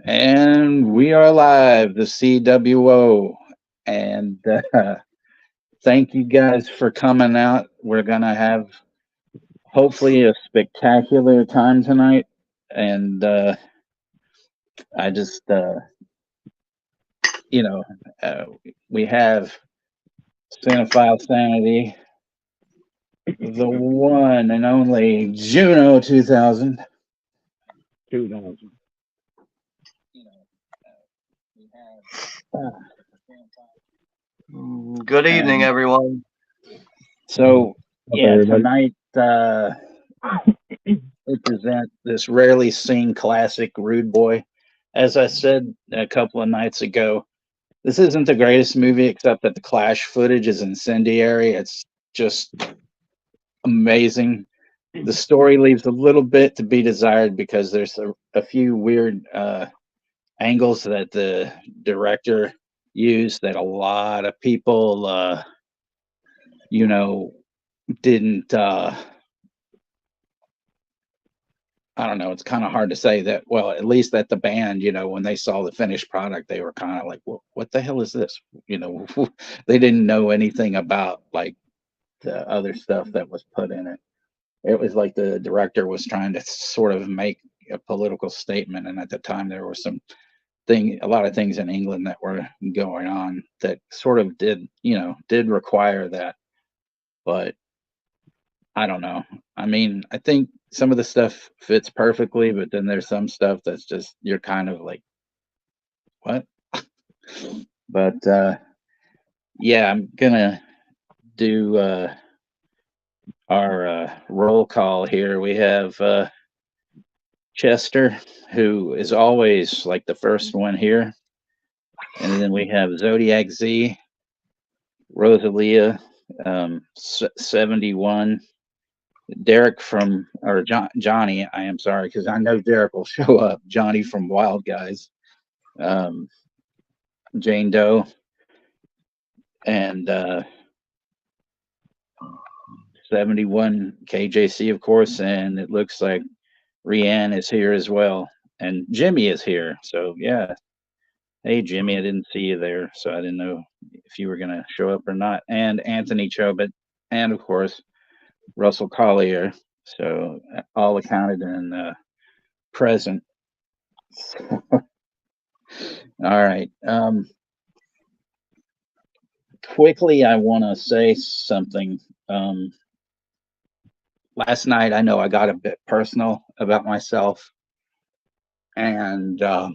And we are live, the CWO. And thank you guys for coming out. We're going to have hopefully a spectacular time tonight. And I just, you know, uh, we have Cinephile Sanity, the one and only Juno 2000. 2000. You know, we have. Good evening, everyone. So, yeah, tonight we present this rarely seen classic, Rude Boy. As I said a couple of nights ago, this isn't the greatest movie, except that the Clash footage is incendiary. It's just amazing. The story leaves a little bit to be desired because there's a few weird angles that the director used that a lot of people, didn't. I don't know. It's kind of hard to say that. Well, at least at the band, when they saw the finished product, they were kind of like, well, what the hell is this? They didn't know anything about like the other stuff that was put in it. It was like the director was trying to sort of make a political statement. And at the time, there were a lot of things in England that were going on that sort of did require that. But I don't know. I mean, I think some of the stuff fits perfectly, but then there's some stuff that's just you're kind of like, what? But yeah, I'm gonna do our roll call here. We have Chester, who is always like the first one here, and then we have Zodiac Z, Rosalia, 71. Derek or Johnny, I am sorry, because I know Derek will show up. Johnny from Wild Guys, Jane Doe, and 71 KJC, of course, and it looks like Rianne is here as well, and Jimmy is here. So yeah, hey Jimmy, I didn't see you there, so I didn't know if you were gonna show up or not. And Anthony Chobit, and of course Russell Collier. So all accounted and present. All right. Quickly, I want to say something. Last night, I know I got a bit personal about myself, and I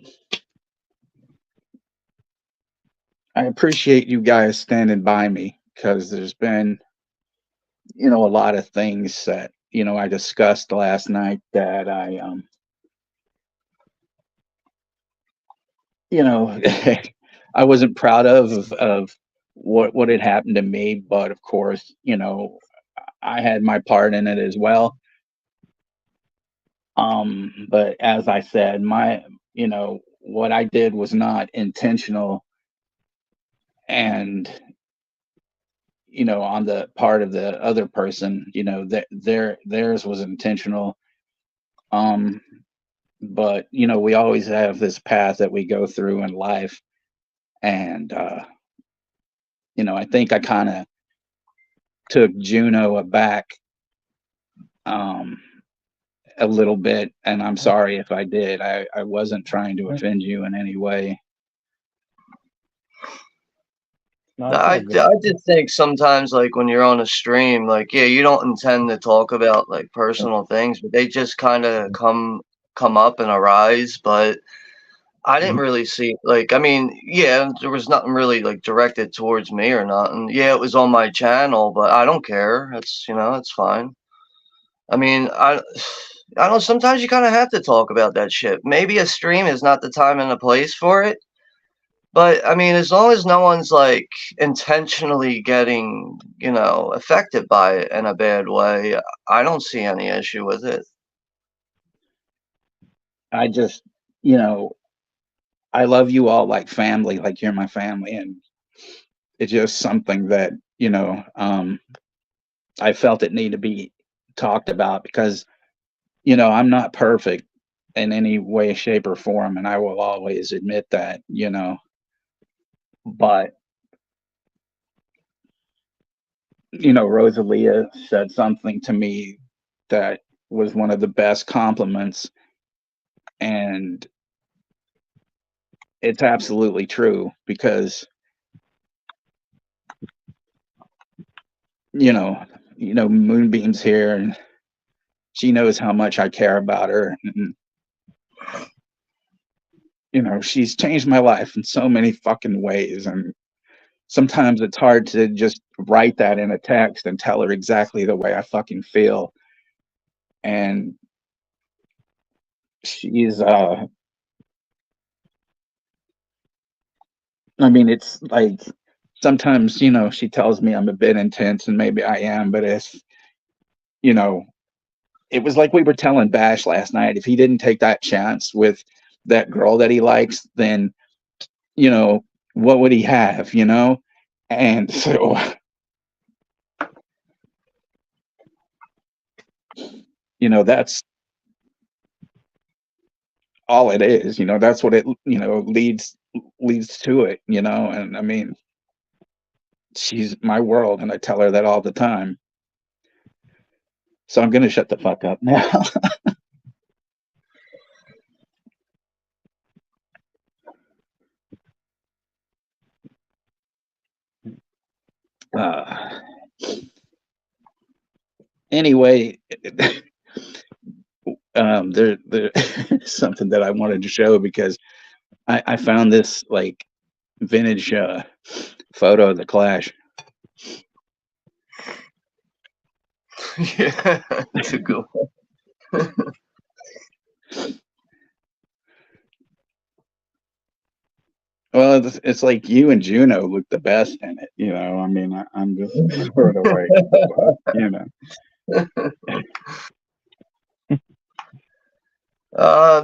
appreciate you guys standing by me because there's been, a lot of things that I discussed last night that I wasn't proud of what had happened to me, but of course, I had my part in it as well. But as I said, what I did was not intentional, and on the part of the other person, that theirs was intentional. But we always have this path that we go through in life, and I think I kind of took Juno aback a little bit, and I'm sorry if I did. I wasn't trying to offend you in any way. I just think sometimes, like when you're on a stream, like yeah, you don't intend to talk about like personal things, but they just kind of come up and arise. But I didn't really see like I mean, yeah, there was nothing really like directed towards me or nothing. Yeah, it was on my channel, but I don't care. It's fine. I mean, I don't know. Sometimes you kind of have to talk about that shit. Maybe a stream is not the time and the place for it. But I mean, as long as no one's like intentionally getting, affected by it in a bad way, I don't see any issue with it. I just, I love you all like family, like you're my family, and it's just something that I felt it needed to be talked about because I'm not perfect, in any way, shape, or form, and I will always admit that, you know. But you know, Rosalia said something to me that was one of the best compliments, and it's absolutely true because Moonbeam's here, and she knows how much I care about her, and she's changed my life in so many fucking ways, and sometimes it's hard to just write that in a text and tell her exactly the way I fucking feel. And she's I mean, it's like sometimes, she tells me I'm a bit intense, and maybe I am, but you know, it was like we were telling Bash last night. If he didn't take that chance with that girl that he likes, then, what would he have, And so, that's all it is, that's what it, leads to it, and I mean, she's my world, and I tell her that all the time. So I'm gonna shut the fuck up now. Anyway, there's something that I wanted to show because I found this like vintage photo of the Clash. Yeah, that's a good one. Well, it's like you and Juno look the best in it, I mean, I'm just sort of like,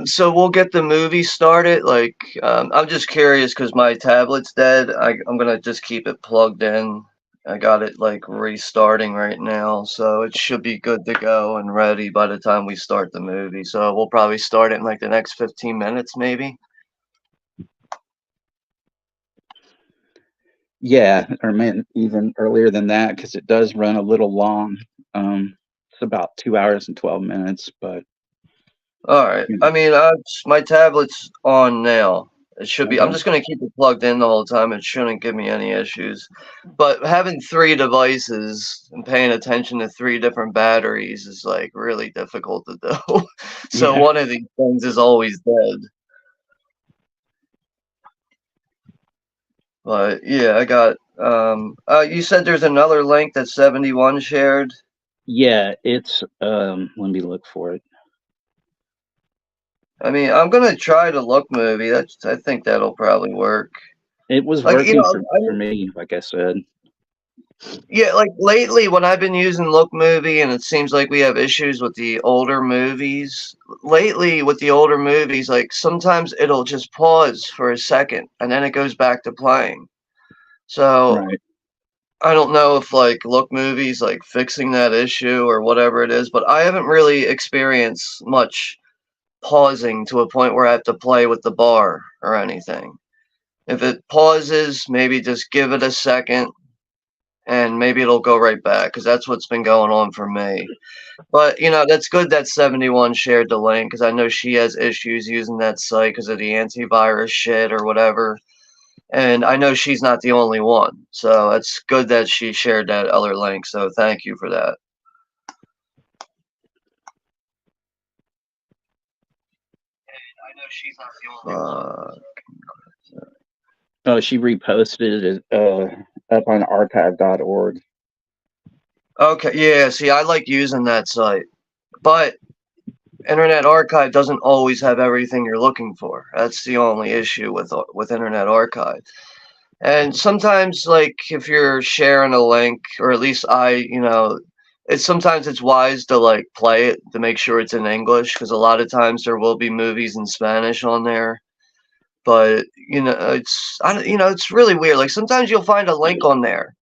So we'll get the movie started. Like, I'm just curious because my tablet's dead. I'm gonna just keep it plugged in. I got it like restarting right now, so it should be good to go and ready by the time we start the movie. So we'll probably start it in like the next 15 minutes, maybe. Yeah, or even earlier than that because it does run a little long. It's about 2 hours and 12 minutes, but All right. I mean, my tablet's on now. It should be. I'm just gonna keep it plugged in the whole time. It shouldn't give me any issues. But having 3 devices and paying attention to 3 different batteries is like really difficult to do. So yeah. one of these things is always dead. But yeah, I got. You said there's another link that 71 shared. Yeah, it's let me look for it. I mean, I'm gonna try the Look movie. I think that'll probably work. It was Like, working for me, like I said. Yeah, like lately when I've been using Look Movie and it seems like we have issues with the older movies. Lately with the older movies, like sometimes it'll just pause for a second and then it goes back to playing. So Right. I don't know if like Look Movies like fixing that issue or whatever it is, but I haven't really experienced much pausing to a point where I have to play with the bar or anything. If it pauses, maybe just give it a second and maybe it'll go right back because that's what's been going on for me. But that's good that 71 shared the link because I know she has issues using that site because of the antivirus shit or whatever. And I know she's not the only one. So it's good that she shared that other link. So thank you for that. I know she's not the only one. Oh, she reposted it up on archive.org. Okay, yeah, see, I like using that site. But Internet Archive doesn't always have everything you're looking for. That's the only issue with Internet Archive. And sometimes, like, if you're sharing a link, or at least sometimes it's wise to like play it to make sure it's in English, because a lot of times there will be movies in Spanish on there. But it's really weird. Like sometimes you'll find a link on there.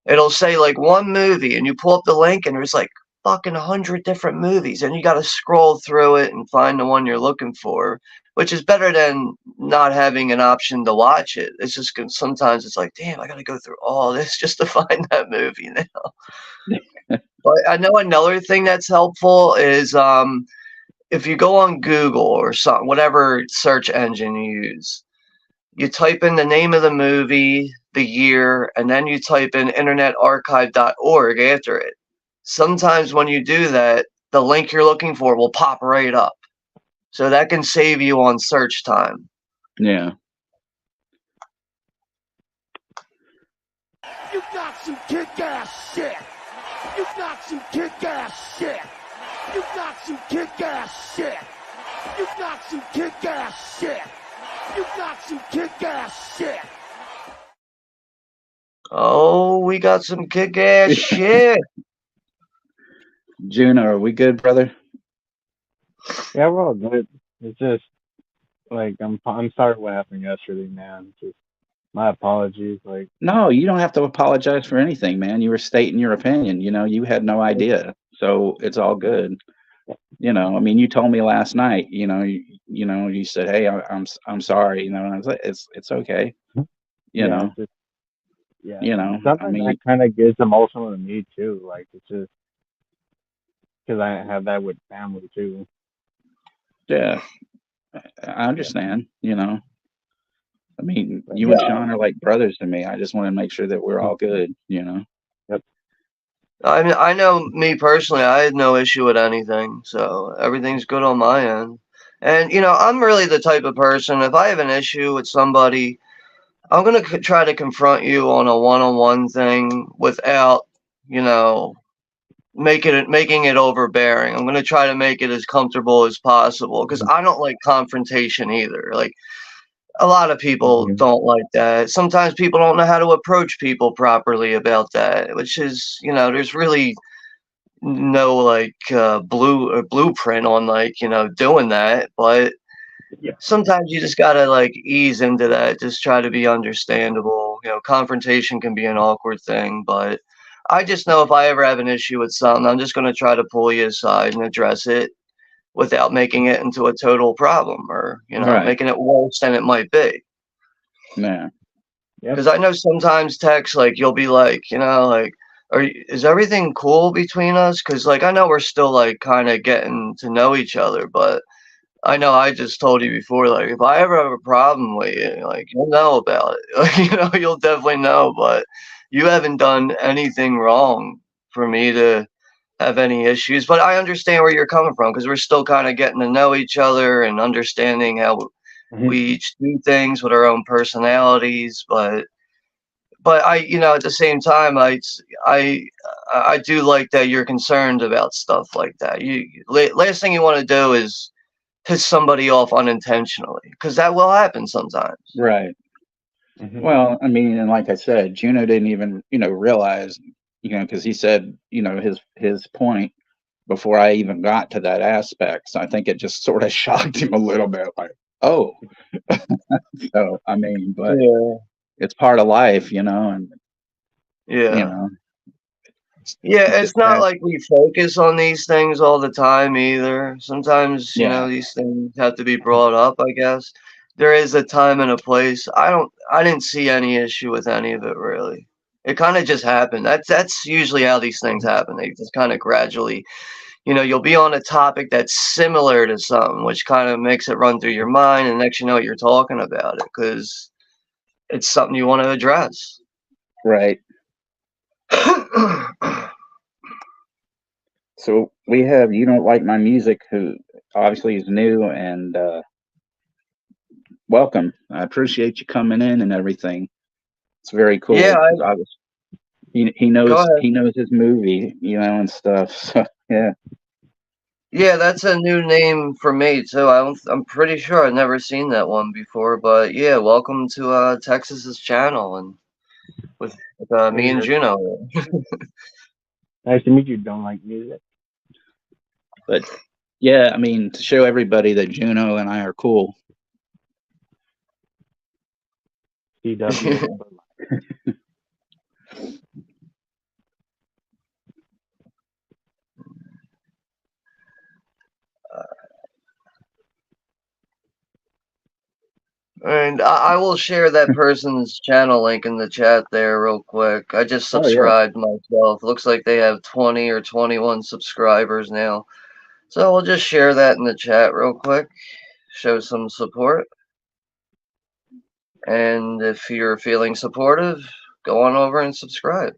It'll say like one movie, and you pull up the link, and there's like fucking 100 different movies, and you got to scroll through it and find the one you're looking for, which is better than not having an option to watch it. It's just sometimes it's like, damn, I got to go through all this just to find that movie now. But I know another thing that's helpful is if you go on Google or some whatever search engine you use, you type in the name of the movie, the year, and then you type in internetarchive.org after it. Sometimes when you do that, the link you're looking for will pop right up. So that can save you on search time. Yeah. You got some kick-ass shit. You got some kick-ass shit. You got some kick-ass shit. You got some kick-ass shit. You got some kick-ass shit. Oh, we got some kick-ass shit. Juno, are we good, brother? Yeah, we're all good. It's just like I'm sorry what happened yesterday, man. Just my apologies. Like, No, you don't have to apologize for anything, man. You were stating your opinion. You know, you had no idea, so it's all good. You know, I mean, you told me last night. You said, "Hey, I'm sorry." You know, and I was like, "It's okay." You yeah, know, it's just yeah. I Something mean, that kind of gets emotional to me too. Like, it's just because I have that with family too. yeah, I Yeah, understand. You know, I mean, but you and Sean are like brothers to me. I just want to make sure that we're all good. You know. yep. I mean, I know me personally, I had no issue with anything, so everything's good on my end. And I'm really the type of person, if I have an issue with somebody, I'm gonna try to confront you on a one-on-one thing without, you know, making it overbearing. I'm gonna try to make it as comfortable as possible because I don't like confrontation either. Like a lot of people Mhm. don't like that. Sometimes people don't know how to approach people properly about that, which is, there's really no like blueprint on like doing that, but Yeah. sometimes you just gotta like ease into that. Just try to be understandable. Confrontation can be an awkward thing, but I just know if I ever have an issue with something, I'm just gonna try to pull you aside and address it without making it into a total problem or Right. making it worse than it might be. Yeah. Yep. Because I know sometimes text like you'll be like like is everything cool between us? Because like I know we're still like kind of getting to know each other, but I know I just told you before, like if I ever have a problem with you, like you'll know about it. Like, you'll definitely know, but you haven't done anything wrong for me to have any issues. But I understand where you're coming from because we're still kind of getting to know each other and understanding how Mhm. we each do things with our own personalities. But I, at the same time, I, I do like that you're concerned about stuff like that. Last thing you want to do is piss somebody off unintentionally because that will happen sometimes. Right. Mhm. Well, I mean, and like I said, Juno didn't even, realize, because he said, his point before I even got to that aspect. So I think it just sort of shocked him a little bit, like, oh, so I mean, but Yeah. it's part of life, and you Yeah. know, Yeah, just it's not that, like we focus on these things all the time either. Sometimes, yeah, these things have to be brought up, I guess. There is a time and a place. I didn't see any issue with any of it really. It kind of just happened. That's usually how these things happen. They just kind of gradually, you'll be on a topic that's similar to something, which kind of makes it run through your mind, and next you know you're talking about it because it's something you want to address. right. So we have You Don't Like My Music, who obviously is new, and welcome. I appreciate you coming in and everything. It's very Yeah, cool because I was he go knows ahead. he knows his movie, and stuff. So yeah, Yeah, that's a new name for me too. I'm pretty sure I've never seen that one before, but yeah, welcome to Texas's channel and with Hey, me and Juno. nice to meet you. Don't like music. but yeah, I mean, to show everybody that Juno and I are cool. CW. And I will share that person's channel link in the chat there real quick. I just Oh yeah. subscribed myself. Looks like they have 20 or 21 subscribers now. So we'll just share that in the chat real quick. Show some support. And if you're feeling supportive, go on over and subscribe.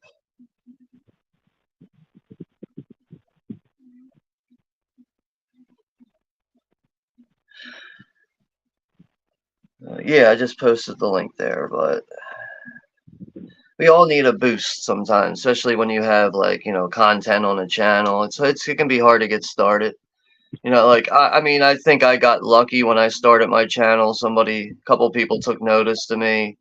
Yeah, I just posted the link there, but we all need a boost sometimes, especially when you have like, content on a channel. It can be hard to get started. Like I mean, I think I got lucky when I started my channel. A couple people took notice to me.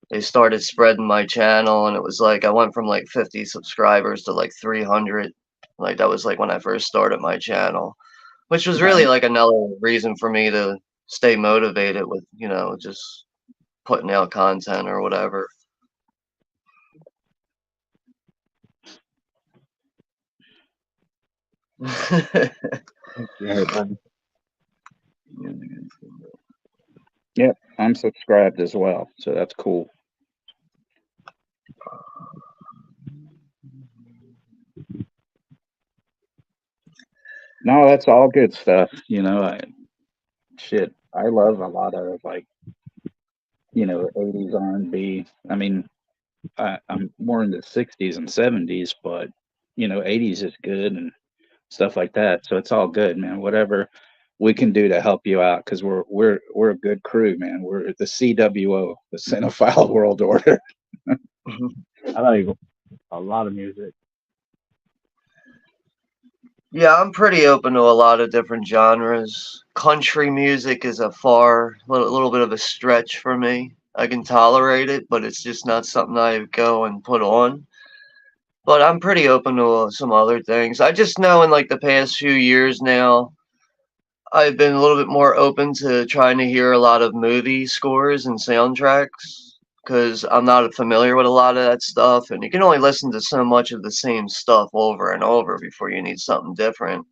They started spreading my channel, and it was like I went from like 50 subscribers to like 300. Like that was like when I first started my channel, which was really Nice. like another reason for me to stay motivated with, just putting out content or whatever. Yeah, buddy. Yep, I'm subscribed as well, so that's cool. No, that's all good stuff. I love a lot of like 80s R&B. I mean, I'm more in the 60s and 70s, but 80s is good and stuff like that. So it's all good, man. Whatever we can do to help you out, because we're a good crew, man. We're the CWO, the Cinephile World Order. I like a lot of music. Yeah, I'm pretty open to a lot of different genres. Country music is a little bit of a stretch for me. I can tolerate it, but it's just not something I go and put on. But I'm pretty open to some other things. I just know in like the past few years now, I've been a little bit more open to trying to hear a lot of movie scores and soundtracks because I'm not familiar with a lot of that stuff, and you can only listen to so much of the same stuff over and over before you need something different.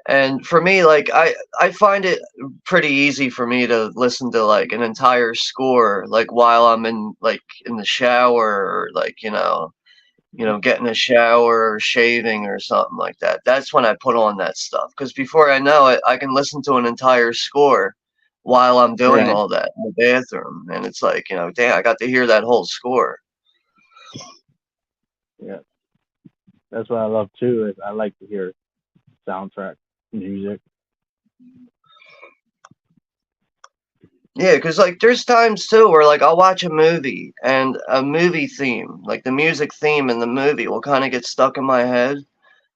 And for me, like I find it pretty easy for me to listen to like an entire score like while I'm in the shower or like, getting a shower or shaving or something like that. That's when I put on that stuff because before I know it, I can listen to an entire score while I'm doing Right. all that in the bathroom. And it's like, damn, I got to hear that whole score. Yeah, that's what I love too. Is I like to hear soundtrack music. Yeah, because like there's times too where like I'll watch a movie and a movie theme, like the music theme in the movie will kind of get stuck in my head.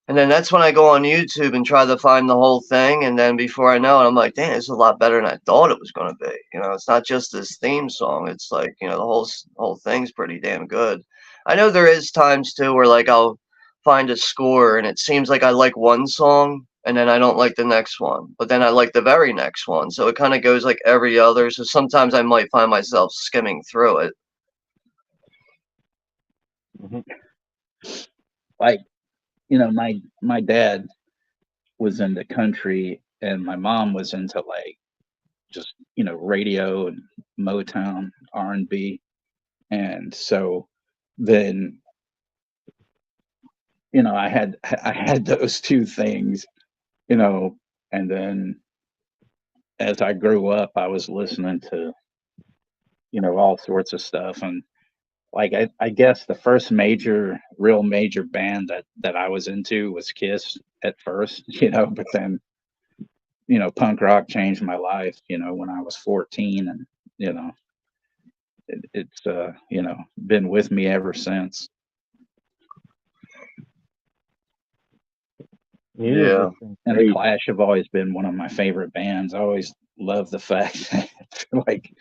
And then that's when I go on YouTube and try to find the whole thing. And then before I know it, I'm like, damn, this is a lot better than I thought it was going to be. It's not just this theme song. It's like, the whole thing's pretty damn good. I know there is times too where like I'll find a score and it seems like I like one song and then I don't like the next one, but then I like the very next one. So it kind of goes like every other. So sometimes I might find myself skimming through it. Mm-hmm. Like, my dad was in the country and my mom was into like just, radio and Motown, R&B. And so then, I had those two things, you know, and then as I grew up, I was listening to, all sorts of stuff. And like, I guess the first real major band that I was into was Kiss at first, but then, punk rock changed my life, when I was 14, and, it's, been with me ever since. Music Yeah. has been And the great. Clash have always been one of my favorite bands. I always love the fact that like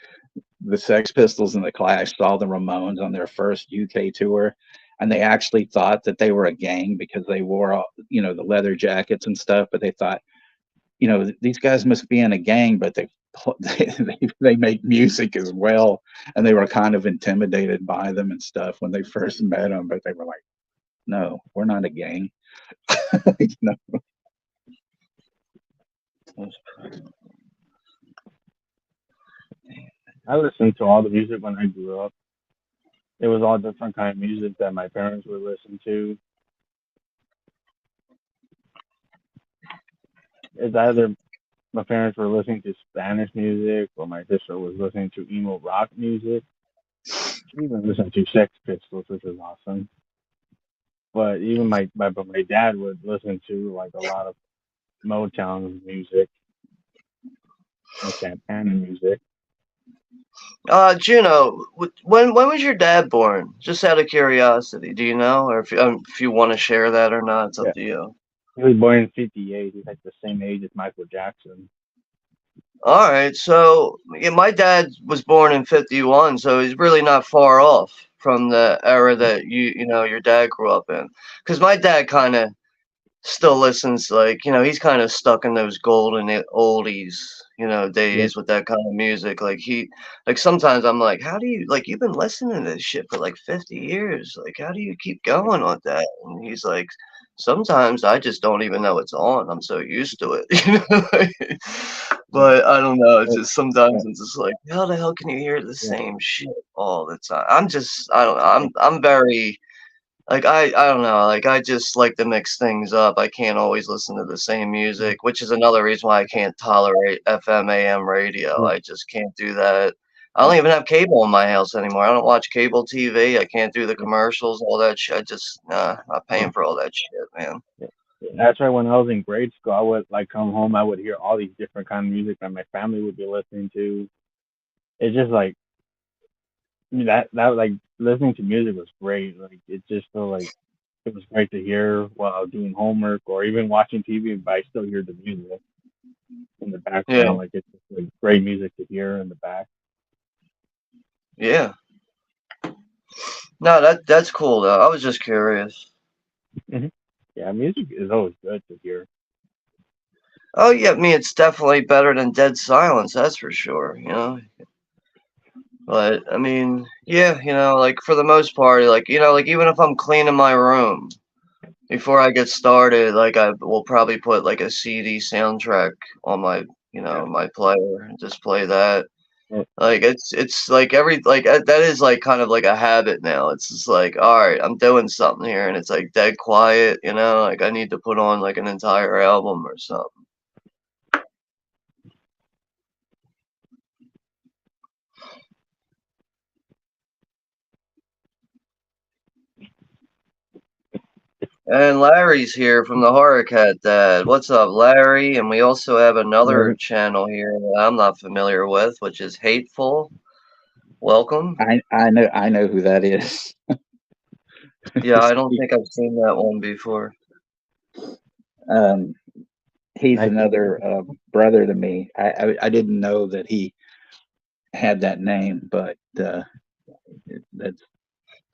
the Sex Pistols and the Clash saw the Ramones on their first UK tour, and they actually thought that they were a gang because they wore all, the leather jackets and stuff. But they thought, these guys must be in a gang, but they make music as well, and they were kind of intimidated by them and stuff when they first met them. But they were like, "No, we're not a gang." you know? I listened to all the music when I grew up. It was all different kind of music that my parents would listen to. It's either my parents were listening to Spanish music or my sister was listening to emo rock music. She even listened to Sex Pistols, which was awesome. But even my dad would listen to like a lot of Motown music and Santana music. Juno, when was your dad born? Just out of curiosity, do you know, or if you want to share that or not, it's up Yeah, to you. he was born in '58. He's like the same age as Michael Jackson. All right, so yeah, my dad was born in '51, so he's really not far off from the era that your dad grew up in. Because my dad kind of still listens, like, he's kind of stuck in those golden oldies, Yeah, days with that kind of music. Like sometimes I'm like, how do you, like, you've been listening to this shit for like 50 years. Like, how do you keep going with that? And he's like, sometimes I just don't even know it's on. I'm so used to it. But I don't know. It's yeah, just sometimes it's just like, how the hell can you hear the yeah, same shit all the time? I don't know. I'm very like I don't know, like I just like to mix things up. I can't always listen to the same yeah, music, which is another reason why I can't tolerate FM AM radio. yeah. I just can't do that. I don't even have cable in my house anymore. I don't watch cable TV. I can't do the Yeah. commercials, all that shit. I just not Yeah. paying for all that shit, man. Yeah. That's why when I was in grade school, I would like come home. I would hear all these different kind of music that my family would be listening to. It's just like that like listening to music was great. Like it just felt like it was great to hear while doing homework or even watching TV. But I still hear the music in the Yeah, background. Like it's just like great music to hear in the back. yeah. No, that's cool though. I was just curious. Hmm. Yeah, music is always good to hear. Oh yeah, it's definitely better than dead silence, that's for sure, But I mean, yeah, like for the most part, like like even if I'm cleaning my room before I get started, like I will probably put like a CD soundtrack on my, Yeah. my player and just play that. Yeah. Like it's like that is like kind of like a habit now. It's just like, all right, I'm doing something here and it's like dead quiet, like I need to put on like an entire album or something. And Larry's here from the Horror Cat Dad. What's up, Larry? And we also have another channel here that I'm not familiar with, which is Hateful. Welcome. I know who that is. Yeah, I don't think I've seen that one before. um, he's Nice to meet another brother to me. I didn't know that he had that name, but that's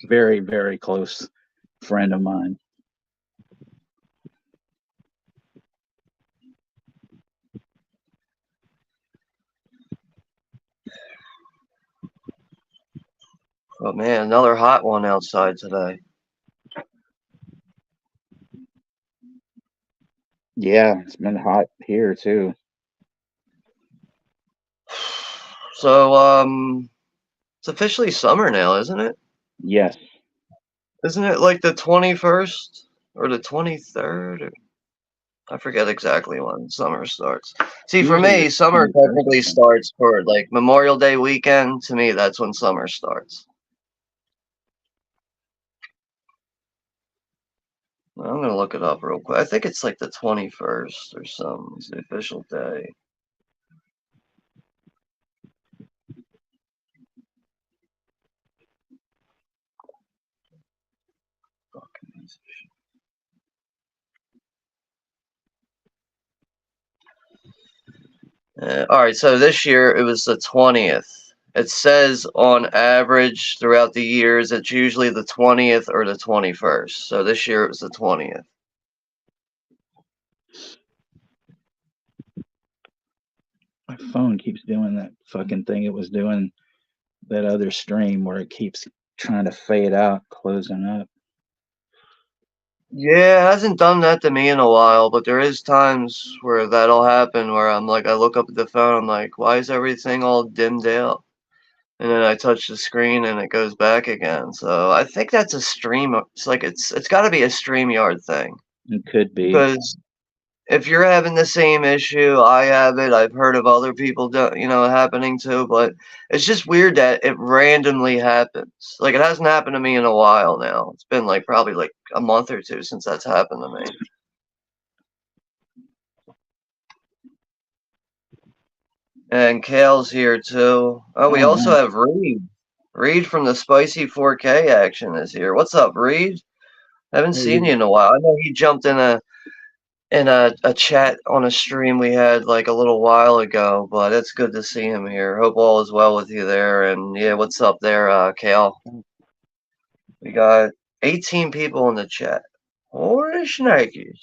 very very close friend of mine. Oh man, another hot one outside today. Yeah, it's been hot here too. So, it's officially summer now, isn't it? Yes. Isn't it like the 21st or the 23rd? I forget exactly when summer starts. See, for Usually me, it's summer 21st, technically I think. starts for like Memorial Day weekend. To me, that's when summer starts. I'm gonna look it up real quick. I think it's like the 21st or something. It's the official day. All right, so this year it was the 20th. It says on average throughout the years it's usually the 20th or the 21st. So this year it was the 20th. My phone keeps doing that fucking thing it was doing that other stream where it keeps trying to fade out, closing up. Yeah, it hasn't done that to me in a while, but there is times where that'll happen where I'm like, I look up at the phone, I'm like, why is everything all dimmed out? and then I touch the screen and it goes back again. So I think that's a stream. It's like it's got to be a StreamYard thing. It could be. Because if you're having the same issue, I have it. I've heard of other people, happening too. But it's just weird that it randomly happens. Like, it hasn't happened to me in a while now. It's been like probably like a month or two since that's happened to me. And Kale's here too. Oh, we also have Reed. Reed from the Spicy 4K Action is here. What's up, Reed? Haven't seen you in a while. I know he jumped in a chat on a stream we had like a little while ago, but it's good to see him here. Hope all is well with you there. And yeah, what's up there, Kale? We got 18 people in the chat. Holy shnikes.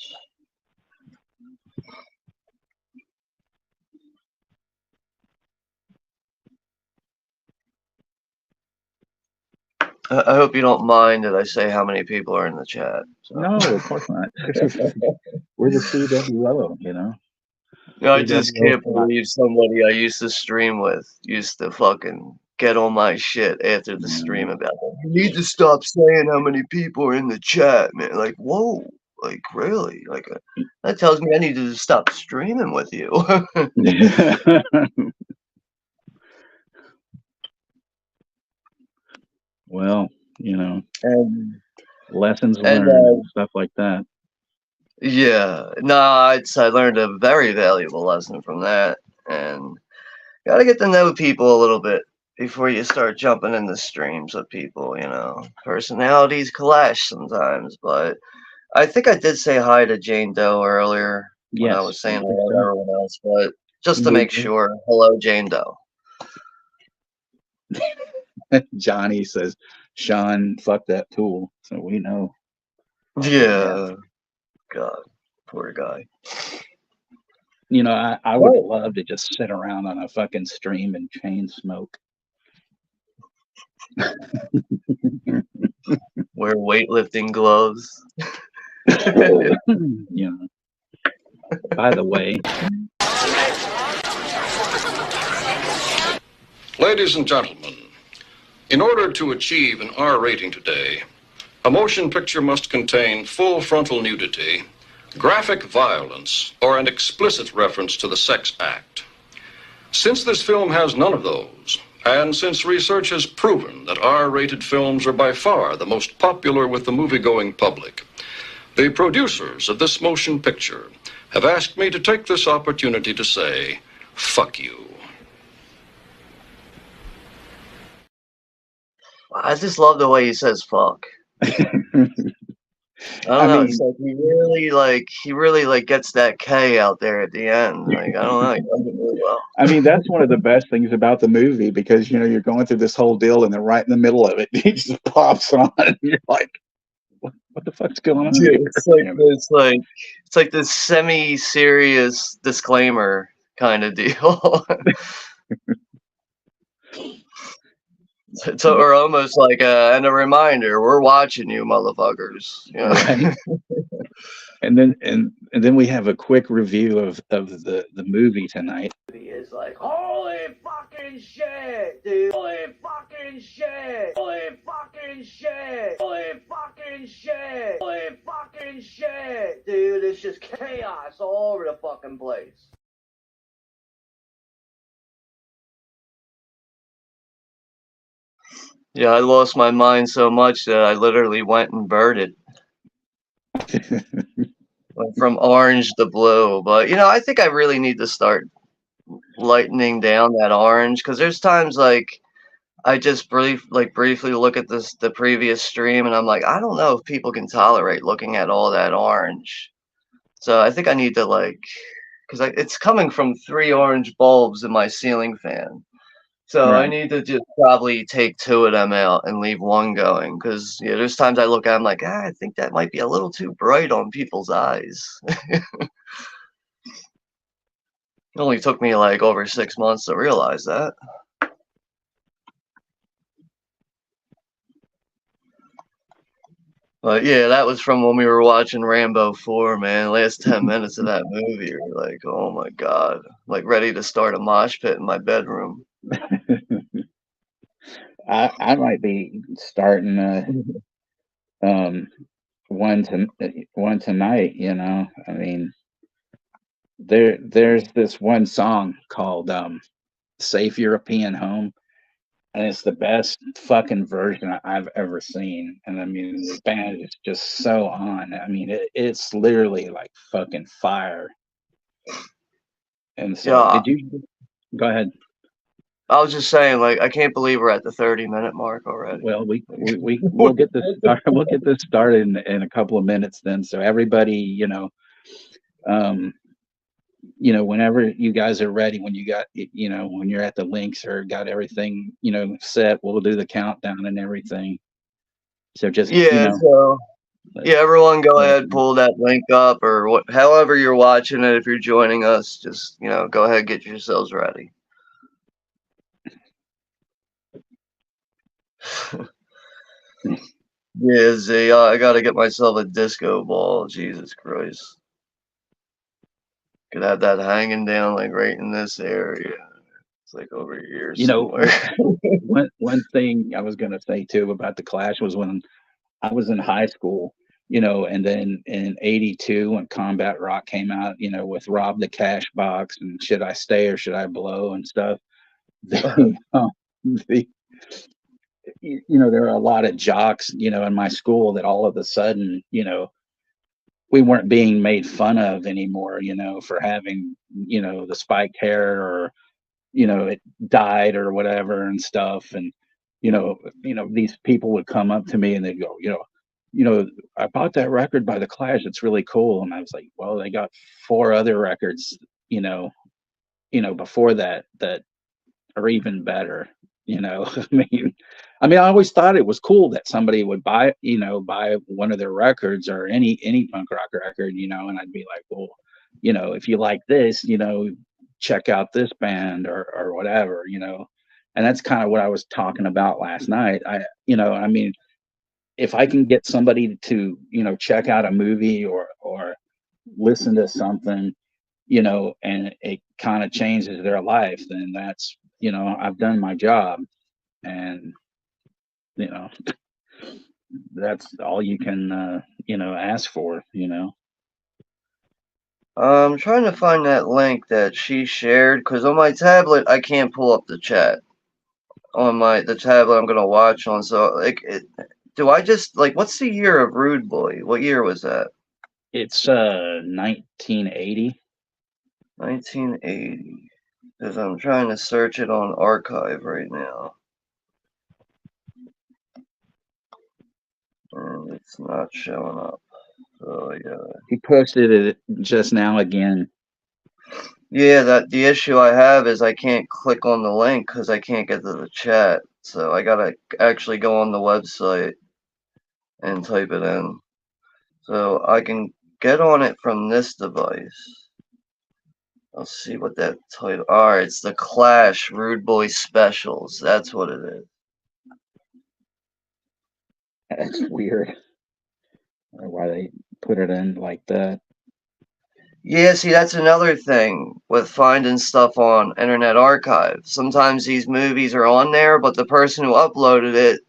I hope you don't mind that I say how many people are in the chat. So. No, of course not. We're the CWO, you know. I just can't believe somebody I used to stream with used to fucking get on my shit after the stream about it. You need to stop saying how many people are in the chat, man. Like, whoa, like really? Like that tells me I need to stop streaming with you. Well, you know, lessons learned and stuff like that. Yeah, no, I learned a very valuable lesson from that, and gotta get to know people a little bit before you start jumping in the streams with people. You know, personalities clash sometimes, but I think I did say hi to Jane Doe earlier when I was saying hello to everyone else, but just to make sure, hello, Jane Doe. Johnny says, Sean, fuck that tool. So we know. Yeah. God, poor guy. You know, I would love to just sit around on a fucking stream and chain smoke. Wear weightlifting gloves. You know. By the way. Ladies and gentlemen, in order to achieve an R rating today, a motion picture must contain full frontal nudity, graphic violence, or an explicit reference to the sex act. Since this film has none of those, and since research has proven that R-rated films are by far the most popular with the movie-going public, the producers of this motion picture have asked me to take this opportunity to say, fuck you. I just love the way he says fuck. I don't know. It's like he really gets that K out there at the end. Like, I don't know. He does it really well. I mean, that's one of the best things about the movie because, you know, you're going through this whole deal and then right in the middle of it, he just pops on and you're like, what the fuck's going on here? It's like this semi-serious disclaimer kind of deal. So we're almost like and a reminder, we're watching you, motherfuckers. You know? Right. and then we have a quick review of the movie tonight. It's like, holy fucking shit, dude! Holy fucking shit! Holy fucking shit! Holy fucking shit! Holy fucking shit, dude! It's just chaos all over the fucking place. Yeah, I lost my mind so much that I literally went and birded. Went from orange to blue. But, you know, I think I really need to start lightening down that orange. Because there's times, like, I just briefly look at the previous stream, and I'm like, I don't know if people can tolerate looking at all that orange. So I think I need to, like, because it's coming from 3 orange bulbs in my ceiling fan. So right. I need to just probably take 2 of them out and leave 1 going. Because there's times I look at it, I'm like, I think that might be a little too bright on people's eyes. It only took me like over 6 months to realize that. But yeah, that was from when we were watching Rambo 4, man. Last 10 minutes of that movie, you're like, oh my God. Like ready to start a mosh pit in my bedroom. I might be starting um one tonight. You know, I mean, there's this one song called "Safe European Home." And it's the best fucking version I've ever seen. And I mean, the band is just so on. I mean, it's literally like fucking fire. And so, Yeah, did you go ahead? I was just saying, like, I can't believe we're at the 30-minute mark already. Well, we'll get this start. We'll get this started in a couple of minutes then. So everybody, um, whenever you guys are ready, when you got, when you're at the links or got everything, set, we'll do the countdown and everything. So just, Yeah, so yeah, everyone go ahead, pull that link up, or however you're watching it. If you're joining us, just go ahead, get yourselves ready. Yeah, Z, I gotta get myself a disco ball. Jesus Christ, could have that hanging down like right in this area. It's like over here somewhere. One thing I was gonna say too about the Clash was when I was in high school, and then in '82 when Combat Rock came out, with Rob the Cash Box and Should I Stay or Should I Blow and stuff. The, the, there were a lot of jocks, in my school that all of a sudden, we weren't being made fun of anymore, for having, the spiked hair or, it died or whatever and stuff. And, these people would come up to me and they'd go, I bought that record by the Clash. It's really cool. And I was like, well, they got 4 other records, before that are even better. I always thought it was cool that somebody would buy one of their records or any punk rock record, and I'd be like, well, if you like this, check out this band or whatever, and that's kind of what I was talking about last night. If I can get somebody to, check out a movie or listen to something, and it kind of changes their life, then that's, I've done my job. And, that's all you can, ask for, I'm trying to find that link that she shared, because on my tablet I can't pull up the chat on the tablet I'm gonna watch on. So like, do I just like, what's the year of Rude Boy? What year was that? It's 1980. 1980. Because I'm trying to search it on archive right now, and it's not showing up. So yeah. He posted it just now again. Yeah, the issue I have is I can't click on the link because I can't get to the chat. So I gotta actually go on the website and type it in. So I can get on it from this device. Let's see what that title. Alright, it's the Clash Rude Boy Specials. That's what it is. That's weird. Why they put it in like that. Yeah, see, that's another thing with finding stuff on Internet Archive. Sometimes these movies are on there, but the person who uploaded it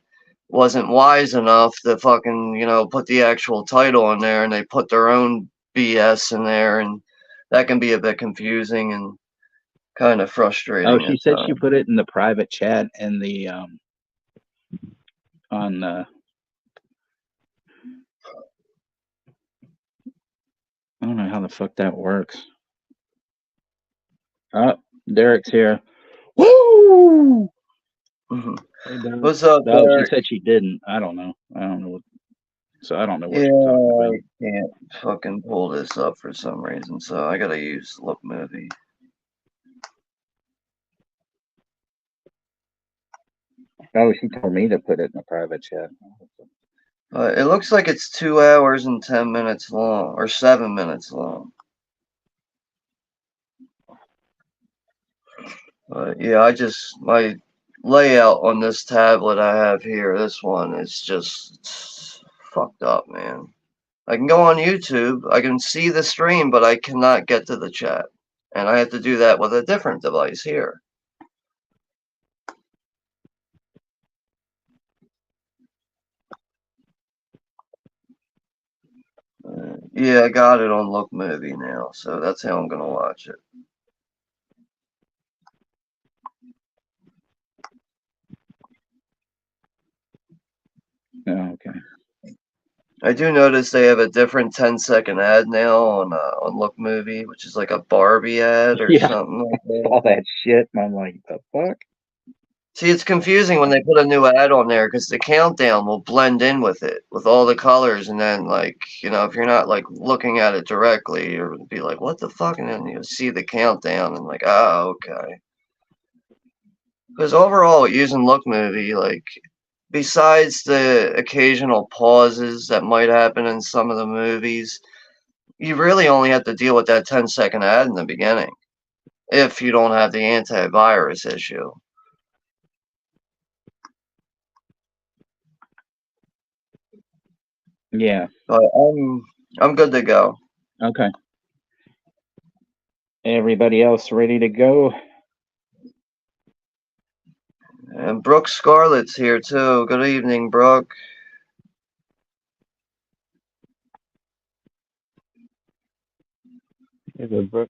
wasn't wise enough to fucking, put the actual title in there, and they put their own BS in there, and that can be a bit confusing and kind of frustrating. Oh, she said she put it in the private chat and the on the. I don't know how the fuck that works. Oh, Derek's here. Woo! What's up, No, Derek? she said she didn't. I don't know. So I don't know what yeah, you're talking about. I can't fucking pull this up for some reason, so I gotta use Look Movie. Oh, she told me to put it in the private chat. It looks like it's 2 hours and 10 minutes long, or 7 minutes long. Yeah, my layout on this tablet I have here, this one, is just fucked up, man. I can go on YouTube, I can see the stream, but I cannot get to the chat. And I have to do that with a different device here. Yeah, I got it on Look Movie now, so that's how I'm gonna watch it. Oh, okay. I do notice they have a different 10-second ad now on Look Movie, which is like a Barbie ad or Yeah. something like that. All that shit, and I'm like, the fuck? See, it's confusing when they put a new ad on there because the countdown will blend in with it, with all the colors, and then, like, you know, if you're not, like, looking at it directly, you'll be like, what the fuck? And then you'll see the countdown and, like, oh, okay. Because overall, using Look Movie, like, besides the occasional pauses that might happen in some of the movies, you really only have to deal with that 10-second ad in the beginning if you don't have the antivirus issue. Yeah. But I'm good to go. Okay. Everybody else ready to go? And Brooke Scarlett's here too. Good evening, Brooke. Is it Brooke?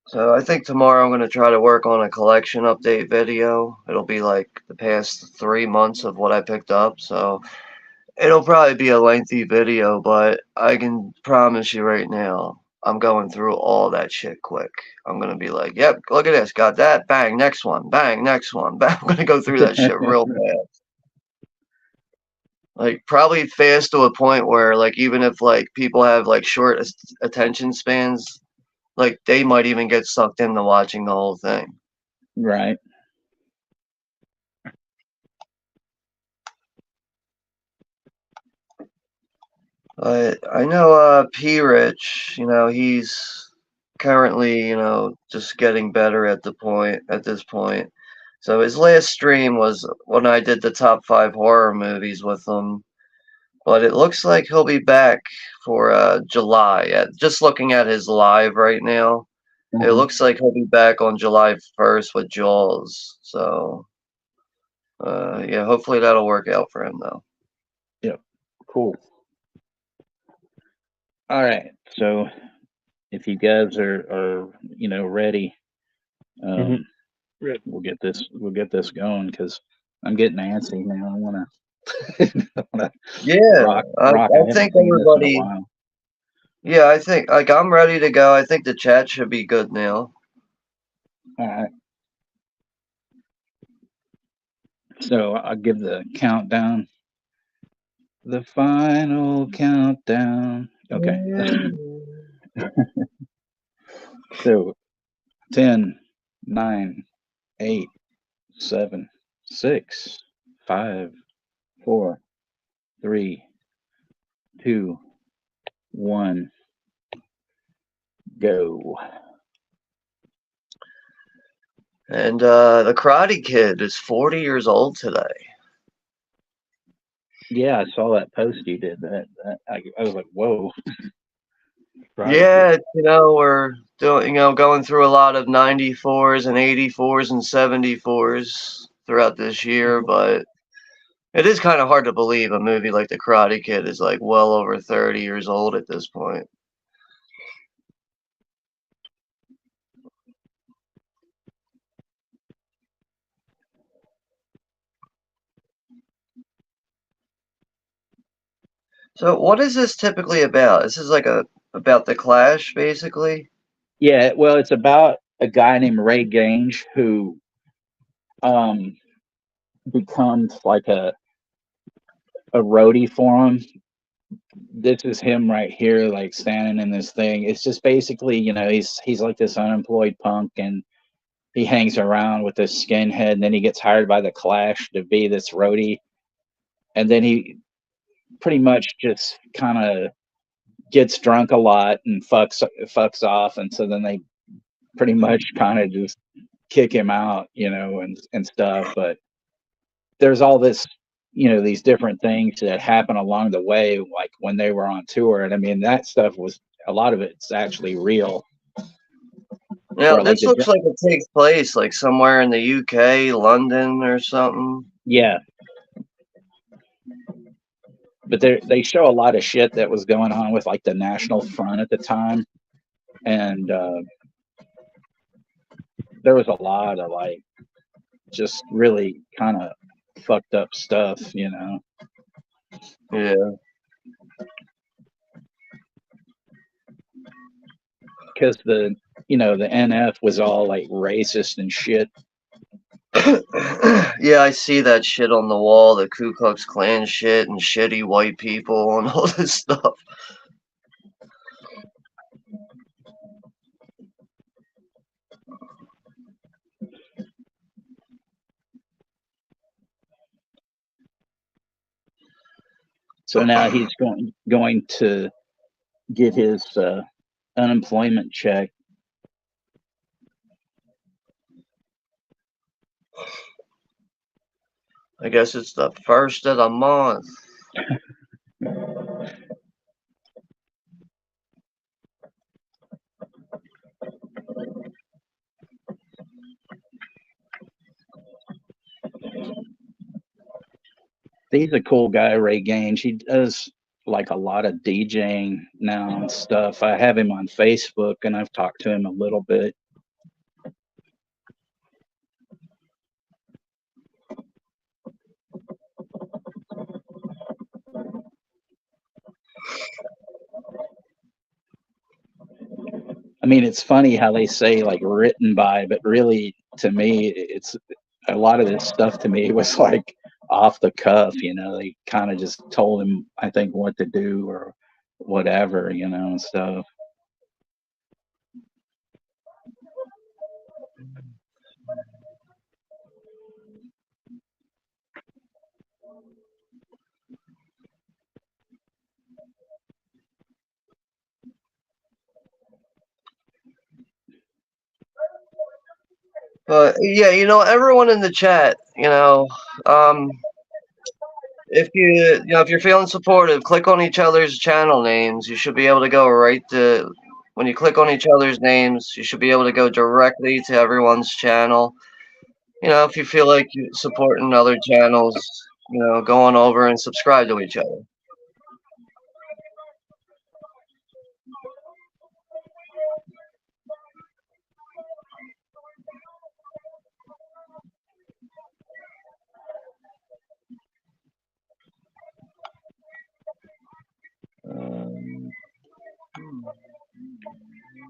So I think tomorrow I'm going to try to work on a collection update video. It'll be like the past 3 months of what I picked up. So it'll probably be a lengthy video, but I can promise you right now, I'm going through all that shit quick. I'm going to be like, yep, look at this, got that, bang, next one, bang, next one, bang. I'm going to go through that shit real fast. Like, probably fast to a point where, like, even if, like, people have, like, short attention spans, like, they might even get sucked into watching the whole thing. Right. But I know P. Rich, you know, he's currently, you know, just getting better at this point. So his last stream was when I did the top 5 horror movies with him. But it looks like he'll be back for July. Just looking at his live right now, it looks like he'll be back on July 1st with Jaws. So yeah, hopefully that'll work out for him though. Yep. Cool. All right. So if you guys are you know, ready, we'll get this going because I'm getting antsy now. I wanna Yeah, rock. I I haven't think seen this in a everybody. while. Yeah, I think like I'm ready to go. I think the chat should be good now. All right. So I'll give the countdown. The final countdown. Okay. So 10, 9, 8, 7, 6, 5, 4, 3, 2, 1, go. And the Karate Kid is 40 years old today. Yeah, I saw that post you did. I was like, whoa. Yeah, you know, we're doing, you know, going through a lot of 94s and 84s and 74s throughout this year, but it is kind of hard to believe a movie like The Karate Kid is like well over 30 years old at this point. So what is this typically about? This is like about the Clash, basically. Yeah, well, it's about a guy named Ray Gange who becomes like a roadie for him this is him right here, like standing in this thing. It's just basically, he's like this unemployed punk, and he hangs around with this skinhead, and then he gets hired by the Clash to be this roadie, and then he pretty much just kind of gets drunk a lot and fucks off, and so then they pretty much kind of just kick him out, and stuff. But there's all this, these different things that happen along the way, like when they were on tour. And I mean, that stuff was, a lot of it's actually real. Yeah, this looks like it takes place like somewhere in the UK, London or something. Yeah. But they show a lot of shit that was going on with like the National Front at the time. And there was a lot of like just really kind of fucked up stuff, Yeah. Because the NF was all like racist and shit. Yeah, I see that shit on the wall, the Ku Klux Klan shit and shitty white people and all this stuff. So now he's going to get his unemployment check. I guess it's the first of the month. He's a cool guy, Ray Gange. He does like a lot of DJing now and stuff. I have him on Facebook, and I've talked to him a little bit. I mean, it's funny how they say like written by, but really to me, it's a lot of this stuff to me was like off the cuff, they kind of just told him, I think, what to do or whatever, and stuff. But yeah, everyone in the chat, if you're feeling supportive, click on each other's channel names. You should be able to go right to, when you click on each other's names, you should be able to go directly to everyone's channel. If you feel like you're supporting other channels, go on over and subscribe to each other.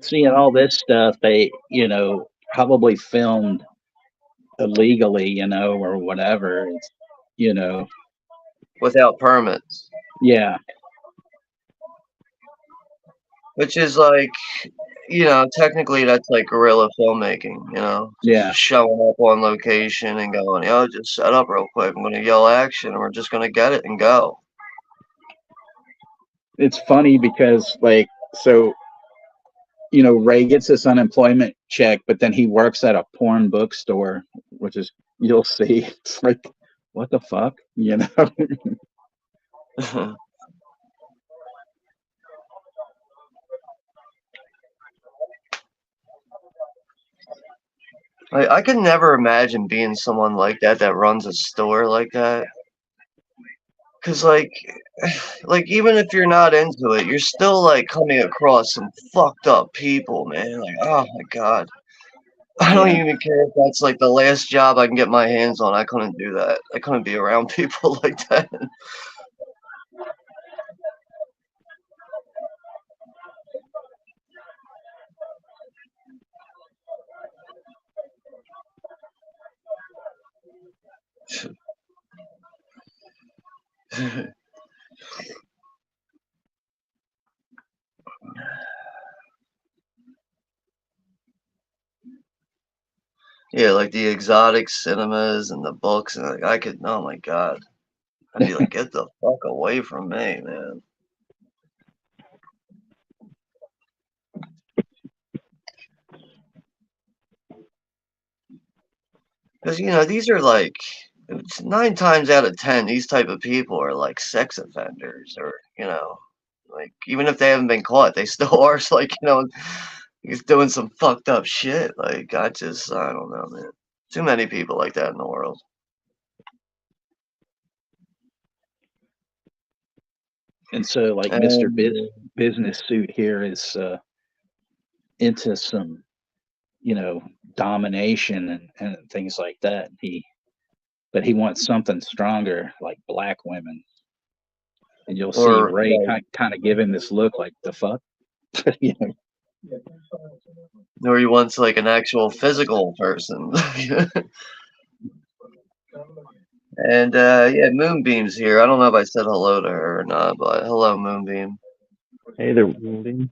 Seeing all this stuff, they, probably filmed illegally, or whatever. It's, without permits. Yeah. Which is like, technically that's like guerrilla filmmaking, Yeah. Just showing up on location and going, just set up real quick. I'm going to yell action and we're just going to get it and go. It's funny because, like, so, Ray gets this unemployment check, but then he works at a porn bookstore, which is, you'll see, it's like, what the fuck, I could never imagine being someone like that runs a store like that. Cause like even if you're not into it, you're still like coming across some fucked up people, man. Like, oh my god. I don't even care if that's like the last job I can get my hands on. I couldn't do that. I couldn't be around people like that. Yeah, like the exotic cinemas and the books, and like, I could, oh my God. I'd be like, get the fuck away from me, man. Because, you know, these are like, it's 9 times out of 10, these type of people are like sex offenders or, you know, like, even if they haven't been caught, they still are, like, you know, he's doing some fucked up shit. Like, I don't know, man. Too many people like that in the world. And so, like, Mr. Business Suit here is into some, you know, domination and things like that. But he wants something stronger, like black women. And you'll see Or, Ray like, kind of give him this look like, the fuck? You know? or he wants like an actual physical person. And yeah, Moonbeam's here. I don't know if I said hello to her or not, but hello, Moonbeam. Hey there, Wendy.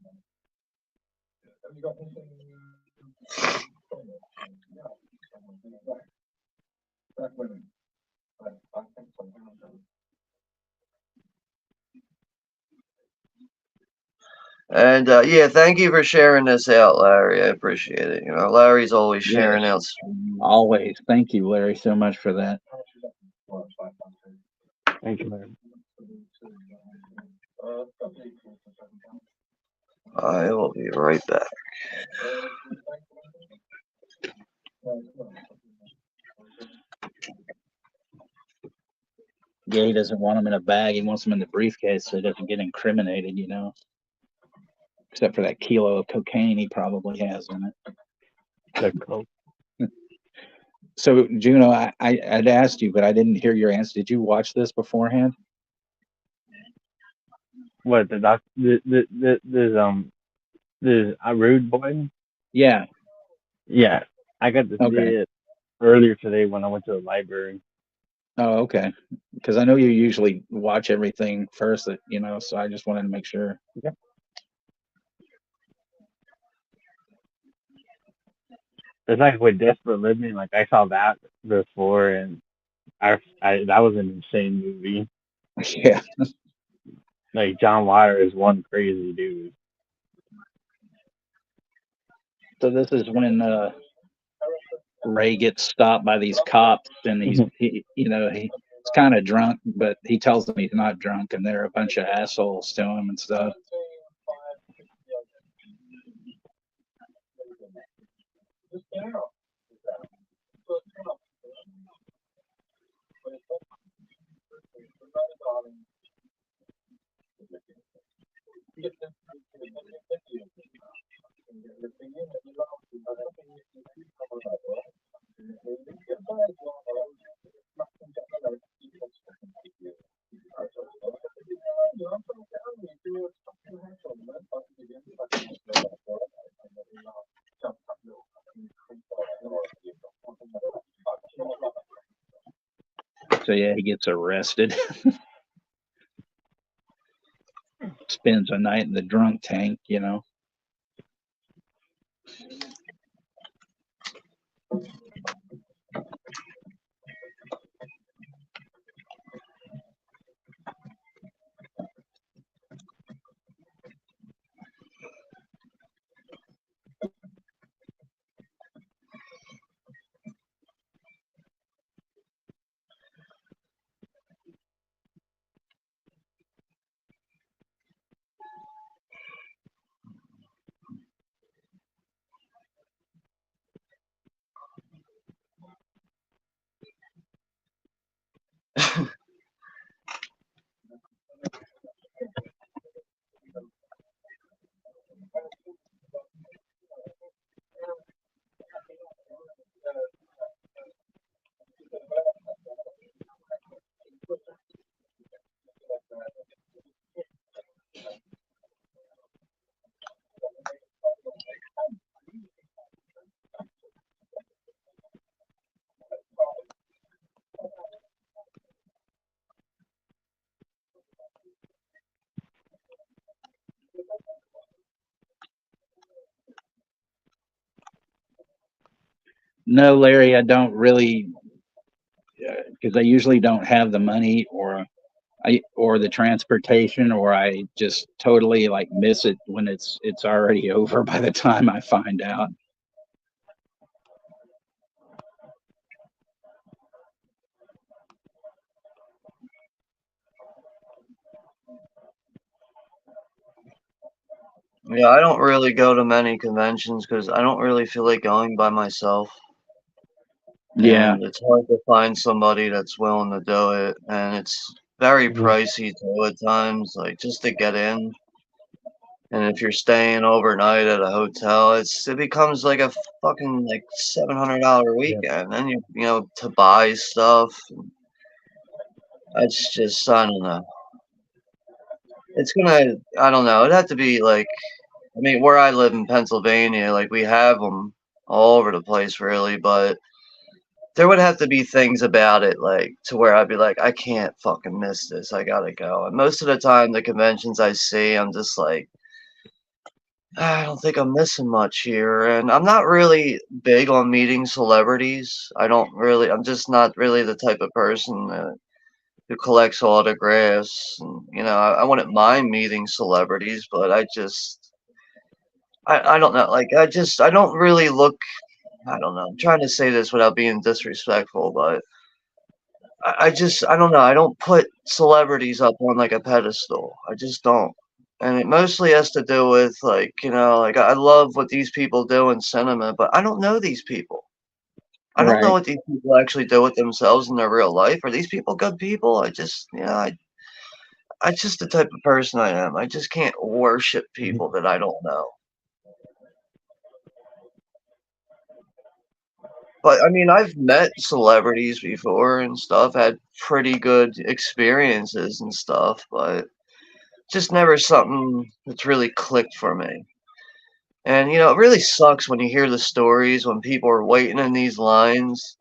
And yeah, thank you for sharing this out, Larry. I appreciate it. You know, Larry's always sharing Yes, out. always. Thank you, Larry, so much for that. Thank you, man. I will be right back. Yeah, he doesn't want him in a bag. He wants him in the briefcase so he doesn't get incriminated, you know. Except for that kilo of cocaine he probably has in it. The coke. So, Juno, I'd asked you, but I didn't hear your answer. Did you watch this beforehand? What this a rude boy? Yeah. Yeah, I got to see Okay. it earlier today when I went to the library. Oh, okay. Because I know you usually watch everything first, you know, so I just wanted to make sure. Yeah. It's like with Desperate Living, like I saw that before, and I that was an insane movie. Yeah. Like John Water is one crazy dude. So this is when Ray gets stopped by these cops, and he's kind of drunk, but he tells them he's not drunk, and they're a bunch of assholes to him and stuff. So yeah, he gets arrested. Spends a night in the drunk tank, you know. No, Larry, I don't really, because I usually don't have the money or the transportation, or I just totally like miss it when it's already over by the time I find out. Yeah, I don't really go to many conventions because I don't really feel like going by myself. Yeah, And it's hard to find somebody that's willing to do it. And it's very pricey too at times, like just to get in. And if you're staying overnight at a hotel, it becomes like a fucking like $700 weekend. And you know, to buy stuff. It's just, I don't know. It's gonna, I don't know. It'd have to be like, I mean, where I live in Pennsylvania, like we have them all over the place, really. But there would have to be things about it, like to where I'd be like, I can't fucking miss this. I gotta go. And most of the time, the conventions I see, I'm just like, I don't think I'm missing much here. And I'm not really big on meeting celebrities. I'm just not really the type of person who collects autographs. And, you know, I wouldn't mind meeting celebrities, but I don't know. Like, I don't really look, I don't know. I'm trying to say this without being disrespectful, but I don't know. I don't put celebrities up on like a pedestal. I just don't. And it mostly has to do with like, you know, like I love what these people do in cinema, but I don't know these people. I don't know right. what these people actually do with themselves in their real life. Are these people good people? I just the type of person I am. I just can't worship people that I don't know. But I mean, I've met celebrities before and stuff, had pretty good experiences and stuff, but just never something that's really clicked for me. And you know, it really sucks when you hear the stories when people are waiting in these lines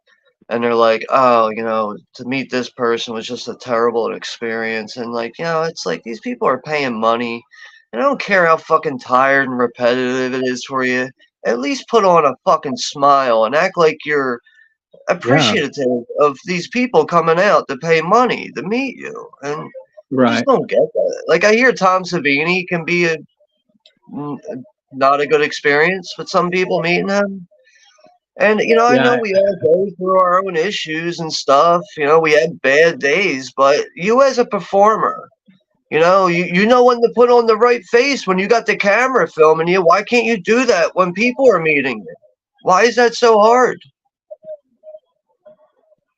and they're like, "Oh, you know, to meet this person was just a terrible experience." And like, you know, it's like these people are paying money, and I don't care how fucking tired and repetitive it is for you. At least put on a fucking smile and act like you're Yeah. appreciative of these people coming out to pay money to meet you. And I just Right. don't get that. Like I hear Tom Savini can be n- not a good experience with some people meeting him. And you know, I know Yeah. we all go through our own issues and stuff. You know, we have bad days, but you as a performer, you know when to put on the right face when you got the camera filming you. Why can't you do that when people are meeting you? Why is that so hard?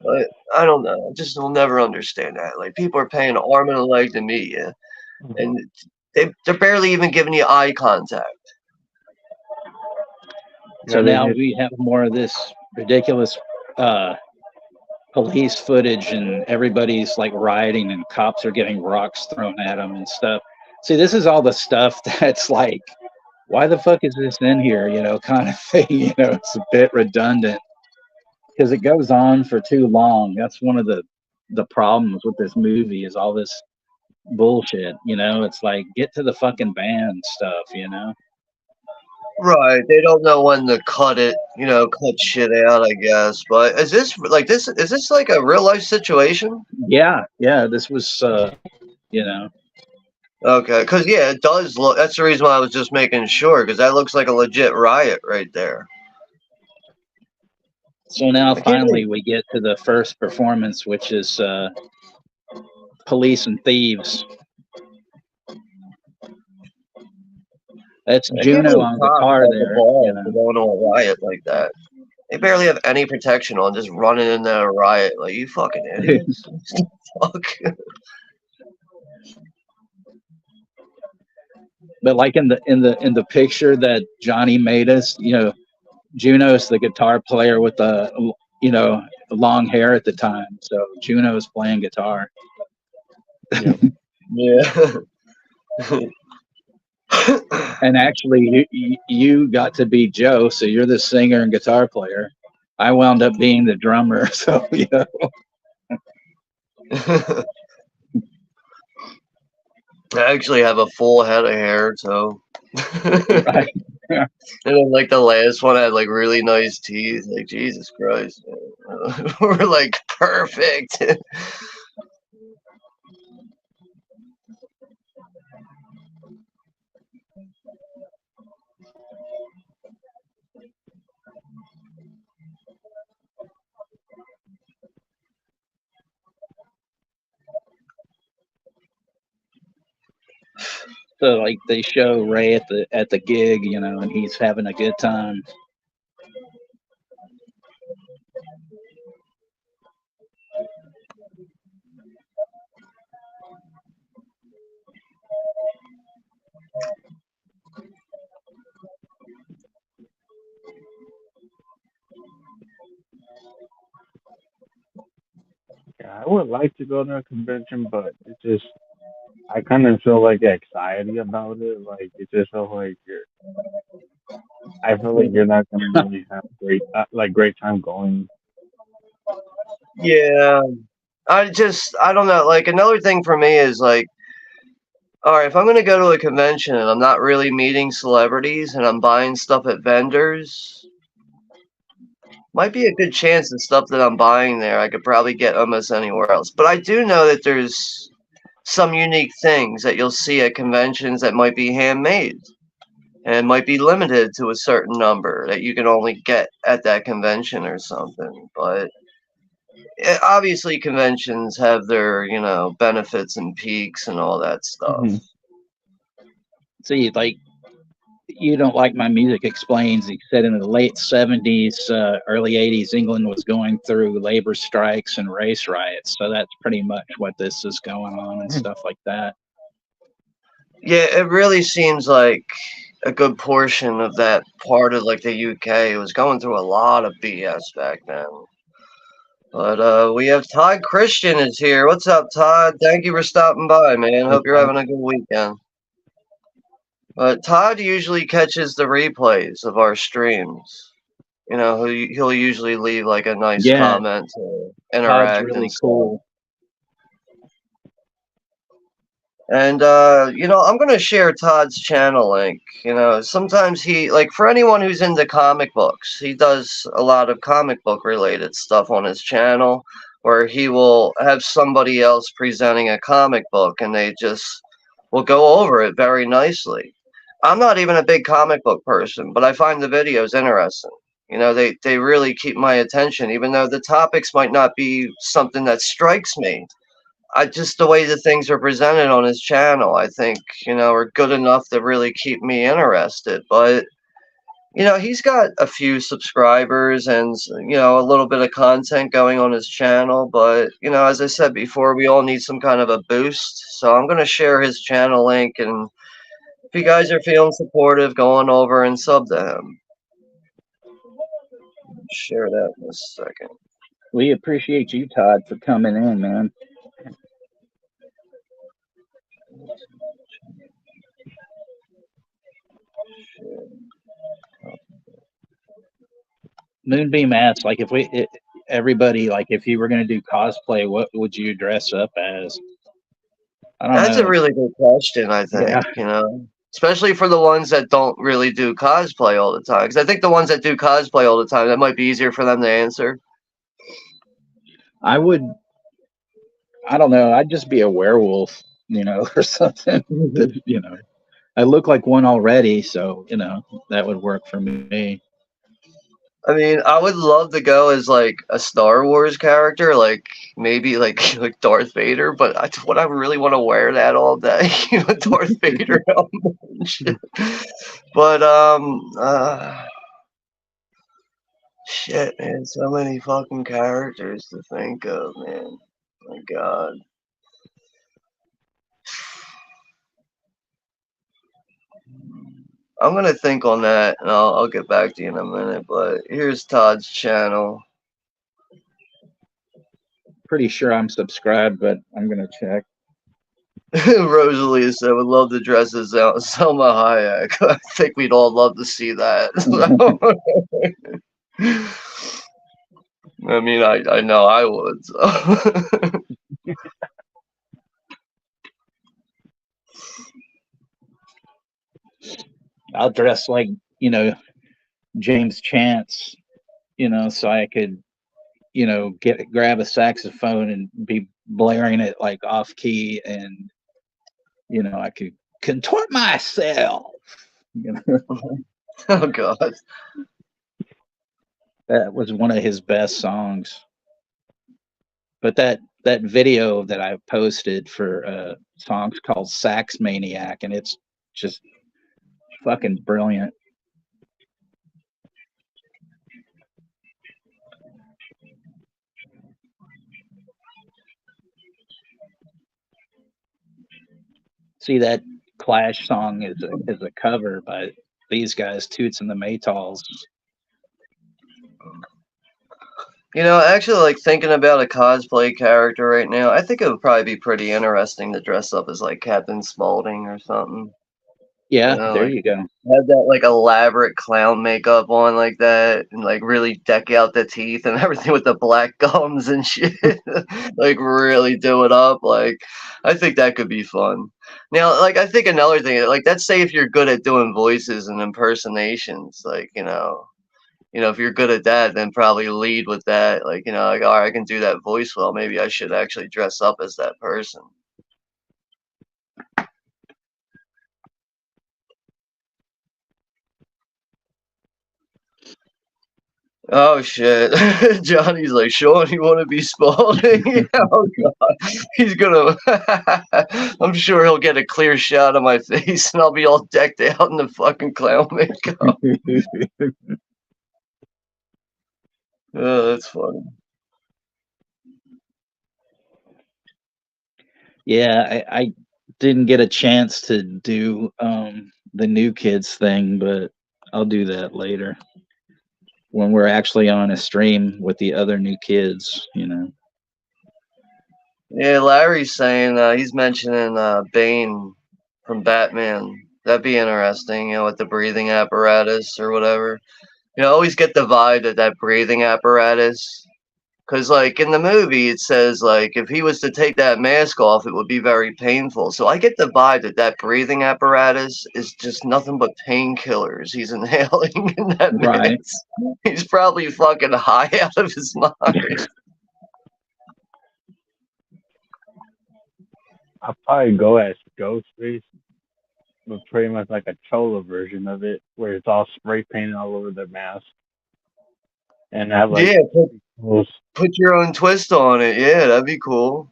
But I don't know. I just will never understand that. Like people are paying an arm and a leg to meet you, and they're barely even giving you eye contact. So Yeah, they now just we have more of this ridiculous uh, police footage, and everybody's like rioting, and cops are getting rocks thrown at them and stuff. See, this is all the stuff that's like, why the fuck is this in here? You know, kind of thing. You know, it's a bit redundant because it goes on for too long. That's one of the problems with this movie is all this bullshit. You know, it's like get to the fucking band stuff. You know. Right. They don't know when to cut it, cut shit out, I guess. But is this like a real life situation? Yeah, yeah. This was, you know. Okay, because yeah, it does look. That's the reason why I was just making sure, because that looks like a legit riot right there. So now I can't finally believe. we get to the first performance, which is Police and Thieves. That's I can't Juno believe on cops guitar have the there, you balls to know. go into a riot like that. They barely have any protection on, just running into a riot. Like you fucking idiots. Fuck. But like in the picture that Johnny made us, you know, Juno's the guitar player with the you know long hair at the time. So Juno's playing guitar. Yeah. And actually, you got to be Joe, so you're the singer and guitar player. I wound up being the drummer, so you know. I actually have a full head of hair, so. Right. And then like the last one had like really nice teeth. Like Jesus Christ, man. We're like perfect. So like they show Ray at the gig, you know, and he's having a good time. Yeah, I would like to go to a convention, but it's just I kind of feel like anxiety about it. Like it just feels like I feel like you're not gonna really have great time going. Yeah, I don't know. Like another thing for me is like, all right, if I'm gonna go to a convention and I'm not really meeting celebrities and I'm buying stuff at vendors, might be a good chance the stuff that I'm buying there I could probably get almost anywhere else. But I do know that there's some unique things that you'll see at conventions that might be handmade and might be limited to a certain number that you can only get at that convention or something. But obviously conventions have their, benefits and peaks and all that stuff. Mm-hmm. See, like you don't like my music explains. He said in the late 70s, early 80s, England was going through labor strikes and race riots. So that's pretty much what this is going on and stuff like that. Yeah, it really seems like a good portion of that part of like the UK was going through a lot of BS back then. But we have Todd Christian is here. What's up, Todd? Thank you for stopping by, man. Hope you're having a good weekend. But Todd usually catches the replays of our streams. You know, he'll usually leave like a nice comment to interact. Todd's really cool. And I'm gonna share Todd's channel link. Sometimes he like for anyone who's into comic books, he does a lot of comic book related stuff on his channel where he will have somebody else presenting a comic book and they just will go over it very nicely. I'm not even a big comic book person, but I find the videos interesting. They really keep my attention, even though the topics might not be something that strikes me. Just the way the things are presented on his channel, I think, are good enough to really keep me interested. But, he's got a few subscribers and, a little bit of content going on his channel. But, as I said before, we all need some kind of a boost. So I'm going to share his channel link. And if you guys are feeling supportive, go on over and sub to him. Share that in a second. We appreciate you, Todd, for coming in, man. Moonbeam asks, like, everybody, like, if you were going to do cosplay, what would you dress up as? I don't know. That's a really good question, I think, especially for the ones that don't really do cosplay all the time. Because I think the ones that do cosplay all the time, that might be easier for them to answer. I don't know. I'd just be a werewolf, or something. I look like one already, so, that would work for me. I mean, I would love to go as like a Star Wars character, like maybe like Darth Vader, but would I really want to wear that all day? Darth Vader helmet and shit. But shit, man, so many fucking characters to think of, man. My God. I'm gonna think on that, and I'll get back to you in a minute. But here's Todd's channel. Pretty sure I'm subscribed, but I'm gonna check. Rosalie said, "Would love to dress as Selma Hayek." I think we'd all love to see that. I mean, I know I would. So. I'll dress like you know, James Chance, you know, so I could, you know, grab a saxophone and be blaring it like off key, and you know, I could contort myself. You know, Oh God. that was one of his best songs. But that video that I posted for songs called Sax Maniac, and it's just fucking brilliant. See, that Clash song is a cover by these guys, Toots and the Maytals. You know, actually, like thinking about a cosplay character right now, I think it would probably be pretty interesting to dress up as like Captain Spaulding or something. Yeah, You know, there like, you go. have that like elaborate clown makeup on like that, and like really deck out the teeth and everything with the black gums and shit. Like really do it up. Like, I think that could be fun. Now, like I think another thing, like let's say if you're good at doing voices and impersonations, like if you're good at that, then probably lead with that. Like, like, all right, I can do that voice well. Maybe I should actually dress up as that person. Oh shit! Johnny's like, Sean, you want to be Spalding? Oh god, he's gonna. I'm sure he'll get a clear shot of my face, and I'll be all decked out in the fucking clown makeup. Oh, that's funny. Yeah, I didn't get a chance to do the New Kids thing, but I'll do that later when we're actually on a stream with the other New Kids, you know. Yeah, Larry's saying he's mentioning Bane from Batman. That'd be interesting, with the breathing apparatus or whatever. I always get the vibe that breathing apparatus. Because, like, in the movie, it says, like, if he was to take that mask off, it would be very painful. So I get the vibe that breathing apparatus is just nothing but painkillers he's inhaling in that Right. mask. He's probably fucking high out of his mind. I'll probably go as Ghostface, but pretty much like a Chola version of it, where it's all spray painted all over the mask. And have like put your own twist on it. Yeah, that'd be cool.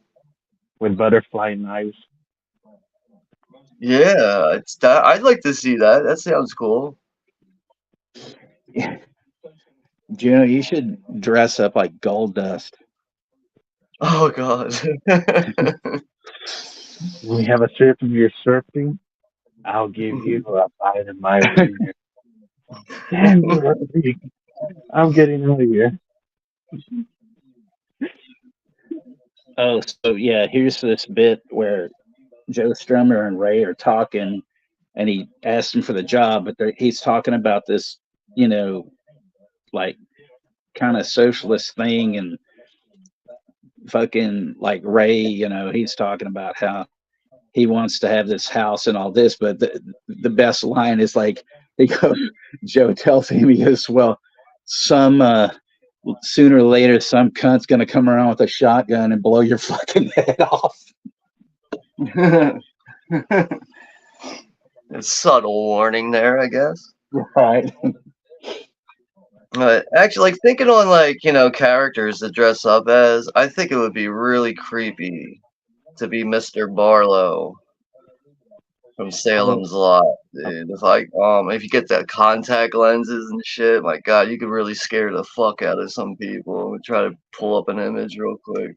With butterfly knives. Yeah, it's that. I'd like to see that. That sounds cool. Yeah. Juno, you should dress up like Gold Dust. Oh God. We have a trip and you're surfing. I'll give you a bite of my wiener. I'm getting out of here. Oh, so yeah, here's this bit where Joe Strummer and Ray are talking, and he asked him for the job, but he's talking about this, like kind of socialist thing, and fucking like Ray, he's talking about how he wants to have this house and all this, but the best line is like, Joe tells him, he goes, well, sooner or later, some cunt's gonna come around with a shotgun and blow your fucking head off. A subtle warning there, I guess. Right. But actually, like thinking on characters to dress up as, I think it would be really creepy to be Mr. Barlow from Salem's Lot, dude. If you get that contact lenses and shit, my God, you could really scare the fuck out of some people. We'll try to pull up an image real quick.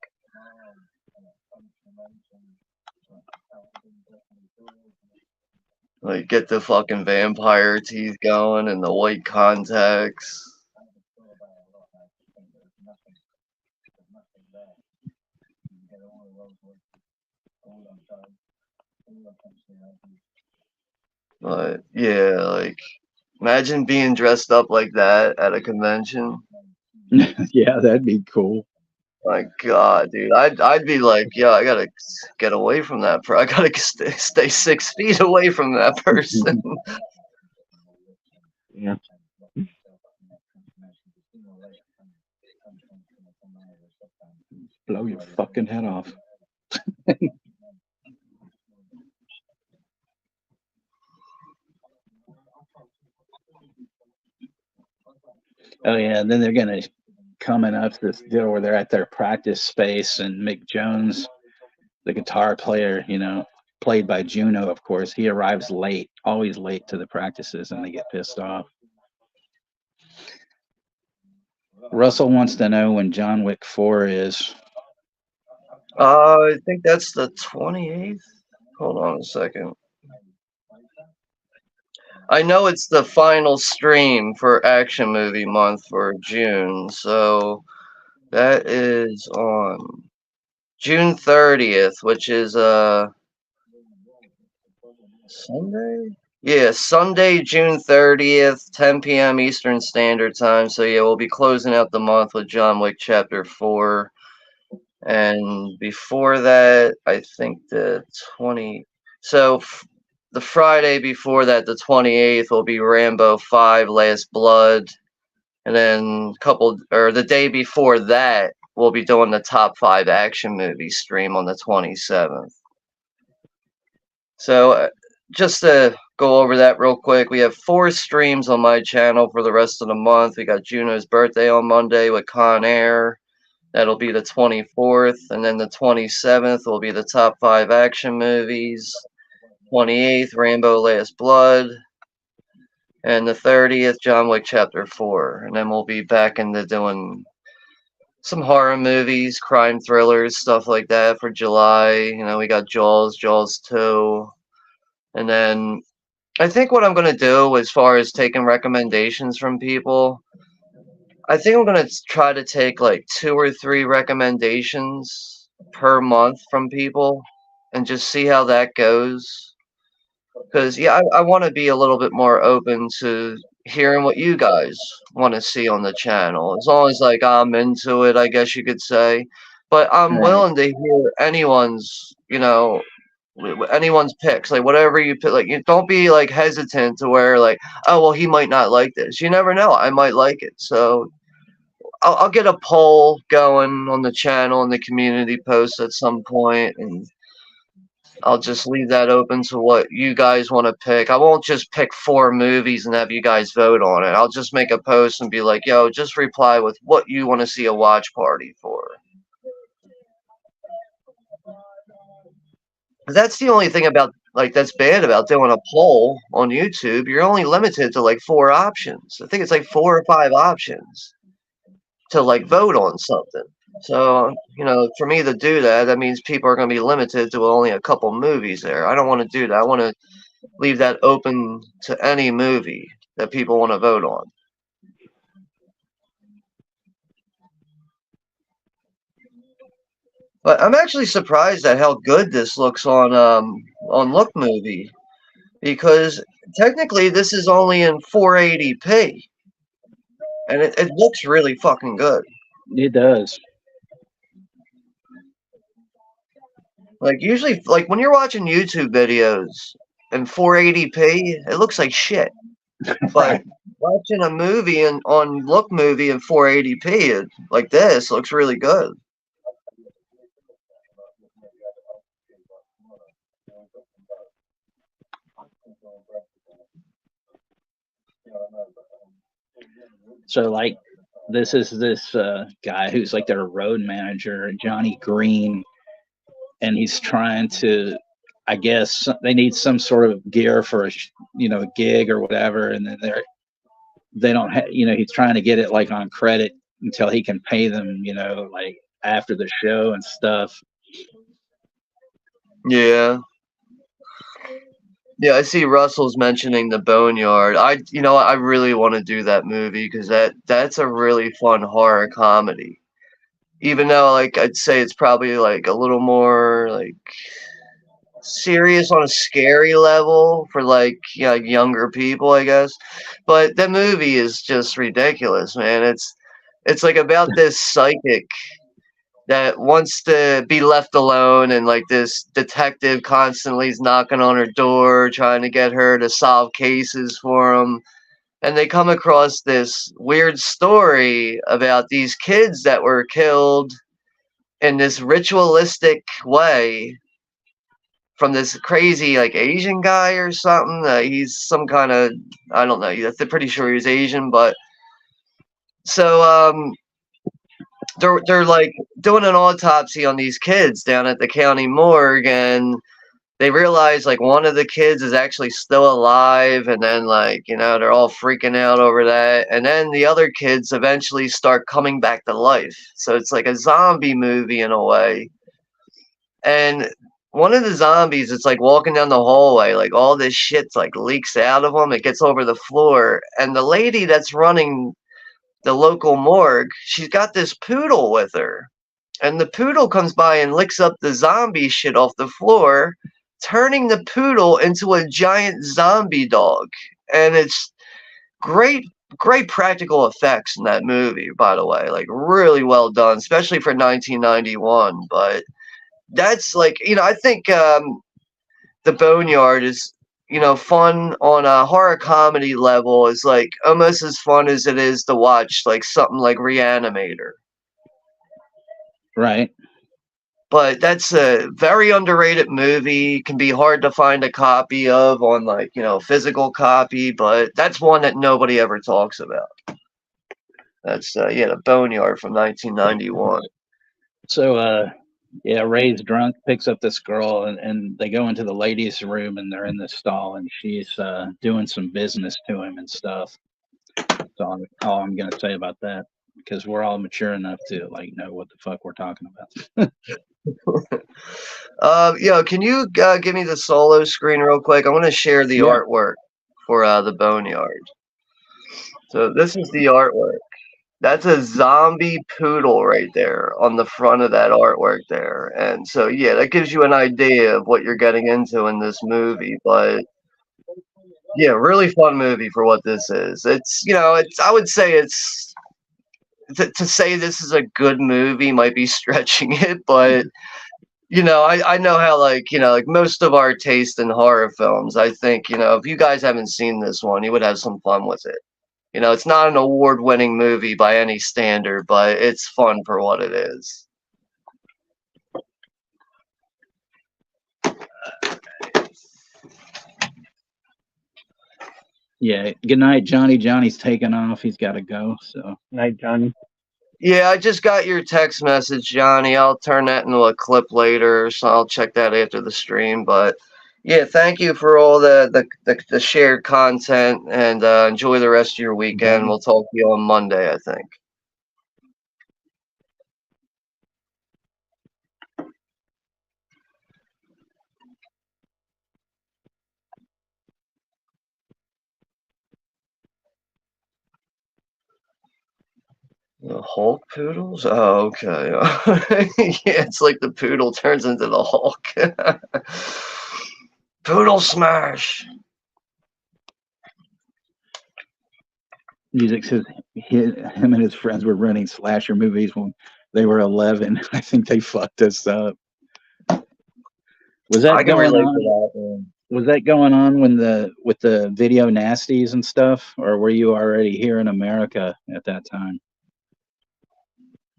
Like, get the fucking vampire teeth going and the white contacts. But yeah, like imagine being dressed up like that at a convention. Yeah, that'd be cool. My God, dude, I'd be like, yeah, I gotta get away from that. I gotta stay 6 feet away from that person. Yeah. Blow your fucking head off. Oh yeah, and then they're gonna coming up to this deal where they're at their practice space, and Mick Jones, the guitar player, played by Juno, of course, he arrives late, always late to the practices, and they get pissed off. Russell wants to know when John Wick 4 is. I think that's the 28th. Hold on a second. I know it's the final stream for Action Movie Month for June, so that is on June 30th, which is Sunday? Yeah, Sunday, June 30th, 10 p.m. Eastern Standard Time. So yeah, we'll be closing out the month with John Wick Chapter 4. And before that, I think the 20. So the Friday before that, the 28th, will be Rambo 5 Last Blood. And then the day before that, we'll be doing the top 5 action movie stream on the 27th. So just to go over that real quick, we have 4 streams on my channel for the rest of the month. We got Juno's birthday on Monday with Con Air. That'll be the 24th. And then the 27th will be the top 5 action movies. 28th, Rambo Last Blood. And the 30th, John Wick Chapter 4. And then we'll be back into doing some horror movies, crime thrillers, stuff like that for July. We got Jaws 2. And then I think what I'm going to do as far as taking recommendations from people, I think I'm going to try to take like 2 or 3 recommendations per month from people and just see how that goes. Because, yeah, I want to be a little bit more open to hearing what you guys want to see on the channel. As long as, like, I'm into it, I guess you could say. But I'm willing to hear anyone's picks, like whatever you pick. Like, you don't be like hesitant to where like, oh well, he might not like this. You never know, I might like it. So I'll get a poll going on the channel and the community post at some point, and I'll just leave that open to what you guys want to pick. I won't just pick 4 movies and have you guys vote on it. I'll just make a post and be like, yo, just reply with what you want to see a watch party for. That's the only thing that's bad about doing a poll on YouTube. You're only limited to like 4 options. I think it's like 4 or 5 options to like vote on something. So, for me to do that, that means people are going to be limited to only a couple movies there. I don't want to do that. I want to leave that open to any movie that people want to vote on. But I'm actually surprised at how good this looks on Look Movie, because technically this is only in 480p, and it looks really fucking good. It does. Like usually, like when you're watching YouTube videos in 480p, it looks like shit. But watching a movie on Look Movie in 480p, like this, looks really good. So like this is this guy who's like their road manager, Johnny Green, and he's trying to, I guess they need some sort of gear for a gig or whatever, and then they don't have, he's trying to get it like on credit until he can pay them, like after the show and stuff. Yeah, I see Russell's mentioning the Boneyard. I really want to do that movie because that's a really fun horror comedy. Even though, like, I'd say it's probably like a little more like serious on a scary level for like younger people, I guess. But that movie is just ridiculous, man. It's like about this psychic that wants to be left alone, and like this detective constantly is knocking on her door trying to get her to solve cases for him. and they come across this weird story about these kids that were killed in this ritualistic way from this crazy like Asian guy or something. He's some kind of, I don't know. I'm pretty sure he was Asian, but so they're like doing an autopsy on these kids down at the county morgue, and they realize like one of the kids is actually still alive, and then like, you know, they're all freaking out over that, and then the other kids eventually start coming back to life. So it's like a zombie movie in a way. And one of the zombies, it's like walking down the hallway, like all this shit like leaks out of him, it gets over the floor, and the lady that's running the local morgue, she's got this poodle with her, and the poodle comes by and licks up the zombie shit off the floor, turning the poodle into a giant zombie dog. And it's great practical effects in that movie, by the way, like really well done, especially for 1991. But that's like, you know, I think the Boneyard is, you know, fun on a horror comedy level, is like almost as fun as it is to watch like something like Reanimator. Right. But that's a very underrated movie. Can be hard to find a copy of on, like, you know, physical copy, but that's one that nobody ever talks about. That's yeah, the Boneyard from 1991. So yeah, Ray's drunk, picks up this girl, and they go into the ladies' room, and they're in the stall, and she's doing some business to him and stuff. That's all I'm gonna say about that, because we're all mature enough to like know what the fuck we're talking about. Yo, can you give me the solo screen real quick? I want to share the artwork for the Boneyard. So this is the artwork. That's a zombie poodle right there on the front of that artwork there. And so, yeah, that gives you an idea of what you're getting into in this movie. But yeah, really fun movie for what this is. It's, you know, it's, I would say it's, to say this is a good movie might be stretching it, but you know, I know how, like, you know, like most of our taste in horror films, I think, you know, if you guys haven't seen this one, you would have some fun with it. You know, it's not an award-winning movie by any standard, but it's fun for what it is. Yeah. Good night, Johnny. Johnny's taking off. He's got to go. So Night, Johnny. Yeah, I just got your text message, Johnny. I'll turn that into a clip later, so I'll check that after the stream. But yeah, thank you for all the shared content, and enjoy the rest of your weekend. We'll talk to you on Monday, I think. The Hulk poodles? Oh, okay. Yeah, it's like the poodle turns into the Hulk. Poodle smash. music says him and his friends were running slasher movies when they were 11. I think they fucked us up. Was that I can going relate on? to that, man. Was that going on when with the video nasties and stuff, or were you already here in America at that time?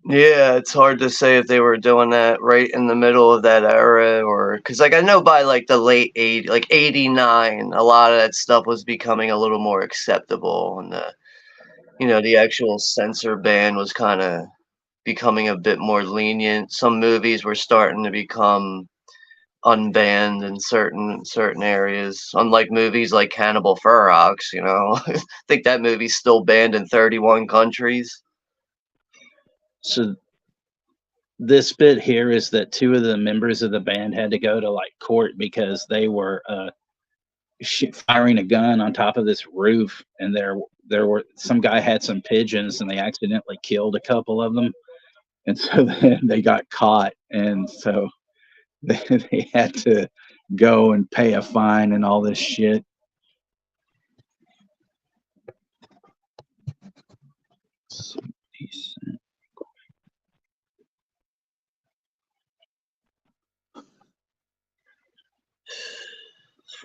Yeah, it's hard to say if they were doing that right in the middle of that era, or because like I know by like the late 80s, like 89, a lot of that stuff was becoming a little more acceptable, and the, you know, the actual censor ban was kind of becoming a bit more lenient. Some movies were starting to become unbanned in certain areas, unlike movies like Cannibal Ferox. You know, I think that movie's still banned in 31 countries. So this bit here is that two of the members of the band had to go to like court because they were firing a gun on top of this roof, and there were some guy had some pigeons, and they accidentally killed a couple of them, and so then they got caught, and so they had to go and pay a fine and all this shit.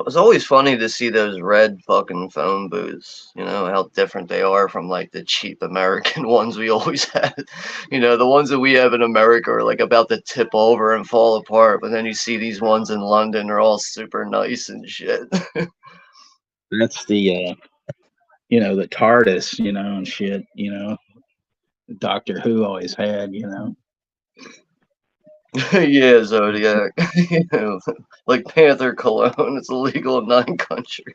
it's always funny to see those red fucking phone booths. You know how different they are from like the cheap American ones we always had. You know, the ones that we have in America are like about to tip over and fall apart, but then you see these ones in London are all super nice and shit. That's the the TARDIS, and shit, Doctor Who always had, Yeah, Zodiac. You know, like Panther cologne, it's illegal in 9 countries.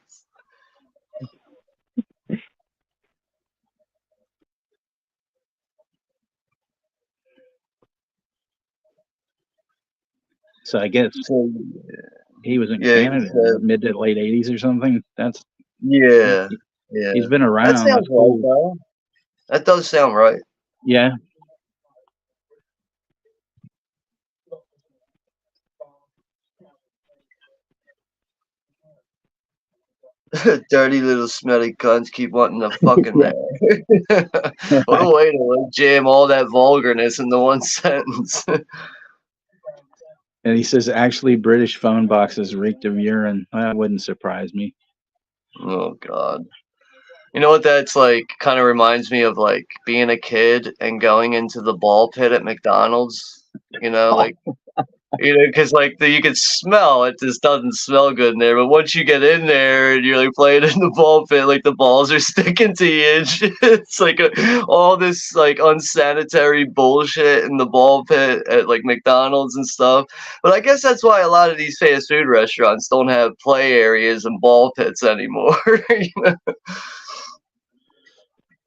So I guess So, he was in yeah, Canada in the mid to late 80s or something. That's yeah, yeah. He's been That around. sounds That's right, cool. though. That does sound right. Yeah. Dirty little smelly cunts keep wanting to fucking there. What a way to like jam all that vulgarness into one sentence. And he says, actually, British phone boxes reeked of urine. That wouldn't surprise me. Oh, God. You know what that's like? Kind of reminds me of like being a kid and going into the ball pit at McDonald's. You know, like, because like you can smell it, just doesn't smell good in there. But once you get in there and you're like playing in the ball pit, like the balls are sticking to you and shit. It's like all this like unsanitary bullshit in the ball pit at like McDonald's and stuff. But I guess that's why a lot of these fast food restaurants don't have play areas and ball pits anymore. You know?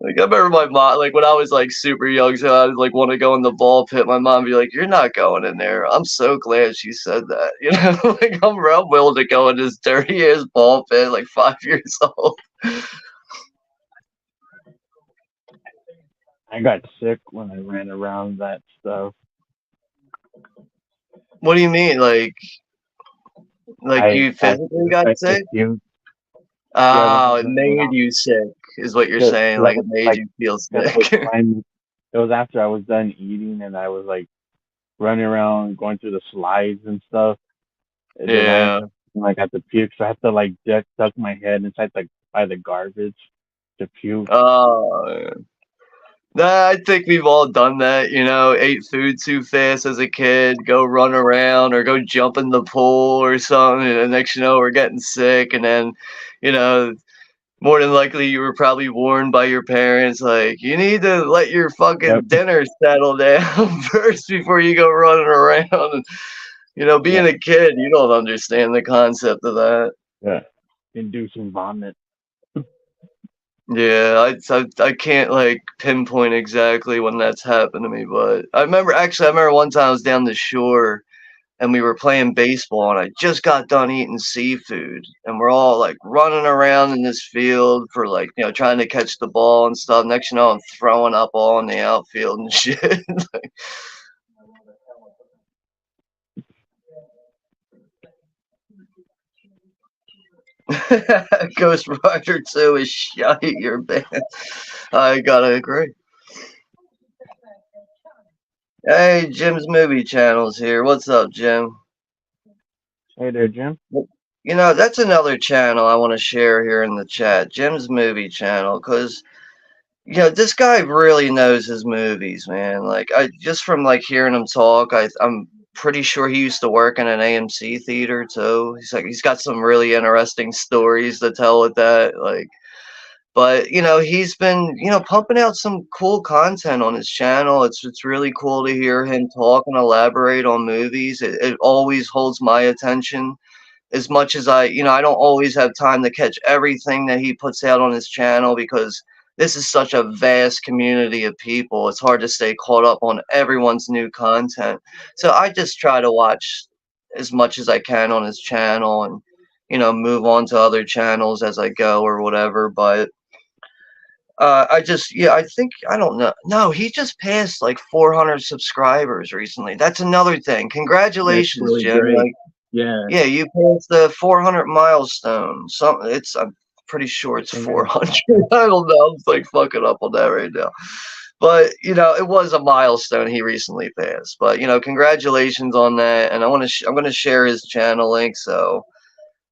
Like I remember my mom, like when I was like super young, so I would like want to go in the ball pit. My mom would be like, "You're not going in there." I'm so glad she said that. You know, like I'm willing to go in this dirty ass ball pit, like 5 years old. I got sick when I ran around that stuff. What do you mean, like you physically got sick? Oh, it made you sick, is what you're saying. Like it made you feel sick. It was after I was done eating and I was like running around going through the slides and stuff. And Yeah. then I got to puke, so I had to like duck my head inside by the garbage to puke. Oh. Nah, I think we've all done that, you know, ate food too fast as a kid, go run around or go jump in the pool or something, and the next you know, we're getting sick, and then, you know, more than likely you were probably warned by your parents, like, you need to let your fucking dinner settle down first before you go running around. And, you know, being a kid, you don't understand the concept of that. Yeah. Inducing vomit. Yeah, I can't like pinpoint exactly when that's happened to me, but I remember one time I was down the shore and we were playing baseball and I just got done eating seafood and we're all like running around in this field for like, you know, trying to catch the ball and stuff. Next you know, I'm throwing up all in the outfield and shit. Like, Ghost Rider 2 is shite your band. I gotta agree. Hey, Jim's Movie Channel's here. What's up, Jim? Hey there, Jim. You know, that's another channel I want to share here in the chat. Jim's Movie Channel, because, you know, this guy really knows his movies, man. Like, I just from, like, hearing him talk, I'm pretty sure he used to work in an AMC theater, too. He's got some really interesting stories to tell with that, like, but, you know, he's been, you know, pumping out some cool content on his channel. It's really cool to hear him talk and elaborate on movies. It always holds my attention as much as you know, I don't always have time to catch everything that he puts out on his channel because this is such a vast community of people. It's hard to stay caught up on everyone's new content. So I just try to watch as much as I can on his channel and, you know, move on to other channels as I go or whatever. But I think, I don't know. No, he just passed like 400 subscribers recently. That's another thing. Congratulations, really Jim. great. Like, yeah, you passed the 400 milestone. I'm pretty sure it's 400. I don't know. I'm like fucking up on that right now. But, you know, it was a milestone he recently passed. But, you know, congratulations on that. And I'm going to share his channel link. So,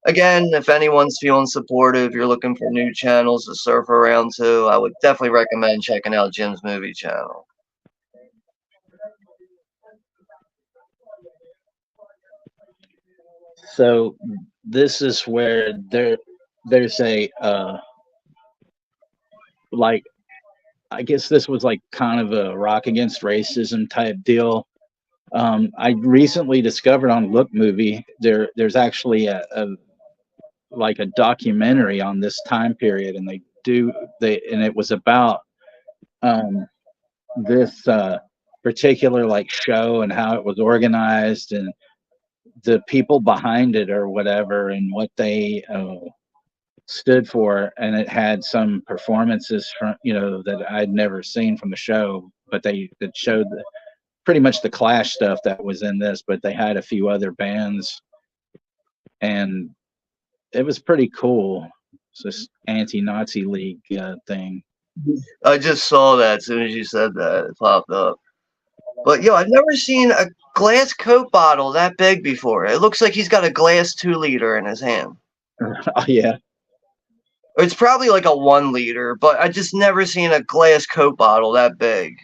again, if anyone's feeling supportive, you're looking for new channels to surf around to, I would definitely recommend checking out Jim's movie channel. So this is where there's a like, I guess this was like kind of a rock against racism type deal. I recently discovered on Look Movie there's actually a like a documentary on this time period, and and it was about this particular like show and how it was organized and the people behind it or whatever and what they stood for. And it had some performances from, you know, that I'd never seen from the show, but it showed pretty much the Clash stuff that was in this, but they had a few other bands, and it was pretty cool. It's this anti-Nazi league thing. I just saw that as soon as you said that, it popped up. But yo, I've never seen a glass Coke bottle that big before. It looks like he's got a glass 2-liter in his hand. Oh yeah. It's probably like a 1-liter, but I just never seen a glass Coke bottle that big.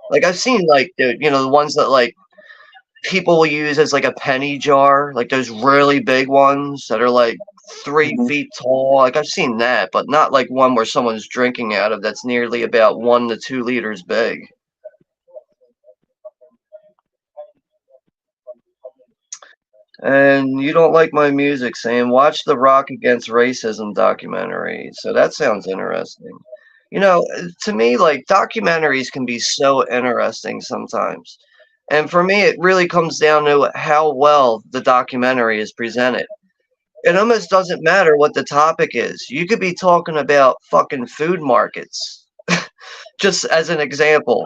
Like I've seen like the ones that like people will use as like a penny jar, like those really big ones that are like 3 feet tall. Like I've seen that, but not like one where someone's drinking out of that's nearly about 1 to 2 liters big. And you don't like my music, saying watch the Rock Against Racism documentary. So that sounds interesting. You know, to me, like documentaries can be so interesting sometimes. And for me, it really comes down to how well the documentary is presented. It almost doesn't matter what the topic is. You could be talking about fucking food markets, just as an example.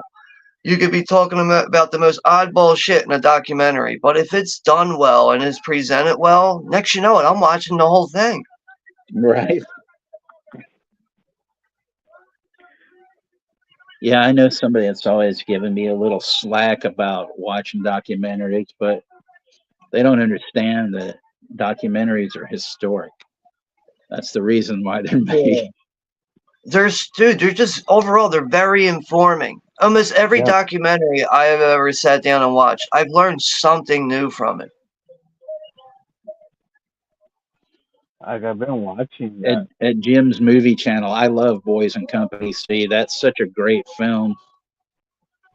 You could be talking about the most oddball shit in a documentary, but if it's done well and is presented well, next you know it, I'm watching the whole thing. Right. Yeah, I know somebody that's always given me a little slack about watching documentaries, but they don't understand that documentaries are historic. That's the reason why they're made. They're just overall, they're very informing. Almost every documentary I have ever sat down and watched, I've learned something new from it. Like I've been watching that. At Jim's movie channel. I love Boys and Company. See, that's such a great film.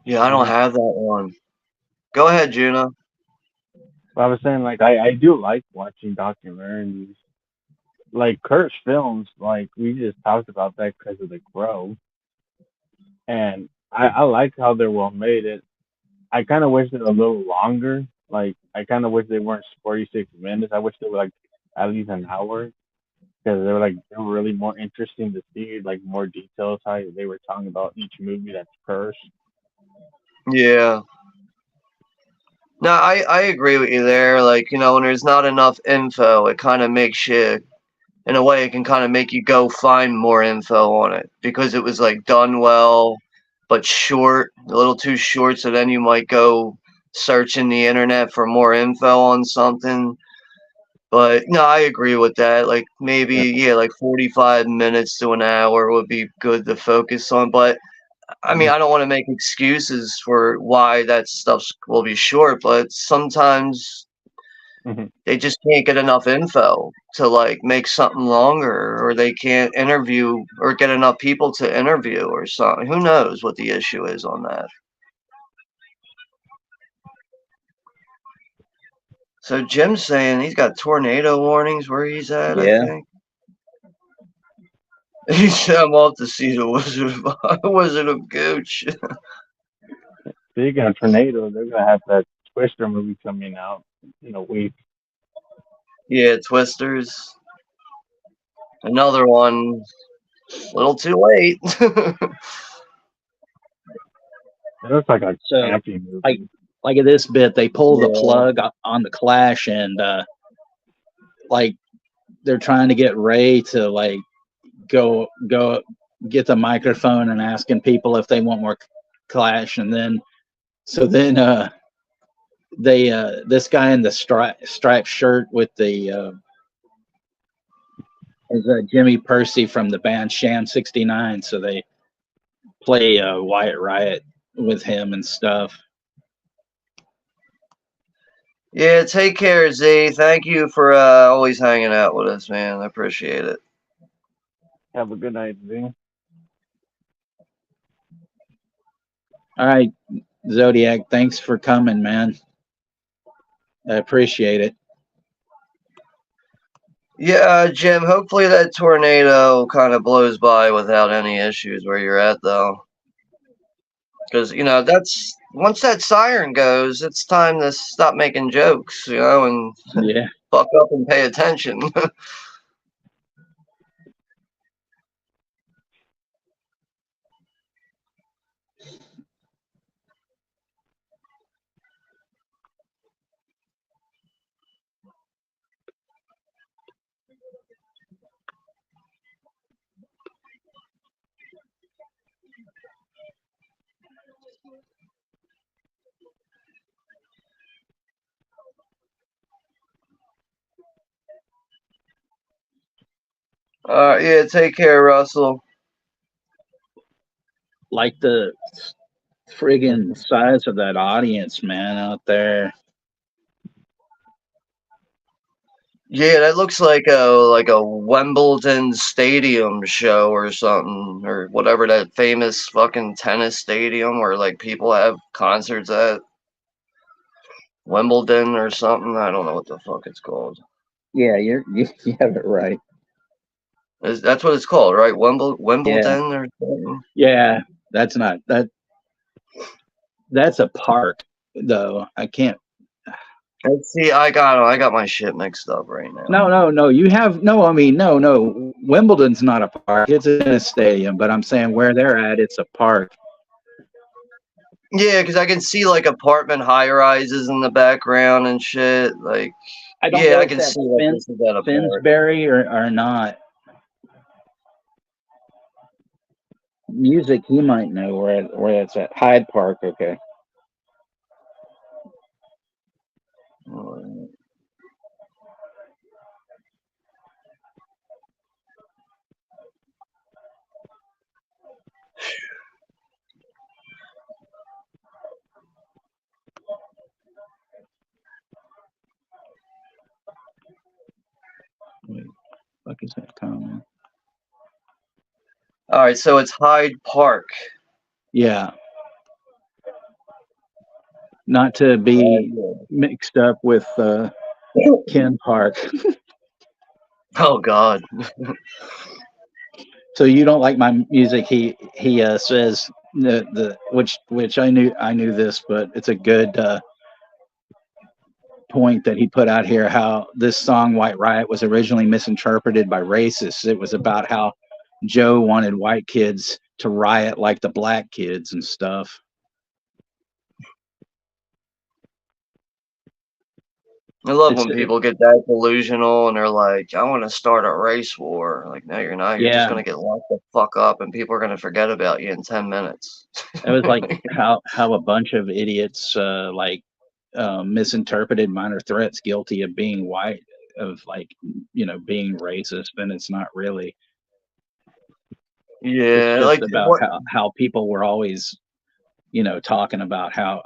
Yeah, I don't have that one. Go ahead, Juno. I was saying, like, I do like watching documentaries. Like Kurt's films, like we just talked about that because of The Crow, and I like how they're well made. I kind of wish they're a little longer. Like I kind of wish they weren't 46 minutes. I wish they were like at least an hour, because they were really more interesting to see, like more details how they were talking about each movie that's cursed. Yeah. No, I agree with you there. Like, you know, when there's not enough info, it kind of makes you, in a way, it can kind of make you go find more info on it because it was like done well, but short, a little too short. So then you might go searching the internet for more info on something. But no, I agree with that. Like maybe, yeah, like 45 minutes to an hour would be good to focus on. But I mean, I don't want to make excuses for why that stuff will be short, but sometimes they just can't get enough info to like make something longer, or they can't interview or get enough people to interview or something. Who knows what the issue is on that? So Jim's saying he's got tornado warnings where he's at, Yeah. I think. He said, I'm off to see the Wizard of Gooch. Speaking of tornado, they're gonna have that Twister movie coming out in a week. Yeah, Twisters. Another one. A little too late. It looks like a camping movie. Like at this bit, they pull the plug on the Clash, and like they're trying to get Ray to like go get the microphone and asking people if they want more Clash, and then they this guy in the striped shirt with the is Jimmy Percy from the band Sham 69, so they play Wyatt Riot with him and stuff. Yeah, take care, Z. Thank you for always hanging out with us, man. I appreciate it. Have a good night, Z. All right, Zodiac, thanks for coming, man. I appreciate it. Yeah, Jim, hopefully that tornado kind of blows by without any issues where you're at, though. Because, you know, that's once that siren goes, it's time to stop making jokes, you know, and Yeah. fuck up and pay attention. Yeah, take care, Russell. Like the friggin' size of that audience, man, out there. Yeah, that looks like a Wimbledon stadium show or something, or whatever that famous fucking tennis stadium where like people have concerts at. Wimbledon or something. I don't know what the fuck it's called. Yeah, you have it right. That's what it's called, right? Wimbledon or something? Yeah, that's not that. That's a park, though. I can't. Let's see, I got my shit mixed up right now. No. You have no. I mean, no. Wimbledon's not a park. It's in a stadium. But I'm saying where they're at, it's a park. Yeah, because I can see like apartment high rises in the background and shit. Like, I don't know if can see this is at a Finsbury or not. Music, he might know where it's at. Hyde Park, okay. Wait, fuck is that comment? All right, so it's Hyde Park. Yeah. Not to be mixed up with Ken Park. Oh God. So you don't like my music? He says the which I knew this, but it's a good point that he put out here. How this song "White Riot" was originally misinterpreted by racists. It was about how Joe wanted white kids to riot like the black kids and stuff. I love when people get that delusional and they're like, I want to start a race war. Like, no, you're not. You're just going to get locked the fuck up and people are going to forget about you in 10 minutes. It was like how a bunch of idiots misinterpreted Minor Threat's guilty of being white, of being racist, and it's not really. Yeah, it's just about how people were always, talking about how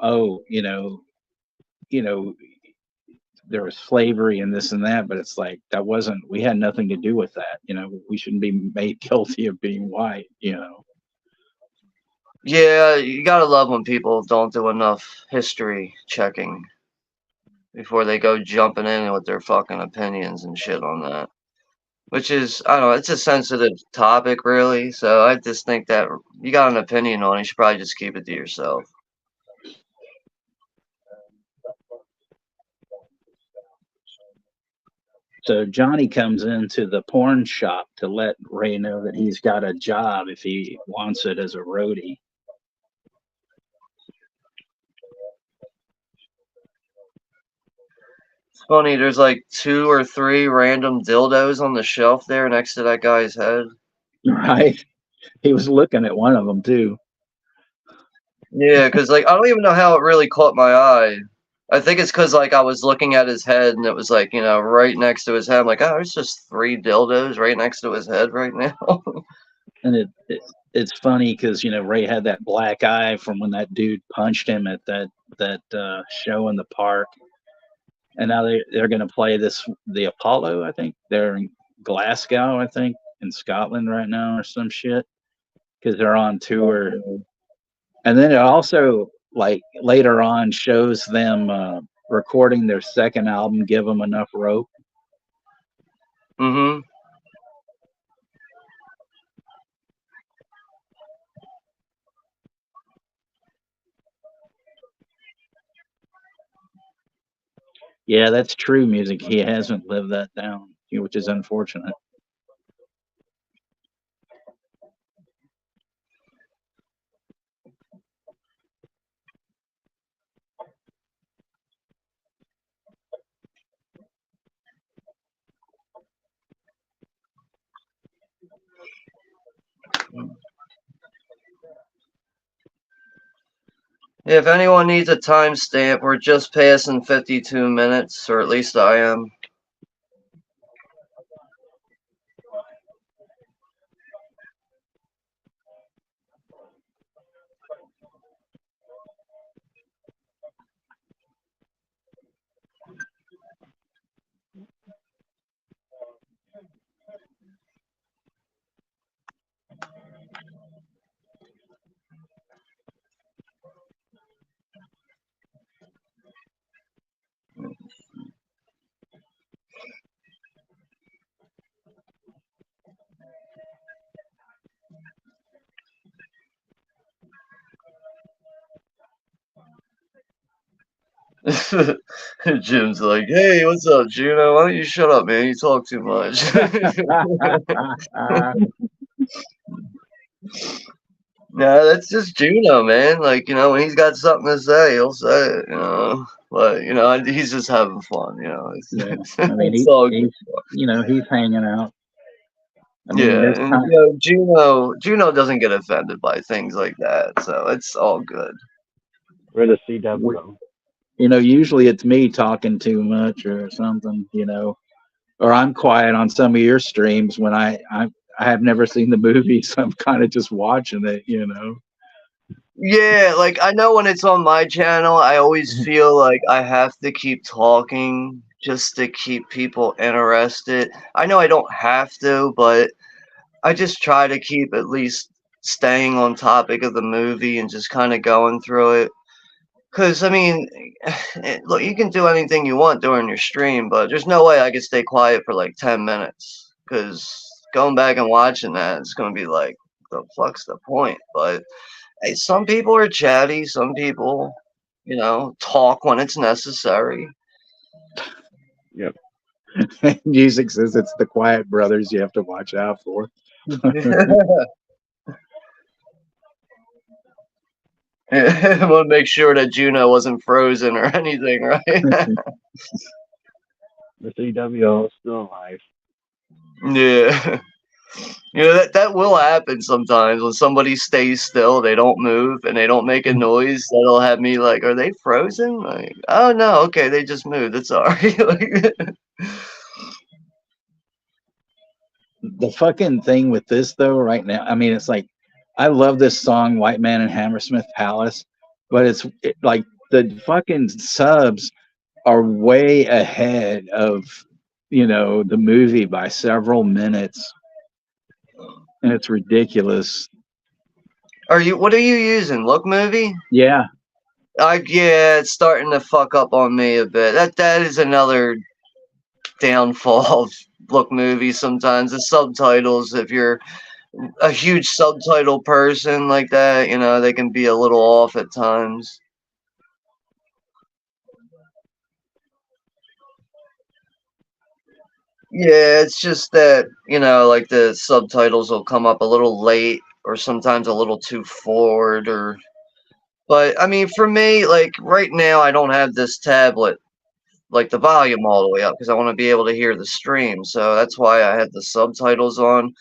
there was slavery and this and that, but it's like we had nothing to do with that. We shouldn't be made guilty of being white. Yeah, you gotta love when people don't do enough history checking before they go jumping in with their fucking opinions and shit on that. Which is, I don't know, it's a sensitive topic, really. So I just think that you got an opinion on it, you should probably just keep it to yourself. So Johnny comes into the porn shop to let Ray know that he's got a job if he wants it as a roadie. It's funny, there's like 2 or 3 random dildos on the shelf there next to that guy's head. Right. He was looking at one of them too. Yeah, because like I don't even know how it really caught my eye. I think it's because like I was looking at his head and it was like, you know, right next to his head. I'm like, oh, there's just 3 dildos right next to his head right now. And it's funny because you know Ray had that black eye from when that dude punched him at that show in the park, and now they're going to play the Apollo. I think they're in Glasgow, I think, in Scotland right now or some shit because they're on tour. And then it also like later on shows them recording their second album, Give Them Enough Rope. Mm-hmm. Yeah, that's true music. He hasn't lived that down, which is unfortunate. If anyone needs a timestamp, we're just passing 52 minutes, or at least I am. Jim's like, hey, what's up, Juno? Why don't you shut up, man? You talk too much. Yeah, that's just Juno, man. Like, you know, when he's got something to say, he'll say it, you know. But, you know, he's just having fun, you know. Yeah, I mean, It's all good. he's hanging out. I mean, Yeah, this and time, you know, Juno doesn't get offended by things like that, so it's all good. Where the CW go? you know, usually it's me talking too much or something, you know, or I'm quiet on some of your streams when I have never seen the movie, so I'm kind of just watching it, you know. Yeah, like I know when it's on my channel, I always feel like I have to keep talking just to keep people interested. I know I don't have to, but I just try to keep at least staying on topic of the movie and just kind of going through it. Because, I mean, look, you can do anything you want during your stream, but there's no way I can stay quiet for like 10 minutes. Because going back and watching that, it's going to be like, the fuck's the point? But hey, some people are chatty, some people, you know, talk when it's necessary. Yep. Music says it's the quiet brothers you have to watch out for. I want to make sure that Juno wasn't frozen or anything, right? The CW is still alive. Yeah. You know, that will happen sometimes when somebody stays still, they don't move and they don't make a noise. That'll have me like, are they frozen? Like, oh no, okay, they just moved. It's alright. The fucking thing with this though, right now, I mean, it's like I love this song, White Man in Hammersmith Palace, but like the fucking subs are way ahead of, you know, the movie by several minutes. And it's ridiculous. What are you using? Look Movie? Yeah. Yeah, it's starting to fuck up on me a bit. That is another downfall of Look Movie sometimes. The subtitles, if you're a huge subtitle person like that, you know, they can be a little off at times. Yeah, it's just that, you know, like the subtitles will come up a little late or sometimes a little too forward but I mean, for me, like right now I don't have this tablet like the volume all the way up because I want to be able to hear the stream. So that's why I had the subtitles on.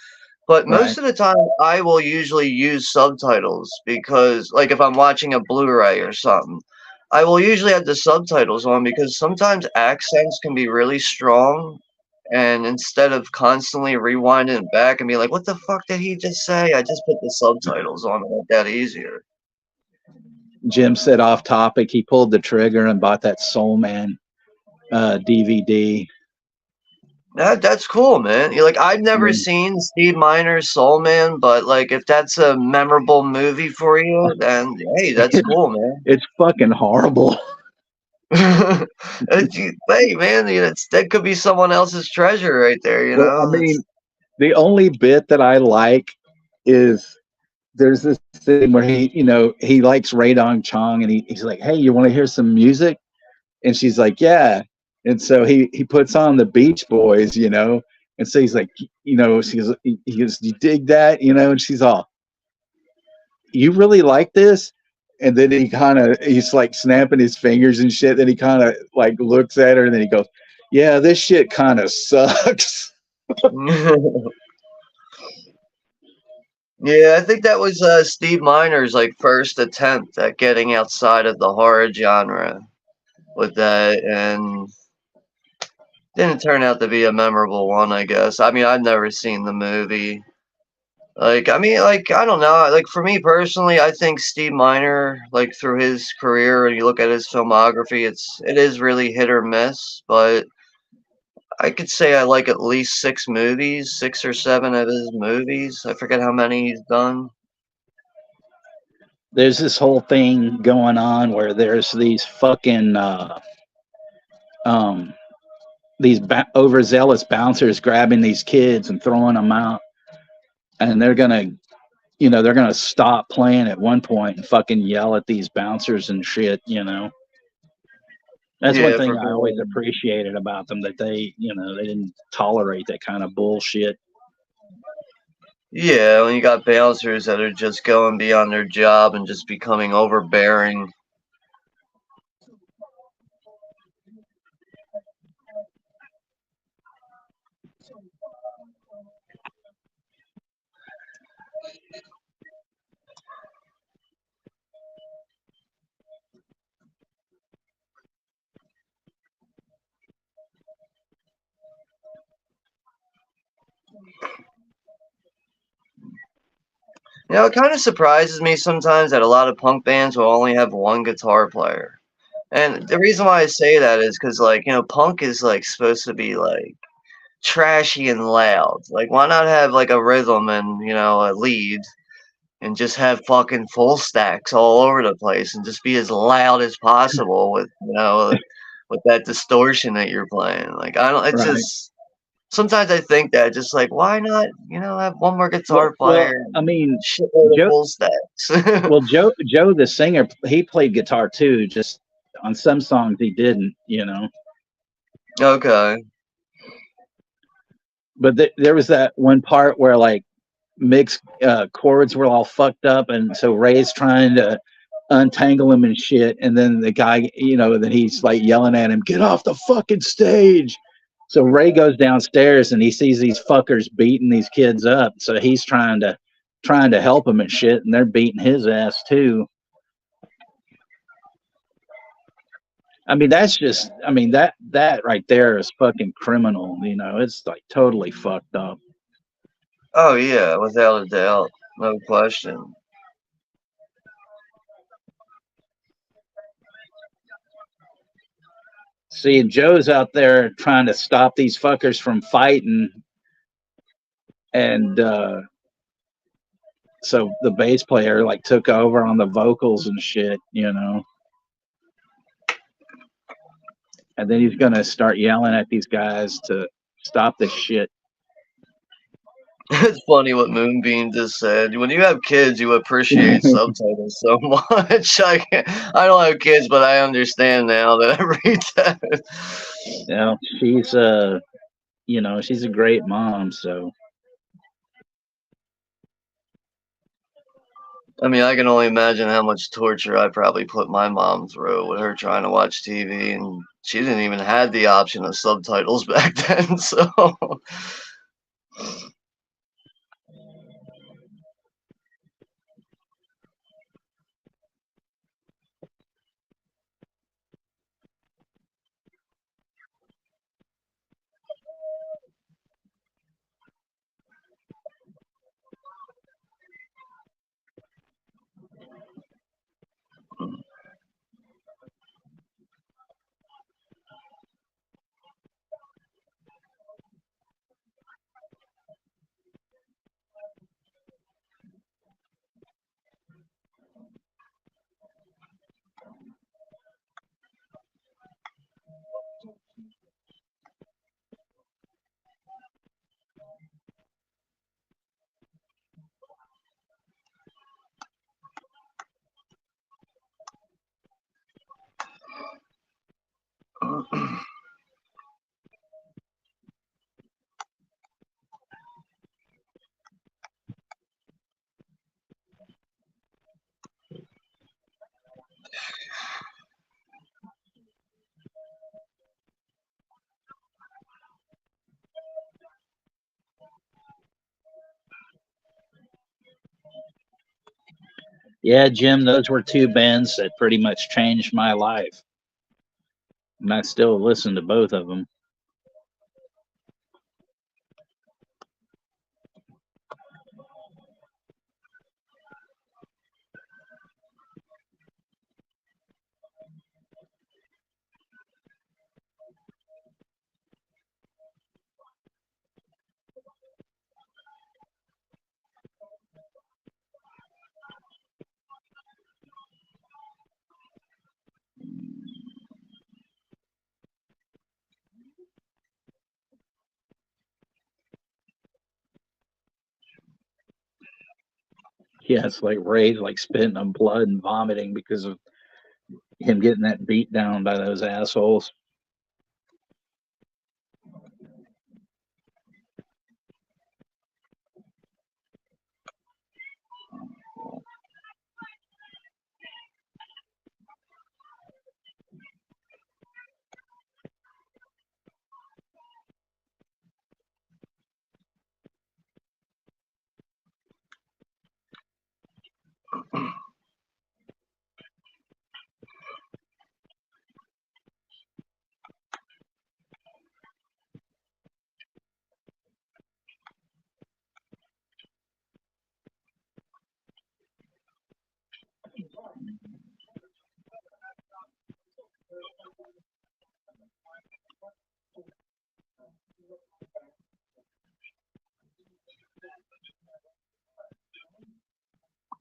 But most of the time I will usually use subtitles because like if I'm watching a Blu-ray or something, I will usually have the subtitles on because sometimes accents can be really strong, and instead of constantly rewinding it back and be like, "What the fuck did he just say?" I just put the subtitles on to make that easier. Jim said off topic, he pulled the trigger and bought that Soul Man DVD. That's cool, man. Like, I've never seen Steve Miner's Soul Man, but like if that's a memorable movie for you, then hey, that's cool, man. It's fucking horrible. Hey, man, that could be someone else's treasure right there, you Well, know? I mean, the only bit that I like is there's this thing where he likes Radong Chong, and he's like, "Hey, you want to hear some music?" And she's like, "Yeah." And so he puts on the Beach Boys, and so he's like, he goes, "You dig that?" And she's all, "You really like this?" And then he's like snapping his fingers and shit. Then he kind of like looks at her, and then he goes, "Yeah, this shit kind of sucks." Yeah, I think that was Steve Miner's like first attempt at getting outside of the horror genre with that, and didn't turn out to be a memorable one, I guess. I mean, I've never seen the movie. Like, I mean, like, I don't know. Like, for me personally, I think Steve Miner, like, through his career, and you look at his filmography, it is really hit or miss. But I could say I like at least 6 movies, 6 or 7 of his movies. I forget how many he's done. There's this whole thing going on where there's these fucking these overzealous bouncers grabbing these kids and throwing them out, and they're gonna stop playing at one point and fucking yell at these bouncers and shit. That's one Yeah, thing for I always appreciated about them, that they didn't tolerate that kind of bullshit. yeah, when you got bouncers that are just going beyond their job and just becoming overbearing. It kind of surprises me sometimes that a lot of punk bands will only have one guitar player. And the reason why I say that is because, like, punk is, like, supposed to be, like, trashy and loud. Like, why not have, like, a rhythm and, a lead and just have fucking full stacks all over the place and just be as loud as possible with, with that distortion that you're playing. Like, I don't, it's Right. just, sometimes I think that, just like, why not, have one more guitar Well, player? I mean, Shitload of Joe. full stacks. Well, Joe, the singer, he played guitar too. Just on some songs he didn't. Okay. But there was that one part where like Mick's chords were all fucked up, and so Ray's trying to untangle him and shit, and then the guy, then he's like yelling at him, "Get off the fucking stage!" So Ray goes downstairs and he sees these fuckers beating these kids up. So he's trying to help him and shit, and they're beating his ass too. I mean, that right there is fucking criminal. It's like totally fucked up. Oh yeah, without a doubt, no question. See, Joe's out there trying to stop these fuckers from fighting, and so the bass player like took over on the vocals and shit, and then he's gonna start yelling at these guys to stop this shit. It's funny what Moonbeam just said. When you have kids, you appreciate subtitles so much. I don't have kids, but I understand now that I read that. She's a great mom, so. I mean, I can only imagine how much torture I probably put my mom through with her trying to watch TV, and she didn't even have the option of subtitles back then, so. Yeah, Jim, those were two bands that pretty much changed my life. And I still listen to both of them. Yeah, it's like Ray's like spitting on blood and vomiting because of him getting that beat down by those assholes.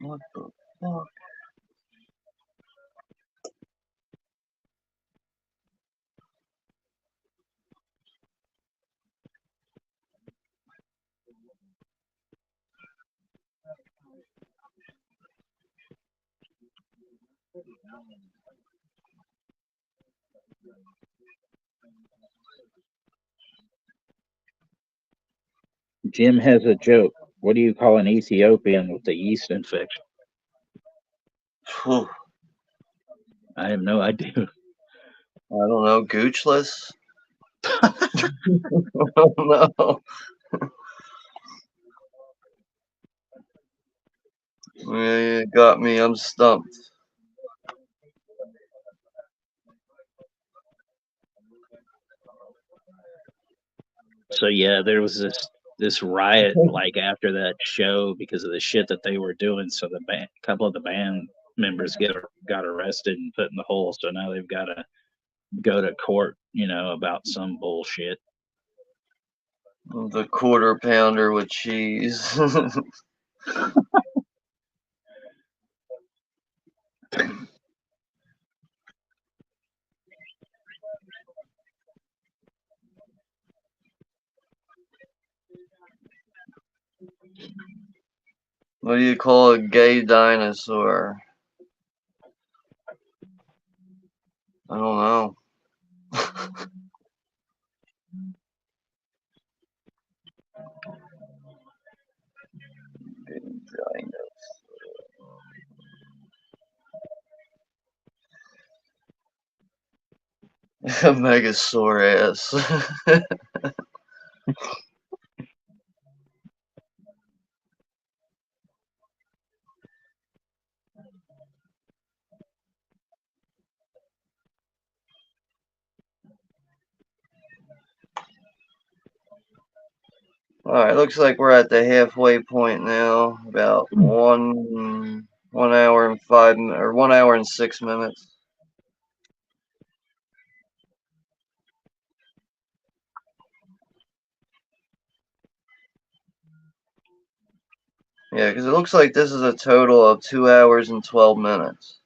What the fuck? Jim has a joke. What do you call an Ethiopian with the yeast infection? Whew. I have no idea. I don't know. Goochless? I don't know. Yeah, you got me. I'm stumped. So yeah, there was this riot like after that show because of the shit that they were doing. So the band, couple of the band members got arrested and put in the hole. So now they've got to go to court, about some bullshit. The quarter pounder with cheese. What do you call a gay dinosaur? I don't know. Megasaurus. Alright, looks like we're at the halfway point now. About 1 hour and 1 hour and 6 minutes. Yeah, because it looks like this is a total of 2 hours and 12 minutes.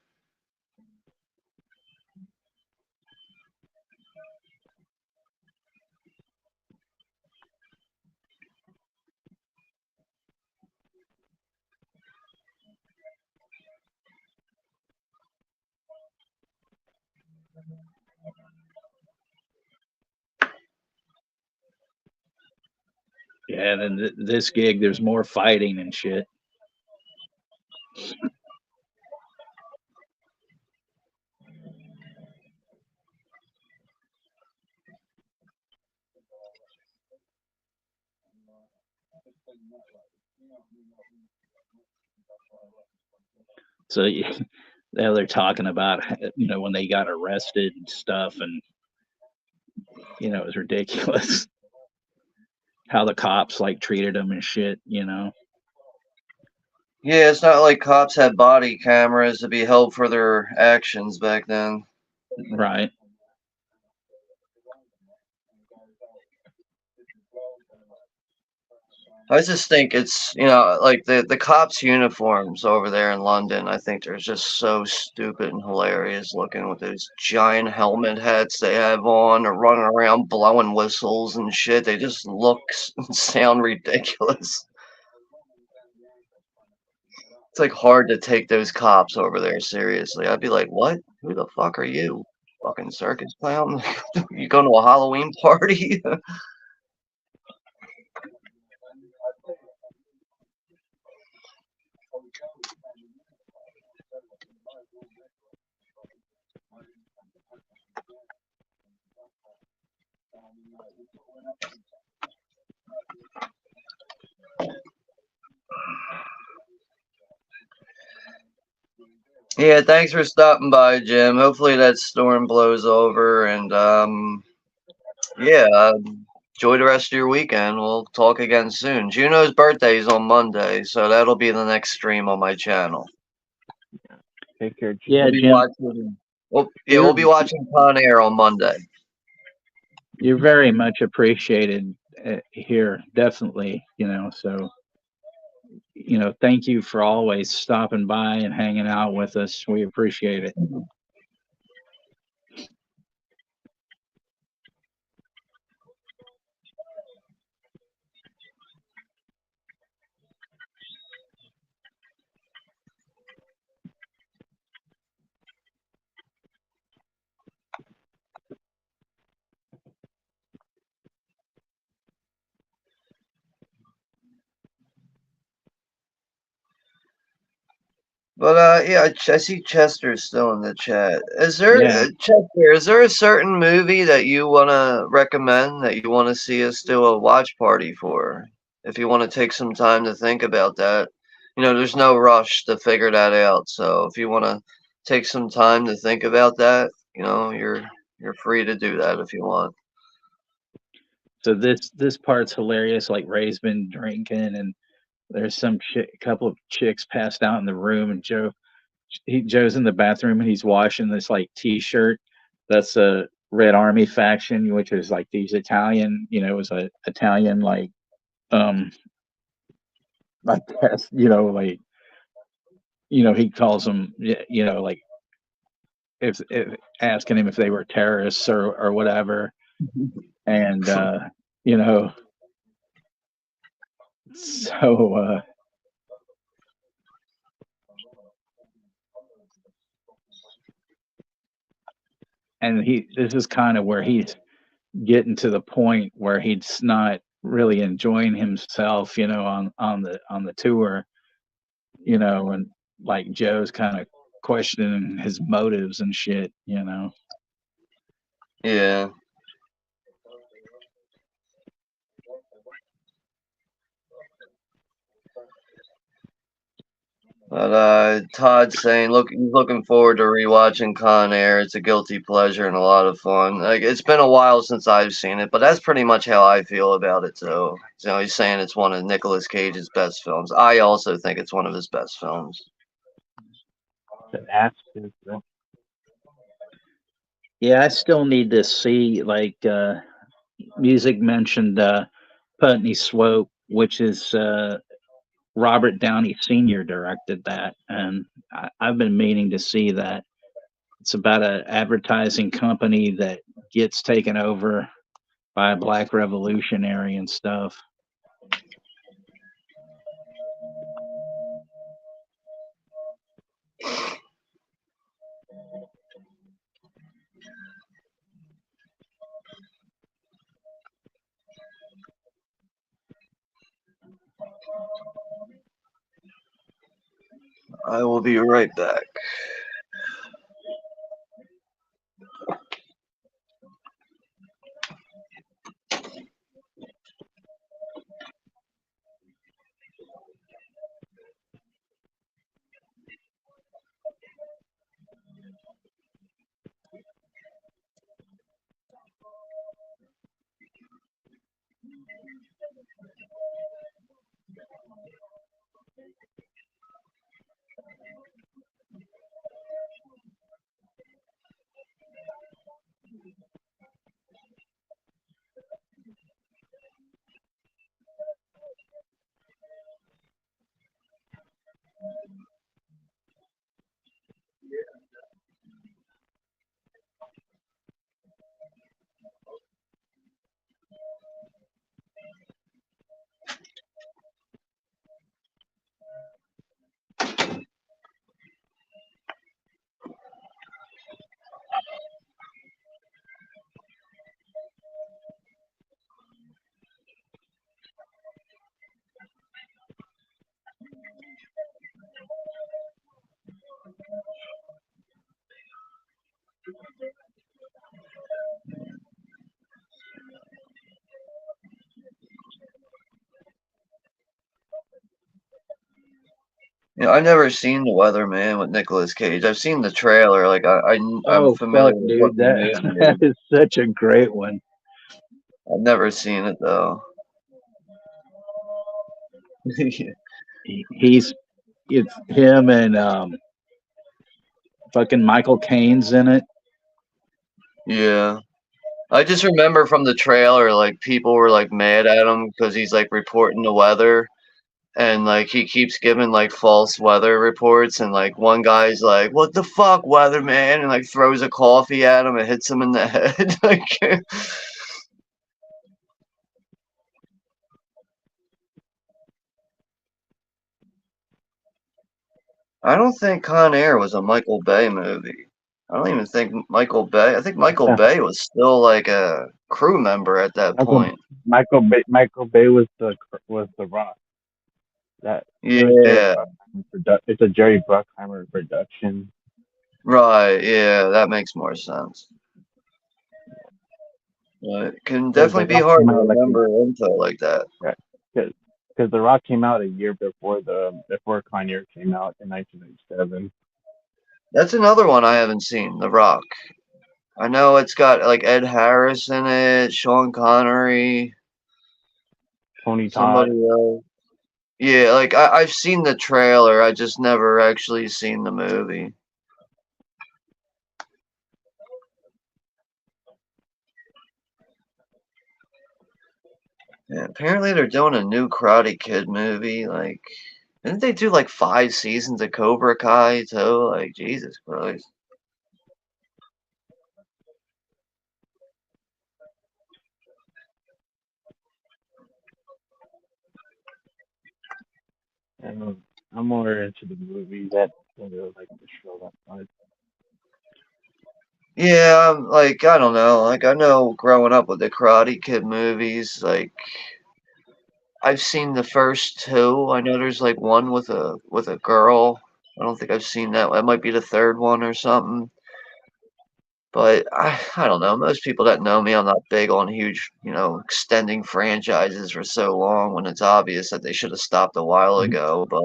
Yeah, and then this gig, there's more fighting and shit. So now they're talking about, when they got arrested and stuff, and it was ridiculous how the cops like treated them and shit. Yeah, it's not like cops had body cameras to be held for their actions back then. Right. I just think it's, like the cops' uniforms over there in London, I think they're just so stupid and hilarious looking with those giant helmet hats they have on. Or running around blowing whistles and shit. They just look and sound ridiculous. It's like hard to take those cops over there seriously. I'd be like, what? Who the fuck are you? Fucking circus clown? You going to a Halloween party? Yeah, thanks for stopping by, Jim. Hopefully that storm blows over, and yeah, enjoy the rest of your weekend. We'll talk again soon. Juno's birthday is on Monday, so that'll be the next stream on my channel. Take care, Jim. Yeah, We'll be Jim. we'll be watching Con Air on Monday. You're very much appreciated here, definitely. So thank you for always stopping by and hanging out with us. We appreciate it. But yeah, I see Chester's still in the chat. Is there Yeah. Chester? Is there a certain movie that you want to recommend that you want to see us do a watch party for? If you want to take some time to think about that, there's no rush to figure that out. So if you want to take some time to think about that, you're free to do that if you want. So this part's hilarious. Like Ray's been drinking, and there's some couple of chicks passed out in the room, and Joe's in the bathroom, and he's washing this like T-shirt. That's a Red Army faction, which is like these Italian. It was a Italian like I guess like he calls them like if asking him if they were terrorists or whatever, and so and this is kind of where he's getting to the point where he's not really enjoying himself on the tour, and like Joe's kind of questioning his motives and shit. Yeah. But Todd's saying, he's looking forward to rewatching Con Air. It's a guilty pleasure and a lot of fun. Like it's been a while since I've seen it, but that's pretty much how I feel about it too. He's saying it's one of Nicolas Cage's best films. I also think it's one of his best films. Yeah, I still need to see like music mentioned Putney Swope, which is Robert Downey Sr. directed that, and I've been meaning to see that. It's about an advertising company that gets taken over by a black revolutionary and stuff. I will be right back. Yeah, I've never seen The Weatherman with Nicolas Cage. I've seen the trailer. Like I'm Oh familiar fuck, with what dude, the that movie that is. is such a great one. I've never seen it though. He's it's him and fucking Michael Caine's in it. Yeah. I just remember from the trailer, like people were like mad at him because he's like reporting the weather, and like he keeps giving like false weather reports, and like one guy's like, "What the fuck, weatherman?" and like throws a coffee at him and hits him in the head. Like, I don't think Con Air was a Michael Bay movie. I don't even think Michael Bay. I think Michael Yeah. Bay was still like a crew member at that Michael point. Michael Bay was the Rock. That it was Jerry Yeah, Bruckheimer it's a Jerry Bruckheimer production. right. Yeah, that makes more sense. But it can Because definitely the be Rock hard came to out like remember info like that. because the Rock came out a year before Kanye came out in 1997. That's another one I haven't seen, The Rock. I know it's got like Ed Harris in it, Sean Connery, Tony somebody Todd. else. Yeah, like I've seen the trailer, I just never actually seen the movie. Yeah, apparently they're doing a new Karate Kid movie. Like, didn't they do like 5 seasons of Cobra Kai too? Like, Jesus Christ. And I'm more into the movies that like the show that much. Yeah, like I don't know. Like I know growing up with the Karate Kid movies, like I've seen the first two. I know there's like one with a girl. I don't think I've seen that. That might be the third one or something. But I don't know. Most people that know me, I'm not big on huge, extending franchises for so long when it's obvious that they should have stopped a while ago. But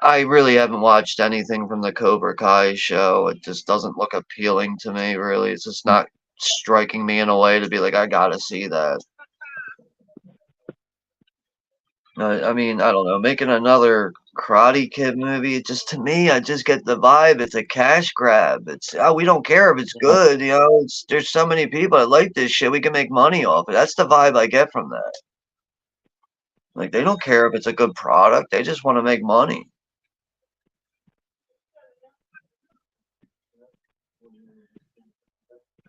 I really haven't watched anything from the Cobra Kai show. It just doesn't look appealing to me, really. It's just not striking me in a way to be like, I gotta see that. I mean, I don't know. Making another Karate Kid movie, just to me, I just get the vibe. It's a cash grab. It's we don't care if it's good. There's so many people that like this shit. We can make money off it. That's the vibe I get from that. Like they don't care if it's a good product. They just want to make money.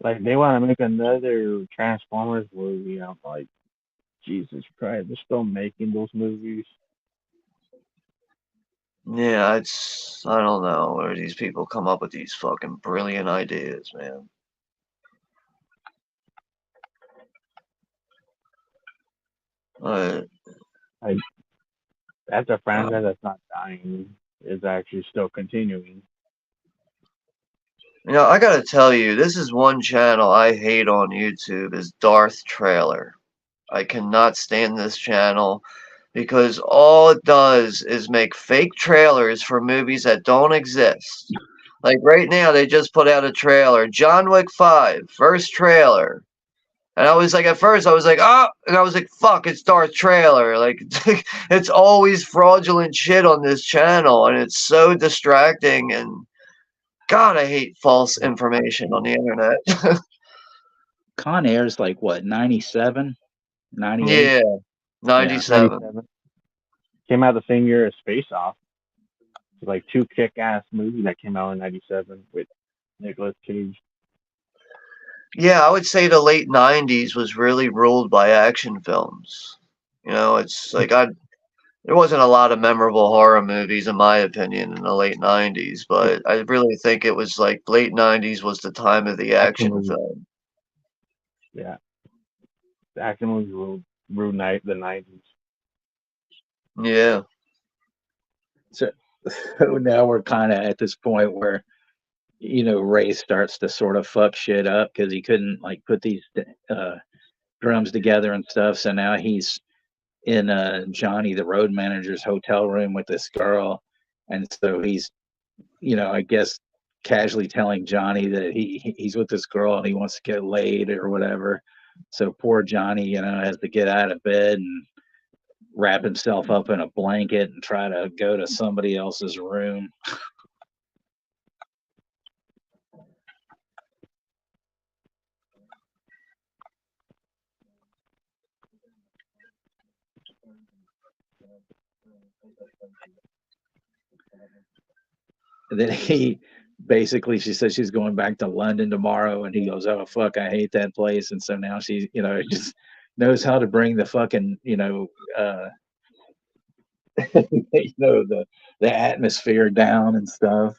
Like they want to make another Transformers movie. I'm like, Jesus Christ, they're still making those movies. Yeah, I don't know where these people come up with these fucking brilliant ideas, man. Uh, Like that's a uh, franchise that's not dying. Is actually still continuing. I gotta tell you, this is one channel I hate on YouTube is Darth Trailer. I cannot stand this channel because all it does is make fake trailers for movies that don't exist. Like right now, they just put out a trailer, John Wick 5, first trailer. And I was like, at first, I was like, oh, and I was like, fuck, it's Darth Trailer. Like, it's always fraudulent shit on this channel, and it's so distracting. And God, I hate false information on the internet. Con Air's like what, 97, 98? Yeah, Yeah. 97. 97 came out the same year as Face Off. It's like two kick-ass movies that came out in '97 with Nicolas Cage. Yeah, I would say the late 90s was really ruled by action films. It's like there wasn't a lot of memorable horror movies in my opinion in the late 90s, but I really think it was like late 90s was the time of the Action action movies, film. yeah, the action movies ruled the '90s. Yeah. So, so now we're kind of at this point where Ray starts to sort of fuck shit up because he couldn't like put these drums together and stuff. So now he's in Johnny the road manager's hotel room with this girl, and so he's, I guess casually telling Johnny that he's with this girl and he wants to get laid or whatever. So poor Johnny, has to get out of bed and wrap himself up in a blanket and try to go to somebody else's room. And then she says she's going back to London tomorrow, and he goes, "Oh fuck, I hate that place." And so now she, just knows how to bring the fucking, the atmosphere down and stuff.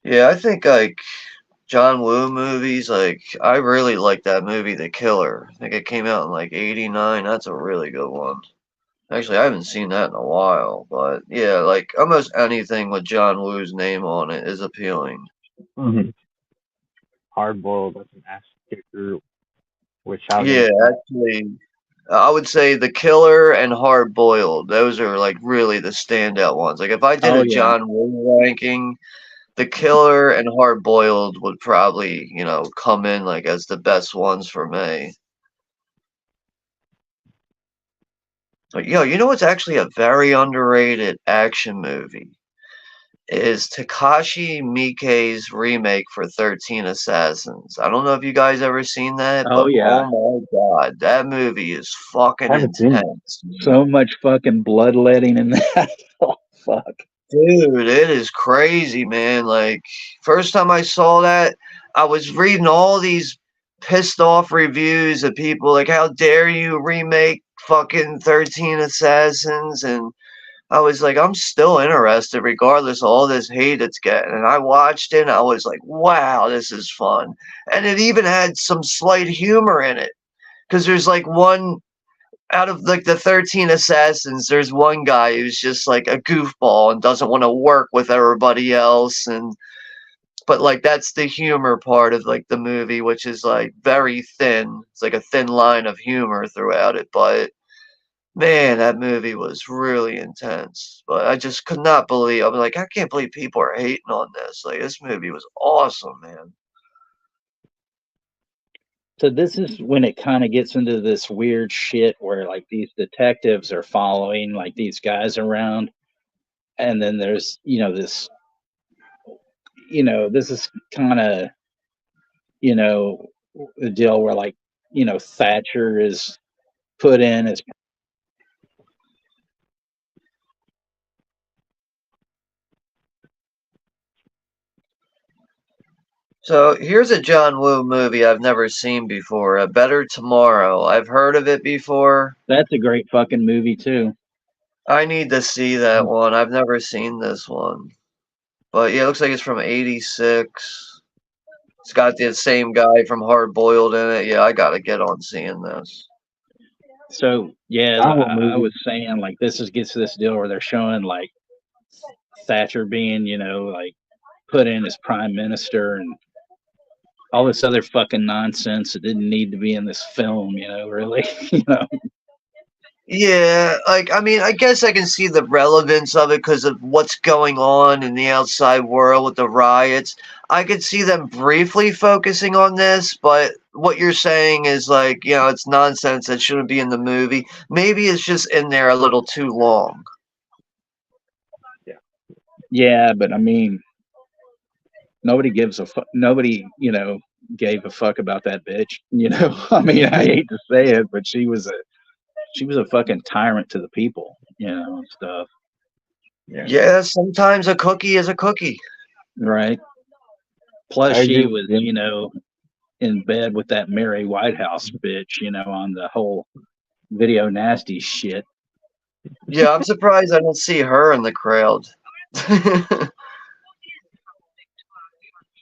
Yeah, I think like John Woo movies, like I really like that movie, The Killer. I think it came out in like '89. That's a really good one. Actually, I haven't seen that in a while, but yeah, like almost anything with John Woo's name on it is appealing. Mm-hmm. Hard boiled, that's an ass kicker with Shao. Yeah, actually, I would say The Killer and Hard Boiled. Those are like really the standout ones. Like if I did a John Woo ranking, The Killer and Hard Boiled would probably, come in like as the best ones for me. But you know what's actually a very underrated action movie is Takashi Miike's remake for 13 Assassins. I don't know if you guys ever seen that, Oh but yeah. oh my god, that movie is fucking intense. So much fucking bloodletting in that. Oh fuck. Dude, it is crazy, man. Like, first time I saw that, I was reading all these pissed off reviews of people like, how dare you remake fucking 13 Assassins? And I was like, I'm still interested regardless of all this hate it's getting. And I watched it and I was like, wow, this is fun. And it even had some slight humor in it. Because there's like one out of like the 13 assassins, there's one guy who's just like a goofball and doesn't want to work with everybody else. But like that's the humor part of like the movie, which is like very thin. It's like a thin line of humor throughout it. But man, that movie was really intense. But I just could not believe. I'm like, I can't believe people are hating on this. Like, this movie was awesome, man. So this is when it kind of gets into this weird shit where like these detectives are following like these guys around, and then there's this this is kind of the deal where like Thatcher is put in as So here's a John Woo movie I've never seen before. A Better Tomorrow. I've heard of it before. that's a great fucking movie too. I need to see that one. I've never seen this one. But yeah, it looks like it's from '86. It's got the same guy from Hard Boiled in it. Yeah, I gotta get on seeing this. So yeah, I was saying like gets to this deal where they're showing like Thatcher being like put in as prime minister and all this other fucking nonsense that didn't need to be in this film, really, Yeah, like, I mean, I guess I can see the relevance of it because of what's going on in the outside world with the riots. I could see them briefly focusing on this, but what you're saying is like, it's nonsense that shouldn't be in the movie. Maybe it's just in there a little too long. Yeah, but I mean, nobody gives a fuck. Nobody, gave a fuck about that bitch. I mean, I hate to say it, but she was a fucking tyrant to the people, and stuff. Yeah, sometimes a cookie is a cookie. Right. Plus, I agree she with was, Jim. in bed with that Mary Whitehouse bitch, on the whole video nasty shit. Yeah, I'm surprised I don't see her in the crowd.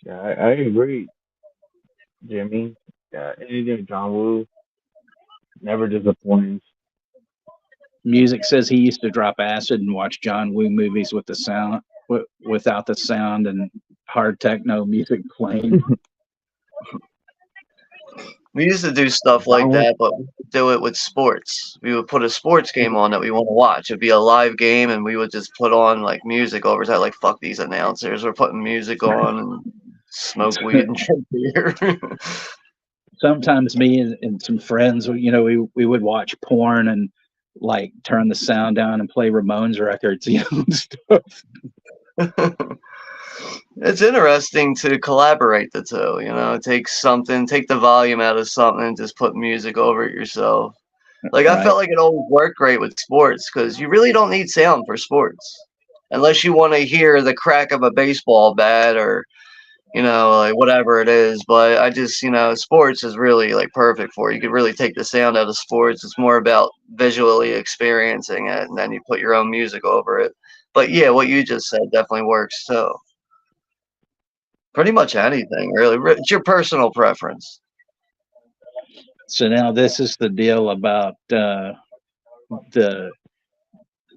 Yeah, I agree, Jimmy. Yeah, anything with John Woo never disappoints. Music says he used to drop acid and watch John Woo movies with the sound, without the sound and hard techno music playing. We used to do stuff like John Woo. that, but we would do it with sports. We would put a sports game on that we want to watch. It'd be a live game, and we would just put on like music over time. Like, fuck these announcers. We're putting music on and smoke weed and drink beer. Sometimes me and some friends, we would watch porn and like turn the sound down and play Ramones records, and stuff. It's interesting to collaborate the two. Take the volume out of something and just put music over it yourself. Like, I Right. felt like it always worked great with sports because you really don't need sound for sports unless you want to hear the crack of a baseball bat or, like whatever it is. But I just, sports is really like perfect for it. You could really take the sound out of sports. It's more about visually experiencing it, and then you put your own music over it. But yeah, what you just said definitely works too. Pretty much anything, really. It's your personal preference. So now this is the deal about the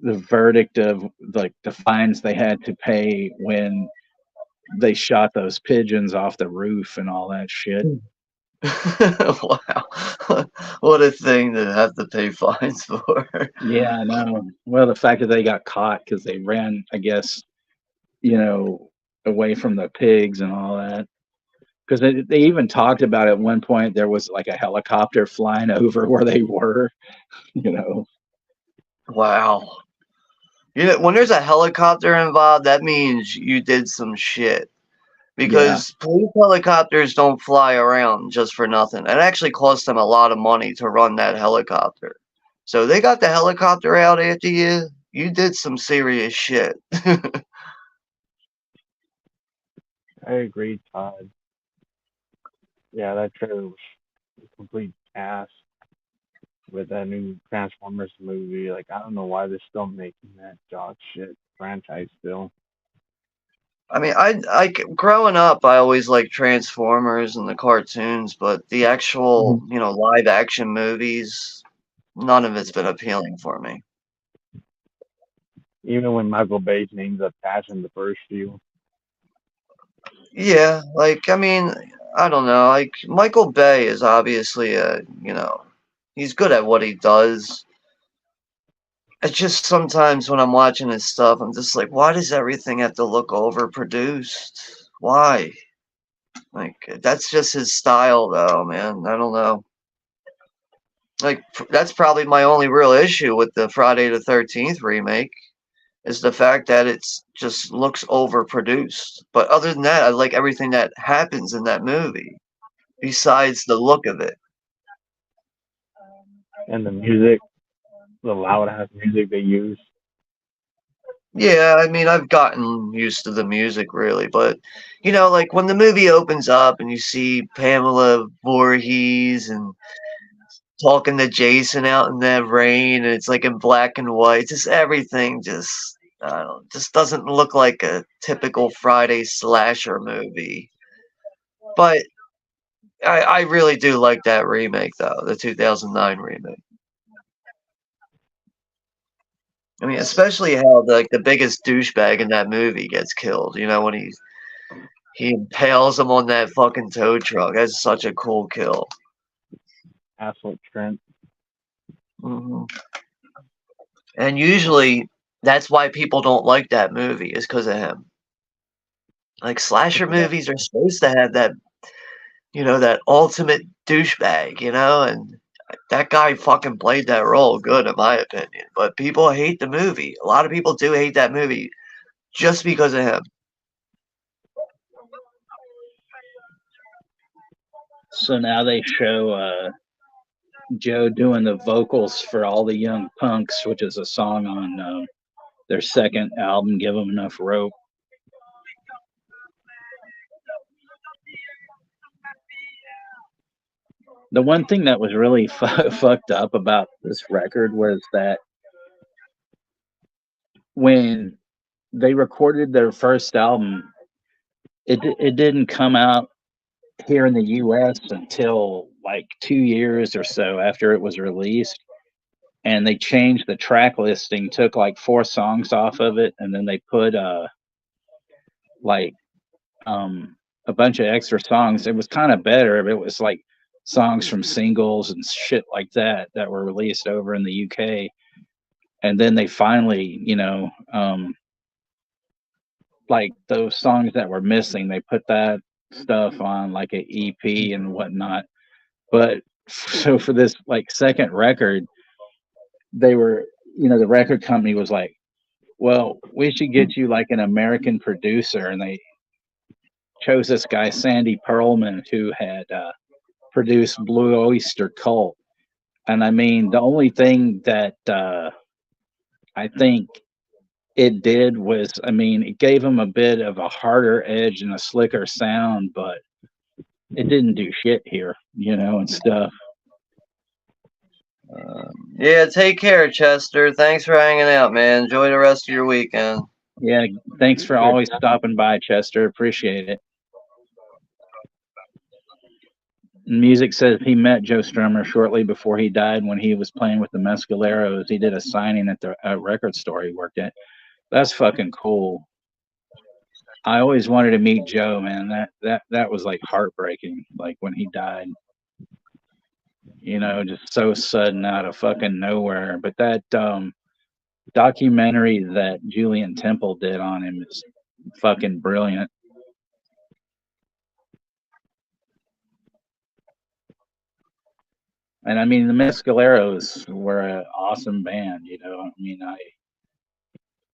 verdict of like the fines they had to pay when they shot those pigeons off the roof and all that shit. Wow. What a thing to have to pay fines for. Yeah, I know. Well, the fact that they got caught because they ran, I guess, away from the pigs and all that. Because they even talked about at one point there was like a helicopter flying over where they were, you know. Wow. When there's a helicopter involved, that means you did some shit. Yeah, Because police helicopters don't fly around just for nothing. It actually cost them a lot of money to run that helicopter. So they got the helicopter out after you. You did some serious shit. I agree, Todd. Yeah, that trailer was a complete ass with that new Transformers movie. Like, I don't know why they're still making that dog shit franchise still. I mean, growing up, I always liked Transformers and the cartoons, but the actual, live action movies, none of it's been appealing for me. Even when Michael Bay's name's attached in the first few. Yeah, like, I mean, I don't know. Like, Michael Bay is obviously he's good at what he does. It's just sometimes when I'm watching his stuff, I'm just like, why does everything have to look overproduced? Why? Like, that's just his style, though, man. I don't know. Like, that's probably my only real issue with the Friday the 13th remake is the fact that it's just looks overproduced. But other than that, I like everything that happens in that movie besides the look of it. And the music, the loud ass music they use. Yeah, I mean, I've gotten used to the music really, but like when the movie opens up and you see Pamela Voorhees and talking to Jason out in the rain and it's like in black and white, just everything just I don't know, just doesn't look like a typical Friday slasher movie. But I really do like that remake though, the 2009 remake. I mean, especially how the biggest douchebag in that movie gets killed. When he impales him on that fucking tow truck. That's such a cool kill. Asphalt Trent. Hmm And usually that's why people don't like that movie, is because of him. Like, slasher movies are supposed to have that, that ultimate douchebag, and that guy fucking played that role good, in my opinion. But people hate the movie. A lot of people do hate that movie just because of him. So now they show Joe doing the vocals for All the Young Punks, which is a song on their second album, Give 'Em Enough Rope. The one thing that was really fucked up about this record was that when they recorded their first album, it didn't come out here in the U.S. until like 2 years or so after it was released, and they changed the track listing, took like 4 songs off of it, and then they put like a bunch of extra songs. It was kind of better. It was like songs from singles and shit like that were released over in the UK. And then they finally, like those songs that were missing, they put that stuff on like an EP and whatnot. But so for this like second record, they were, the record company was like, well, we should get you like an American producer. And they chose this guy, Sandy Pearlman, who had produced Blue Oyster Cult. And I mean, the only thing that I think it did was, I mean, it gave him a bit of a harder edge and a slicker sound, but it didn't do shit here, and stuff. Yeah, take care, Chester. Thanks for hanging out, man. Enjoy the rest of your weekend. Yeah, thanks for always stopping by, Chester. Appreciate it. Music says he met Joe Strummer shortly before he died when he was playing with the Mescaleros. He did a signing at the record store he worked at. That's fucking cool. I always wanted to meet Joe, man. That was like heartbreaking, like when he died. Just so sudden out of fucking nowhere. But that documentary that Julian Temple did on him is fucking brilliant. And I mean, the Mescaleros were an awesome band, I mean, I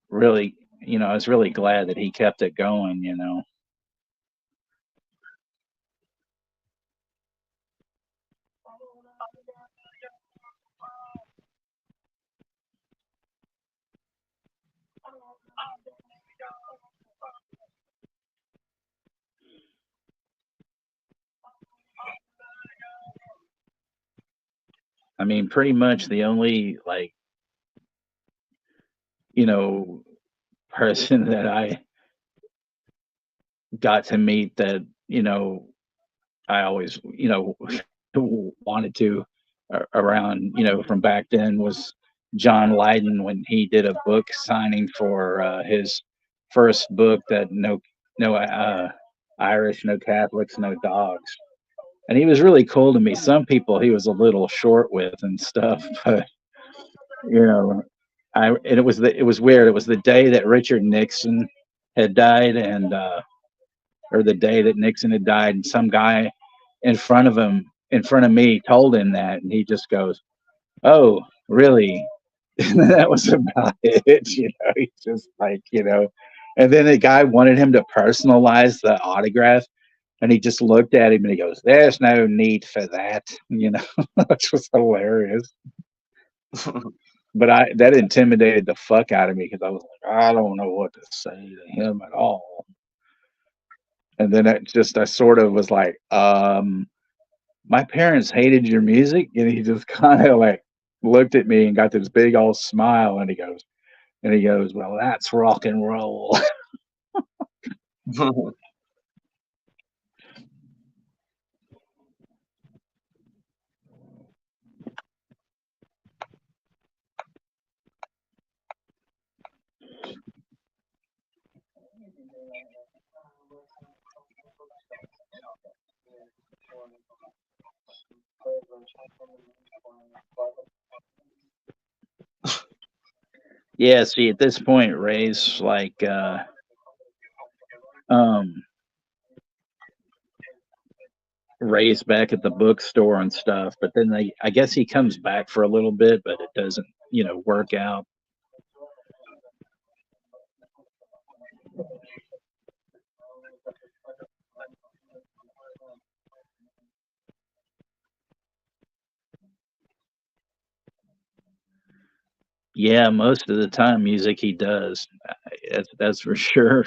really, I was really glad that he kept it going, I mean, pretty much the only like, person that I got to meet that, I always, wanted to around, from back then was John Lydon when he did a book signing for his first book that no Irish, no Catholics, no dogs. And he was really cool to me. Some people he was a little short with and stuff, but and it was weird. It was the day that Richard Nixon had died, and or the day that Nixon had died, and some guy in front of me, told him that, and he just goes, "Oh, really?" And that was about it. He's just like, and then the guy wanted him to personalize the autograph, and he just looked at him and he goes, "There's no need for that," which was hilarious. But that intimidated the fuck out of me because I was like, I don't know what to say to him at all. And then I sort of was like, my parents hated your music, and he just kind of like looked at me and got this big old smile, and he goes, well, that's rock and roll. Yeah, see, at this point, Ray's like, um, Ray's back at the bookstore and stuff, but then I guess he comes back for a little bit, but it doesn't, work out. Yeah, most of the time, music he does. That's for sure.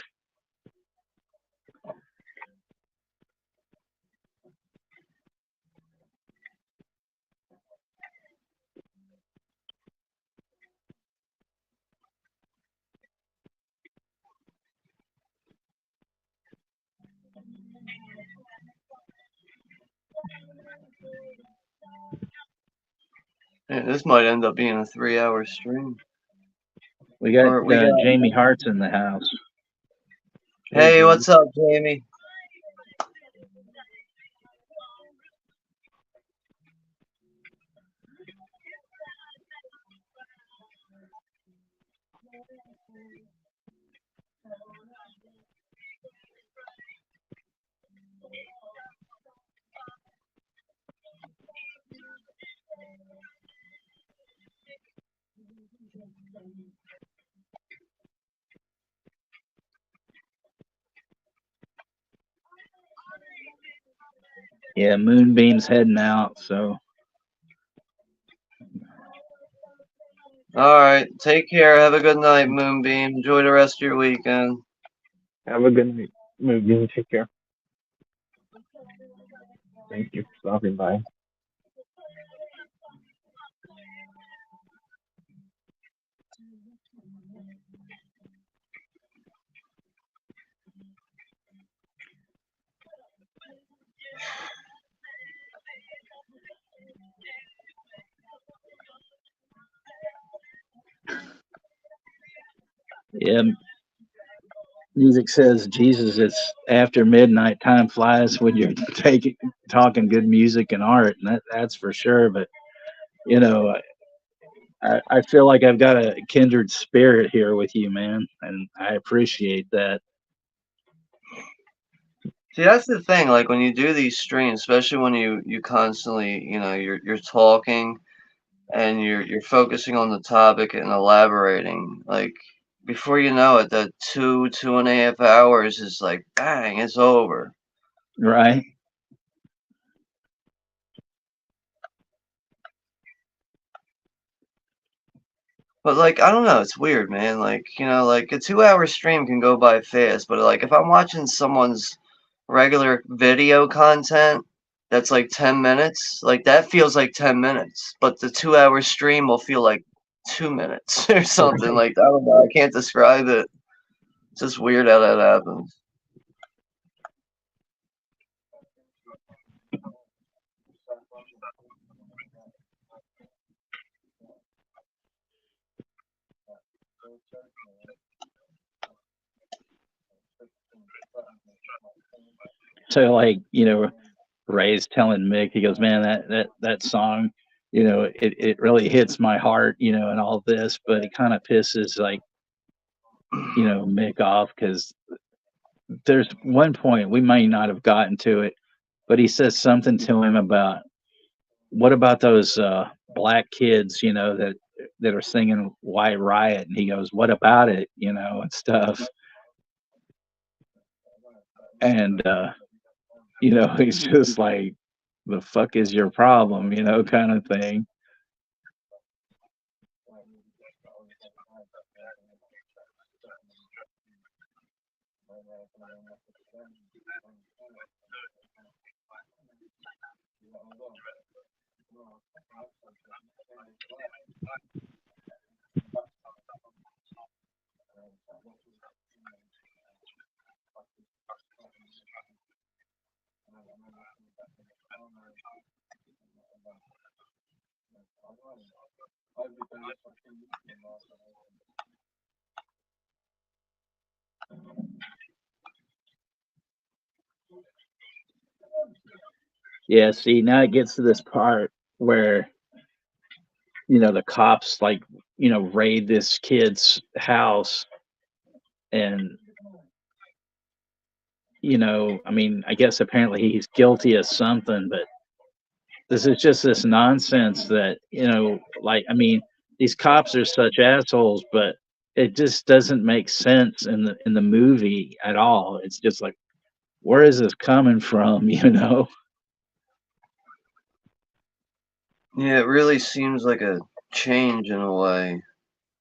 Man, this might end up being a 3-hour stream. We got Or we got. Jamie Hart's in the house. Hey, what's up, Jamie? Yeah, Moonbeam's heading out, so. All right, take care. Have a good night, Moonbeam. Enjoy the rest of your weekend. Have a good night. Moonbeam, take care. Thank you for stopping by. Yeah, music says, Jesus, it's after midnight. Time flies when you're talking good music and art, and that's for sure. But you know, I feel like I've got a kindred spirit here with you, man, and I appreciate that. See, that's the thing. Like when you do these streams, especially when you constantly, you're talking and you're focusing on the topic and elaborating. Like before you know it, that 2.5 hours is like bang, it's over. Right? But like I don't know, it's weird, man. Like like a 2-hour stream can go by fast, but like if I'm watching someone's regular video content that's like 10 minutes, like that feels like 10 minutes, but the 2-hour stream will feel like 2 minutes or something. Like I don't know, I can't describe it. It's just weird how that happens. So, like, Ray's telling Mick, he goes, "Man, that song, it really hits my heart, and all this." But it kind of pisses like, Mick off because there's one point we might not have gotten to it, but he says something to him about what about those black kids, that are singing White Riot, and he goes, "What about it?" And stuff, and he's just like, "The fuck is your problem?" Kind of thing. Yeah, see, now it gets to this part where, the cops like raid this kid's house and, I mean, I guess apparently he's guilty of something, but this is just this nonsense that, like, I mean, these cops are such assholes, but it just doesn't make sense in the movie at all. It's just like, where is this coming from, Yeah, it really seems like a change in a way.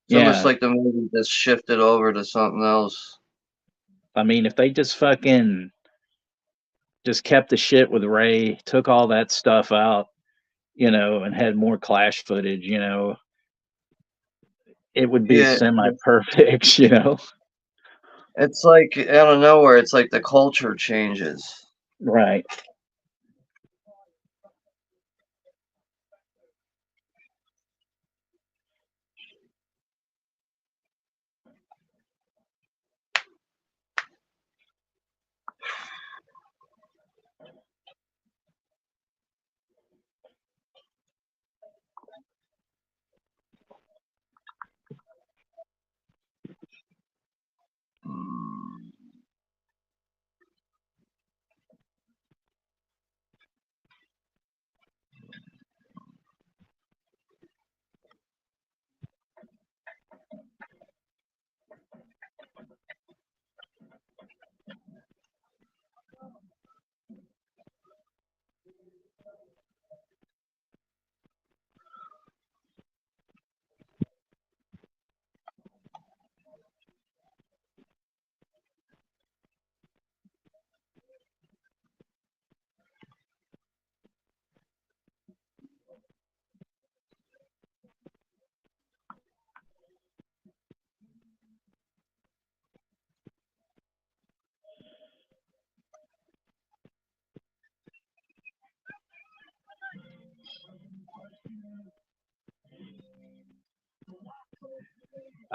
It's almost Yeah. like the movie just shifted over to something else. I mean, if they just fucking just kept the shit with Ray, took all that stuff out, and had more Clash footage, it would be Yeah, semi perfect, it's like out of nowhere, it's like the culture changes. Right.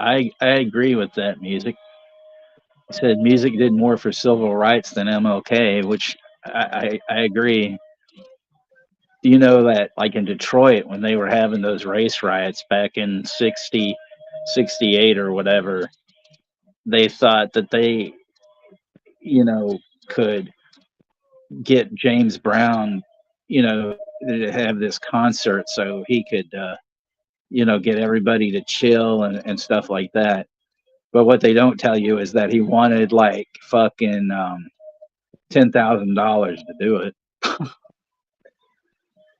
I agree with that music. He said music did more for civil rights than MLK, which I agree. You know that like in Detroit when they were having those race riots back in 60, 68 or whatever, they thought that they, could get James Brown, to have this concert so he could, get everybody to chill and stuff like that. But what they don't tell you is that he wanted like fucking $10,000 to do it.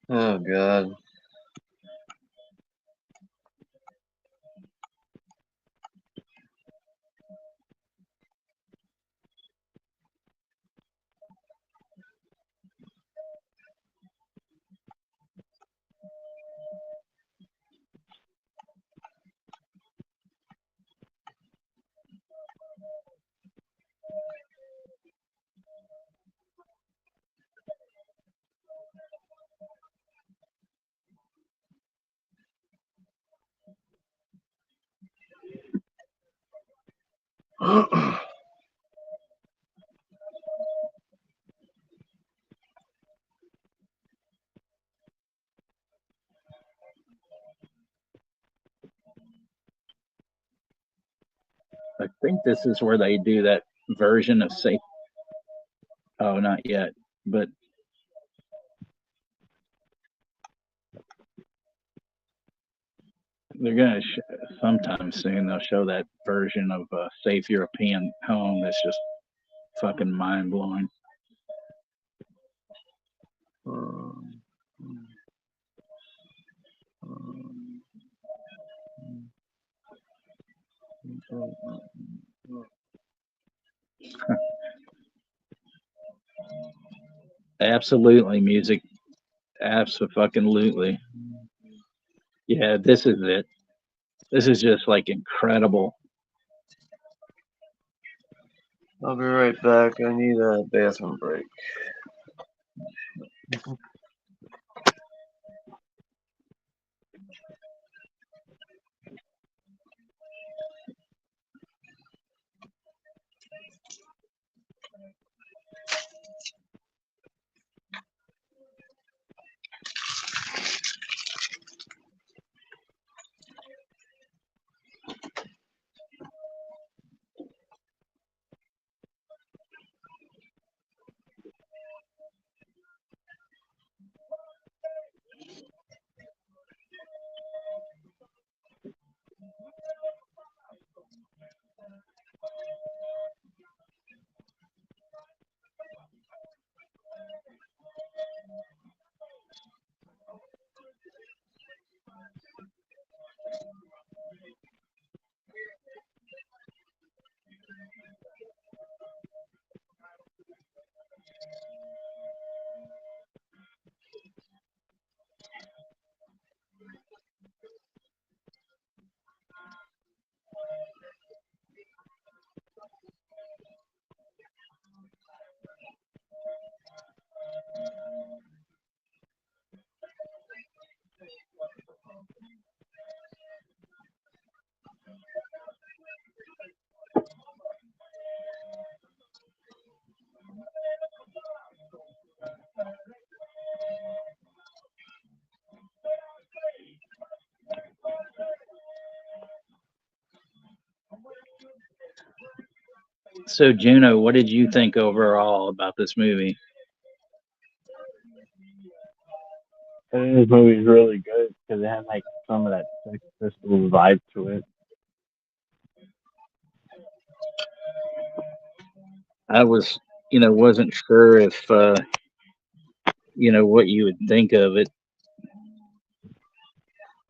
Oh God. I think this is where they do that version of say. Oh, not yet, but they're gonna sometime soon. They'll show that version of Safe European Home. That's just fucking mind blowing. Absolutely, music. Absolutely. Yeah, this is it. This is just like incredible. I'll be right back. I need a bathroom break. So Juno, what did you think overall about this movie? I think this movie is really good because it has like some of that Sex Pistols vibe to it. I was, wasn't sure if, what you would think of it.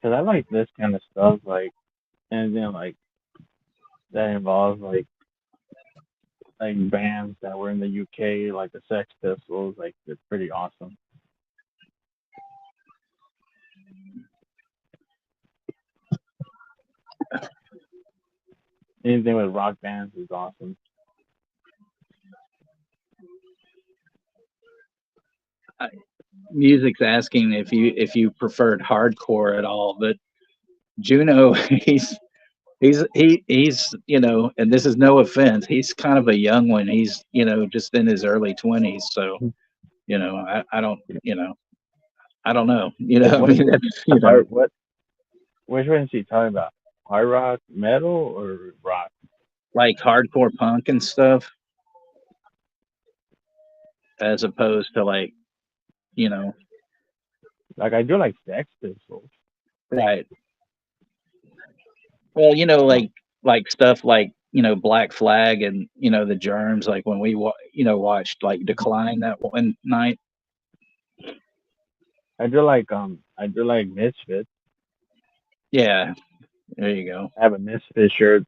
Because I like this kind of stuff, like anything like that involves like bands that were in the UK, like the Sex Pistols. Like it's pretty awesome. Anything with rock bands is awesome. Music's asking if you preferred hardcore at all, but Juno, he's and this is no offense, he's kind of a young one. He's just in his early 20s, so I don't I don't know. I What mean, that's, what? Which one is he talking about? Hard rock, metal, or rock? like hardcore punk and stuff, as opposed to like, you know, Like I do like Sex Pistols. right. Well, like stuff like, Black Flag and, the Germs, like when we, watched like Decline that one night. I do like Misfits. Yeah, there you go. I have a Misfit shirt.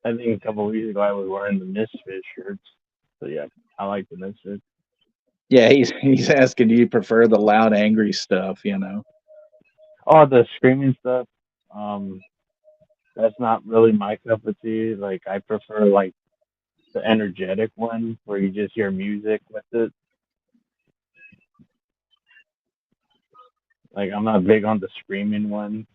I think a couple of weeks ago I was wearing the Misfit shirts. So yeah, I like the Misfits. Yeah, he's asking, do you prefer the loud, angry stuff? Oh, the screaming stuff. Um, that's not really my cup of tea. Like I prefer like the energetic one where you just hear music with it. Like I'm not big on the screaming one.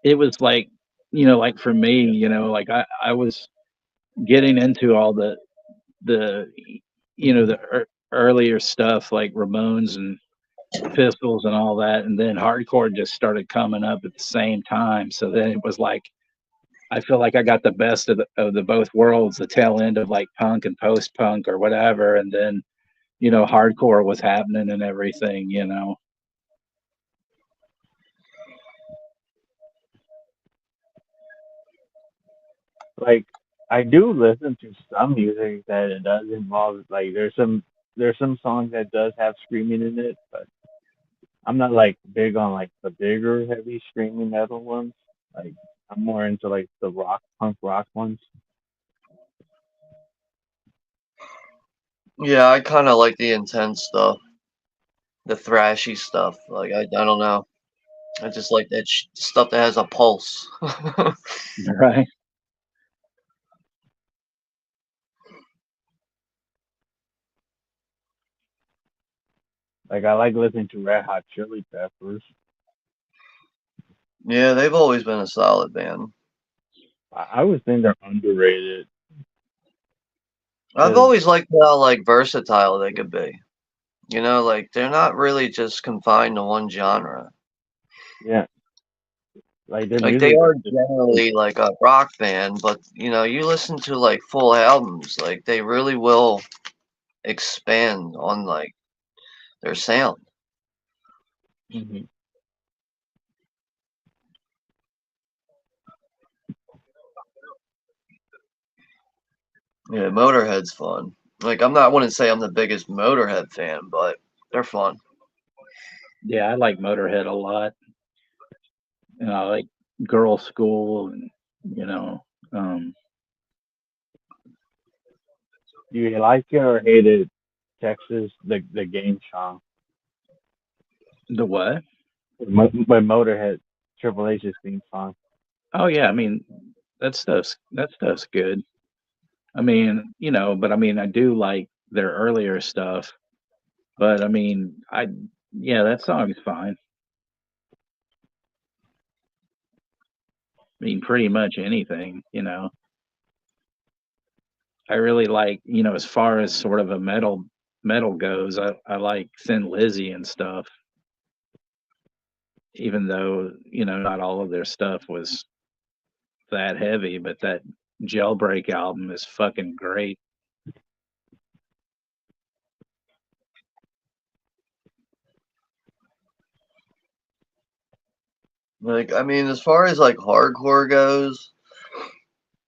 It was like, like for me, like I was getting into all the earlier stuff like Ramones and Pistols and all that, and then hardcore just started coming up at the same time. So then it was like, I feel like I got the best of the both worlds, the tail end of like punk and post punk or whatever, and then hardcore was happening and everything. Like I do listen to some music that it does involve like there's some songs that does have screaming in it, but I'm not like big on like the bigger heavy screaming metal ones. Like I'm more into like the rock punk rock ones. Yeah, I kind of like the intense stuff, the thrashy stuff. Like I don't know. I just like that stuff that has a pulse. Right. Like I like listening to Red Hot Chili Peppers. Yeah, they've always been a solid band. I would think they're underrated. I've 'Cause, always liked how like versatile they could be. Like they're not really just confined to one genre. yeah, like their Like they music are is just generally like a rock band, but you listen to like full albums, like they really will expand on like their sound. mhm. Yeah, Motorhead's fun. Like I wouldn't say I'm the biggest Motorhead fan, but they're fun. Yeah, I like Motorhead a lot. I like Girl School, and you know, um, Do you like it or hate it? Texas, the game song the what? by Motorhead, Triple H's theme song. Oh yeah, I mean that stuff's good. I mean, but I mean I do like their earlier stuff, but I mean yeah, that song's fine. I mean pretty much anything. I really like, as far as sort of a metal goes, I like Thin Lizzy and stuff. even though, not all of their stuff was that heavy, but that Jailbreak album is fucking great. Like, I mean, as far as like hardcore goes,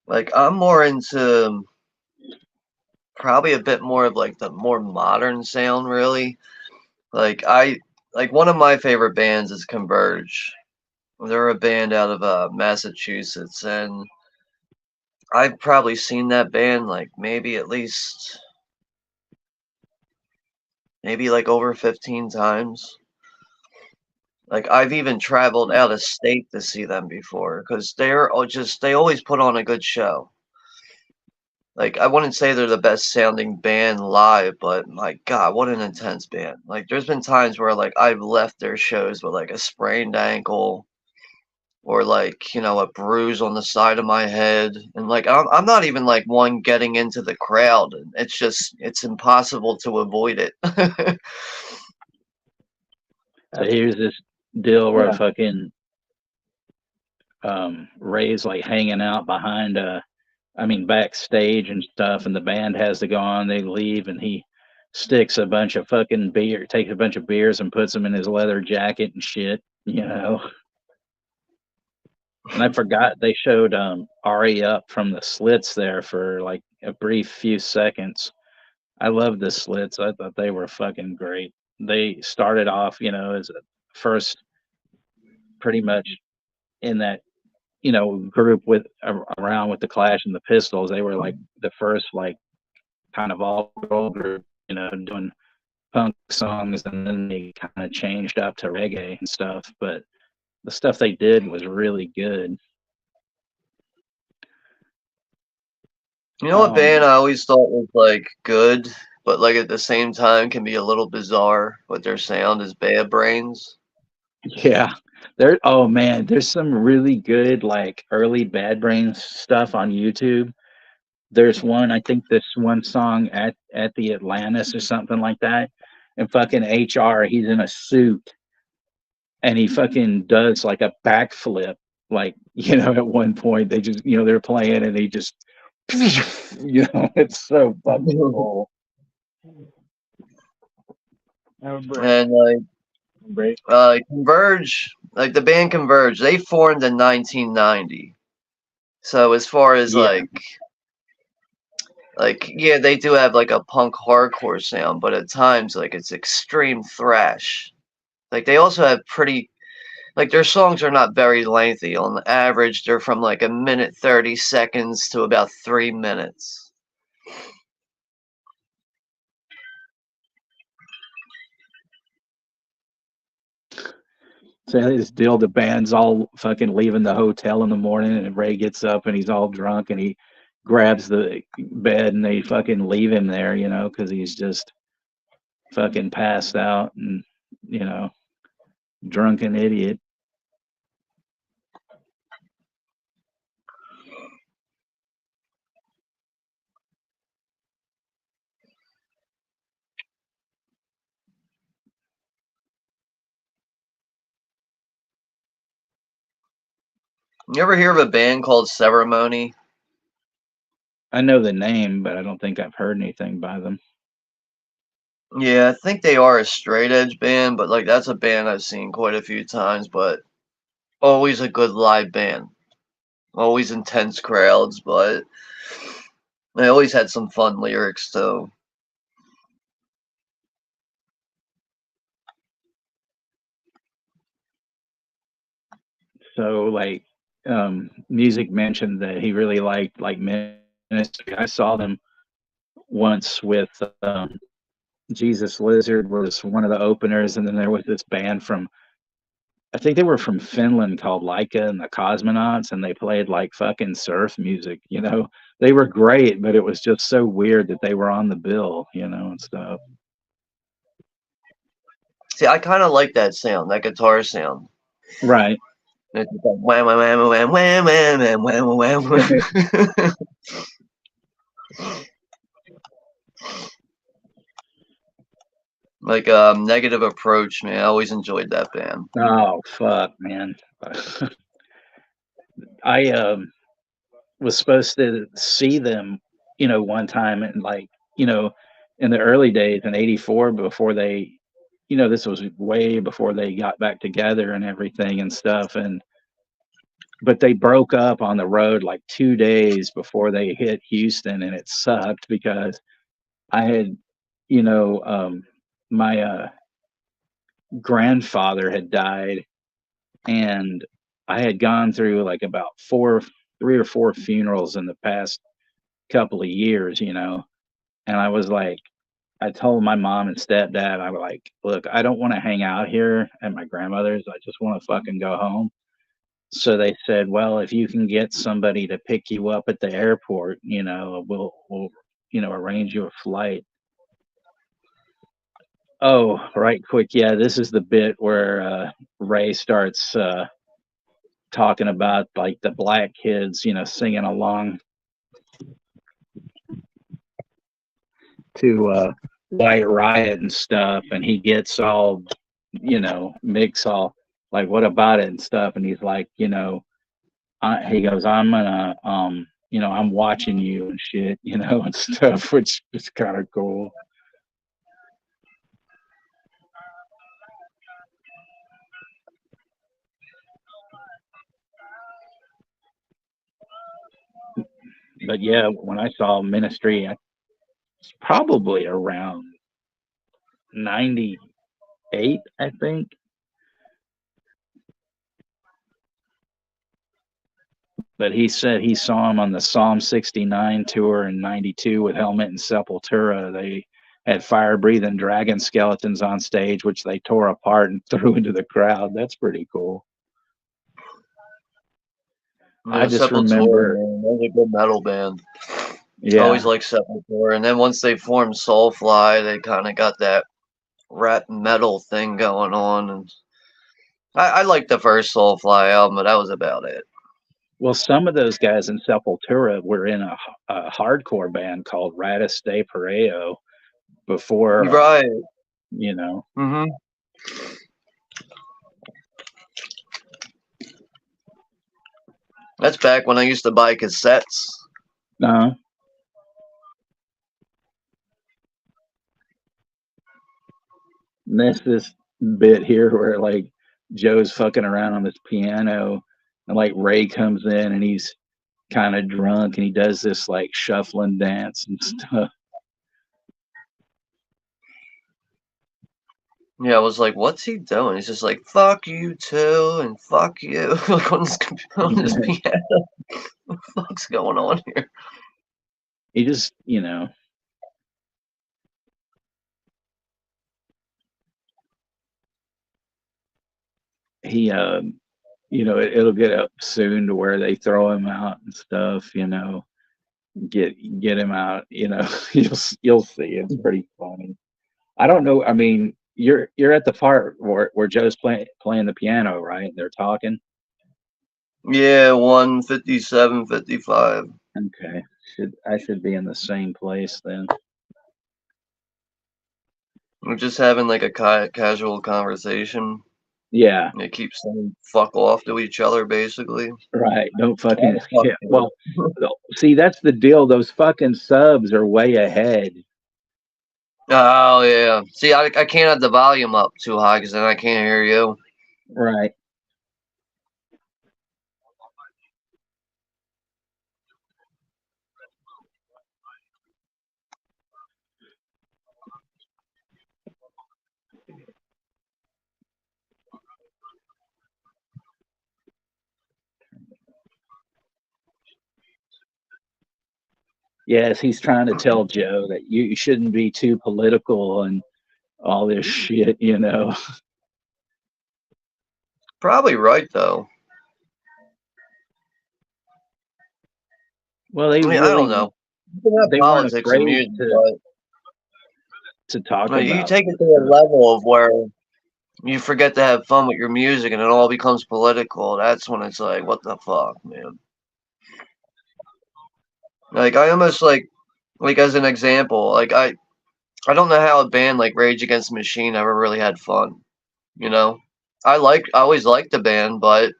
like I'm more into probably a bit more of like the more modern sound, really. Like one of my favorite bands is Converge. They're a band out of Massachusetts, and I've probably seen that band like maybe like over 15 times. Like I've even traveled out of state to see them before because they always put on a good show. Like I wouldn't say they're the best sounding band live, but my God, what an intense band. Like there's been times where like I've left their shows with like a sprained ankle or like, a bruise on the side of my head. And like I'm not even like one getting into the crowd. It's impossible to avoid it. So here's this deal where Yeah. fucking Ray's like hanging out behind backstage and stuff, and the band has to go on, they leave, and he takes a bunch of beers and puts them in his leather jacket and shit. And I forgot they showed Ari up from the Slits there for like a brief few seconds. I love the Slits. I thought they were fucking great. They started off, as a first pretty much in that, group around with the Clash and the Pistols. They were like the first like kind of all girl group, doing punk songs, and then they kind of changed up to reggae and stuff. But the stuff they did was really good. You know what band I always thought was like good, but like at the same time can be a little bizarre with their sound is Bad Brains. Yeah. There's some really good like early Bad Brains stuff on YouTube. There's one, I think this one song at the Atlantis or something like that. And fucking HR, he's in a suit and he fucking does like a backflip. Like, at one point they just, they're playing and he just, it's so fucking cool. And like Converge, like the band Converge, they formed in 1990. So as far as like yeah, they do have like a punk hardcore sound, but at times like it's extreme thrash. Like they also have pretty like their songs are not very lengthy. On average, they're from like a minute 30 seconds to about 3 minutes. So this deal, the band's all fucking leaving the hotel in the morning, and Ray gets up and he's all drunk and he grabs the bed and they fucking leave him there, because he's just fucking passed out and, drunken idiot. You ever hear of a band called Ceremony? I know the name, but I don't think I've heard anything by them. Yeah, I think they are a straight edge band, but like that's a band I've seen quite a few times, but always a good live band. Always intense crowds, but they always had some fun lyrics too. So like Music mentioned that he really liked like Ministry. I saw them once with Jesus Lizard was one of the openers, and then there was this band from, I think they were from Finland, called Laika and the Cosmonauts, and they played like fucking surf music. They were great, but it was just so weird that they were on the bill, and stuff. See, I kind of like that sound, that guitar sound. Right. It's like wham wham wham wham wham wham wham wham. Like Negative Approach, man. I always enjoyed that band. Oh fuck, man. I was supposed to see them, one time, and like, in the early days in '84, before they, this was way before they got back together and everything and stuff, but they broke up on the road like 2 days before they hit Houston, and it sucked because I had, my grandfather had died, and I had gone through like about 3 or 4 funerals in the past couple of years, and I was like, I told my mom and stepdad, I was like, look, I don't want to hang out here at my grandmother's. I just want to fucking go home. So they said, well, if you can get somebody to pick you up at the airport, we'll arrange you a flight. Oh, right quick. Yeah, this is the bit where Ray starts talking about like the black kids, singing along to White Riot and stuff, and he gets all, mix all like, what about it and stuff, and he's like, he goes, I'm gonna, I'm watching you and shit, and stuff, which is kind of cool. But yeah, when I saw Ministry, it's probably around 98, I think. But he said he saw him on the Psalm 69 tour in '92 with Helmet and Sepultura. They had fire-breathing dragon skeletons on stage, which they tore apart and threw into the crowd. That's pretty cool. Yeah, I just Sepultura, remember, man, that was a good metal band. yeah, Always liked Sepultura, and then once they formed Soulfly, they kind of got that rap metal thing going on, and I liked the first Soulfly album, but that was about it. well, some of those guys in Sepultura were in a hardcore band called Ratus de Pareo before, Right. Mm-hmm. That's back when I used to buy cassettes. No. And that's this bit here where like Joe's fucking around on this piano, and like Ray comes in and he's kind of drunk and he does this like shuffling dance and stuff. Yeah, I was like, what's he doing? He's just like, fuck you too, and fuck you. Like on this piano. What the fuck's going on here? He just, he it'll get up soon to where they throw him out and stuff, get him out, you'll see. It's pretty funny. I don't know. I mean, you're at the part where Joe's playing the piano, right? They're talking. Yeah, 157, 55. Okay, I should be in the same place then. We're just having like a casual conversation. Yeah. And they keep saying fuck off to each other, basically. Right. Don't fucking. Yeah. Well, see, that's the deal. Those fucking subs are way ahead. Oh, yeah. See, I can't have the volume up too high because then I can't hear you. Right. Yes, he's trying to tell Joe that you shouldn't be too political and all this shit, Probably right, though. Well, I don't know. They politics and music, to talk about. You take it to a level of where you forget to have fun with your music and it all becomes political. That's when it's like, what the fuck, man? Like, I almost like as an example, like I don't know how a band like Rage Against the Machine ever really had fun. You know, I always liked the band, but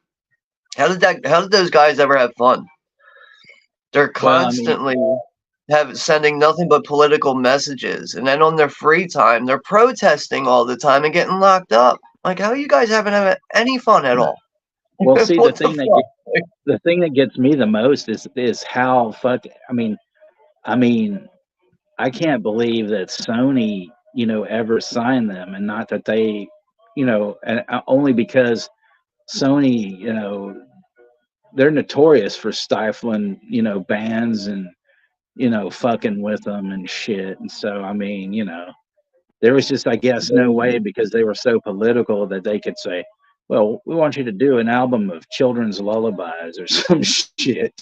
how did those guys ever have fun? They're Well, I mean, constantly sending nothing but political messages, and then on their free time, they're protesting all the time and getting locked up. Like, how are you guys having any fun at all? well, see, What the fuck? the thing that gets me the most is how I mean, I can't believe that Sony, ever signed them, and not that they, and only because Sony, they're notorious for stifling, bands and, fucking with them and shit. And so, I mean, there was just, I guess, no way, because they were so political, that they could say, well, we want you to do an album of children's lullabies or some shit,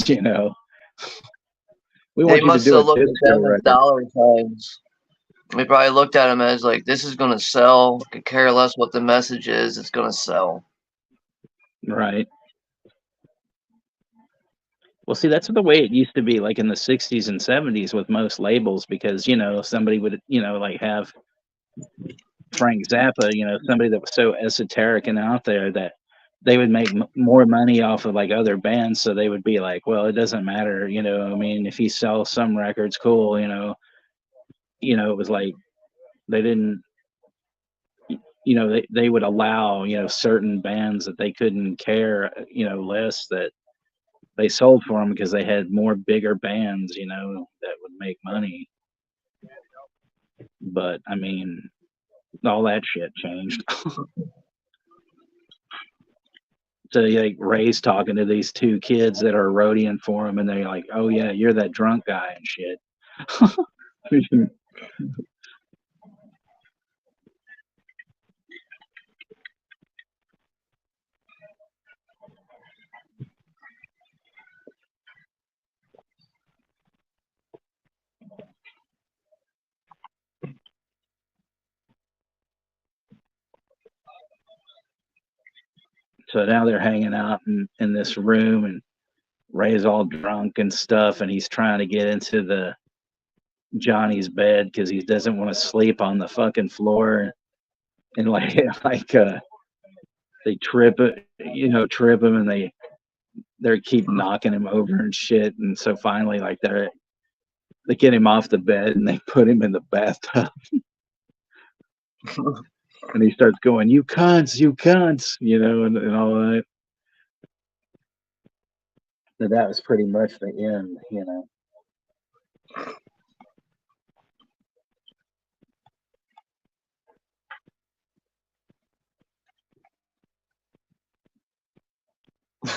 We They want you to must do a have looked at disco them as record. dollar signs. They probably looked at them as like, this is gonna sell. Could care less what the message is. It's gonna sell. Right. Well, see, that's the way it used to be, like in the 60s and 70s with most labels, because, somebody would, like have Frank Zappa, somebody that was so esoteric and out there, that they would make more money off of like other bands. So they would be like, well, it doesn't matter, I mean, if he sells some records, cool, it was like they didn't, they would allow, certain bands that they couldn't care, less, that they sold for them, because they had more bigger bands, that would make money. But I mean, all that shit changed. So like Ray's talking to these two kids that are roadieing for him, and they're like, "Oh yeah, you're that drunk guy and shit." So now they're hanging out in this room, and Ray's all drunk and stuff, and he's trying to get into the Johnny's bed, because he doesn't want to sleep on the fucking floor, and like they trip it, trip him, and they keep knocking him over and shit, and so finally, like, they get him off the bed, and they put him in the bathtub. And he starts going, you cunts, and all that. So that was pretty much the end.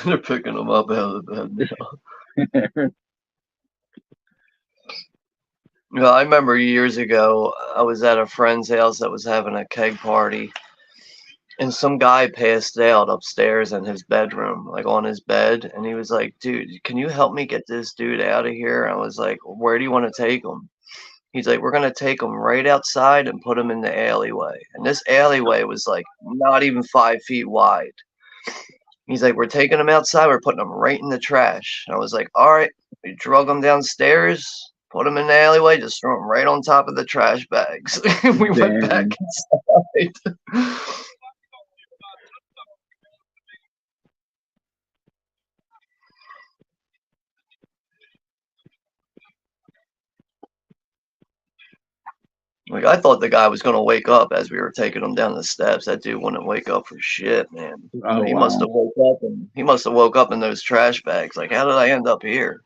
They're picking them up out of the bed now. I remember years ago, I was at a friend's house that was having a keg party, and some guy passed out upstairs in his bedroom, like on his bed, and he was like, dude, can you help me get this dude out of here? I was like, where do you want to take him? He's like, we're going to take him right outside and put him in the alleyway. And this alleyway was like not even 5 feet wide. He's like, we're taking him outside. We're putting him right in the trash. And I was like, all right. We drug him downstairs, put him in the alleyway, just threw him right on top of the trash bags. We went back inside. Like, I thought the guy was going to wake up as we were taking him down the steps. That dude wouldn't wake up for shit, man. Oh, he wow. must have woke up, and he must have woke up in those trash bags. Like, how did I end up here?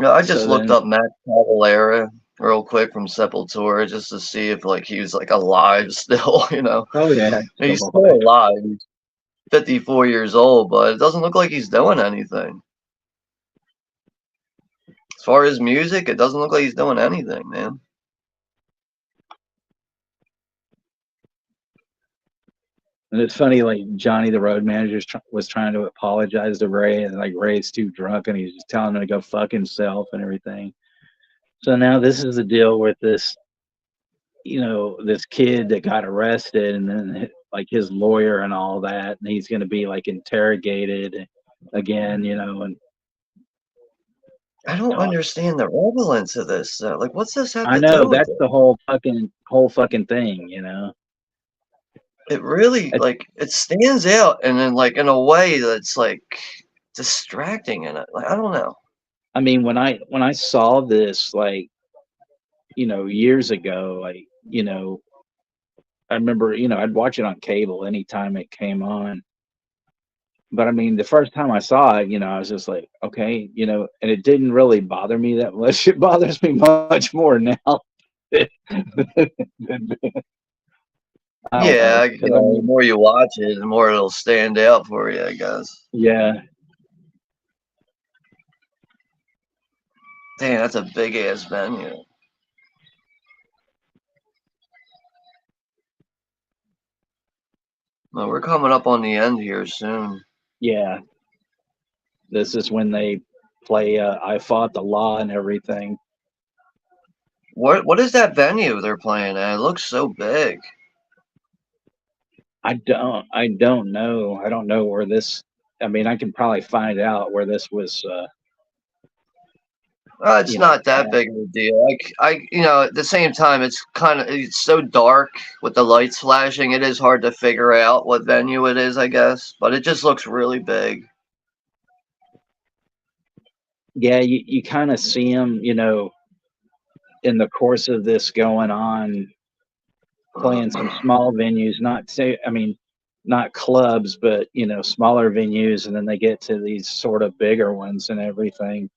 I just looked up Max Cavalera real quick from Sepultura, just to see if like he was like alive still, Oh yeah. He's still alive. He's 54 years old, but it doesn't look like he's doing anything. As far as music, it doesn't look like he's doing anything, man. And it's funny, like Johnny, the road manager, was trying to apologize to Ray, and like Ray's too drunk, and he's just telling him to go fuck himself and everything. So now this is the deal with this, this kid that got arrested, and then like his lawyer and all that, and he's going to be like interrogated again, and I don't understand the relevance of this. Like, what's this have I to know do with that's it? the whole fucking thing, It really, It, like, it stands out, and then, like, in a way that's, like, distracting in it. Like, I don't know. I mean, when I saw this, like, years ago, like, I remember, I'd watch it on cable anytime it came on. But I mean, the first time I saw it, I was just like, okay, and it didn't really bother me that much. It bothers me much more now. I don't know, Yeah, because I the mean, more you watch it, the more it'll stand out for you, I guess. yeah, Damn, that's a big ass venue. Well, we're coming up on the end here soon. yeah. This is when they play "I Fought the Law" and everything. What is that venue they're playing at? It looks so big. I don't know. I don't know where this. I mean, I can probably find out where this was. It's not that big of a deal. At the same time, it's so dark with the lights flashing. It is hard to figure out what venue it is, I guess. But it just looks really big. Yeah, you kind of see them, in the course of this going on, playing some small venues, not clubs, but smaller venues, and then they get to these sort of bigger ones and everything.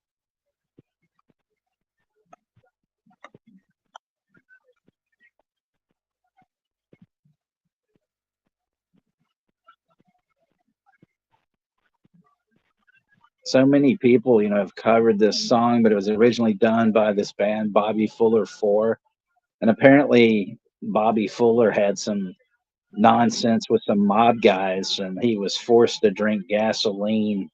So many people, have covered this song, but it was originally done by this band, Bobby Fuller 4. And apparently, Bobby Fuller had some nonsense with some mob guys, and he was forced to drink gasoline.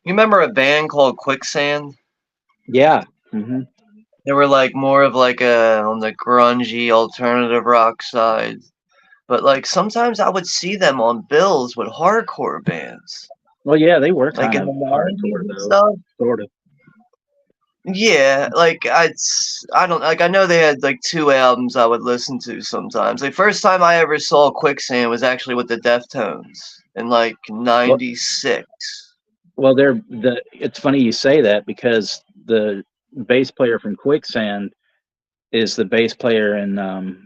You remember a band called Quicksand? Yeah. Hmm. They were like more of like on the grungy alternative rock side. But like sometimes I would see them on bills with hardcore bands. Well, yeah, they were Like kind in the of 90s hardcore, and though, stuff. sort of. Yeah, like I don't like I know they had like two albums I would listen to sometimes. Like first time I ever saw Quicksand was actually with the Deftones in like Well, '96. well, it's funny you say that because the bass player from Quicksand is the bass player in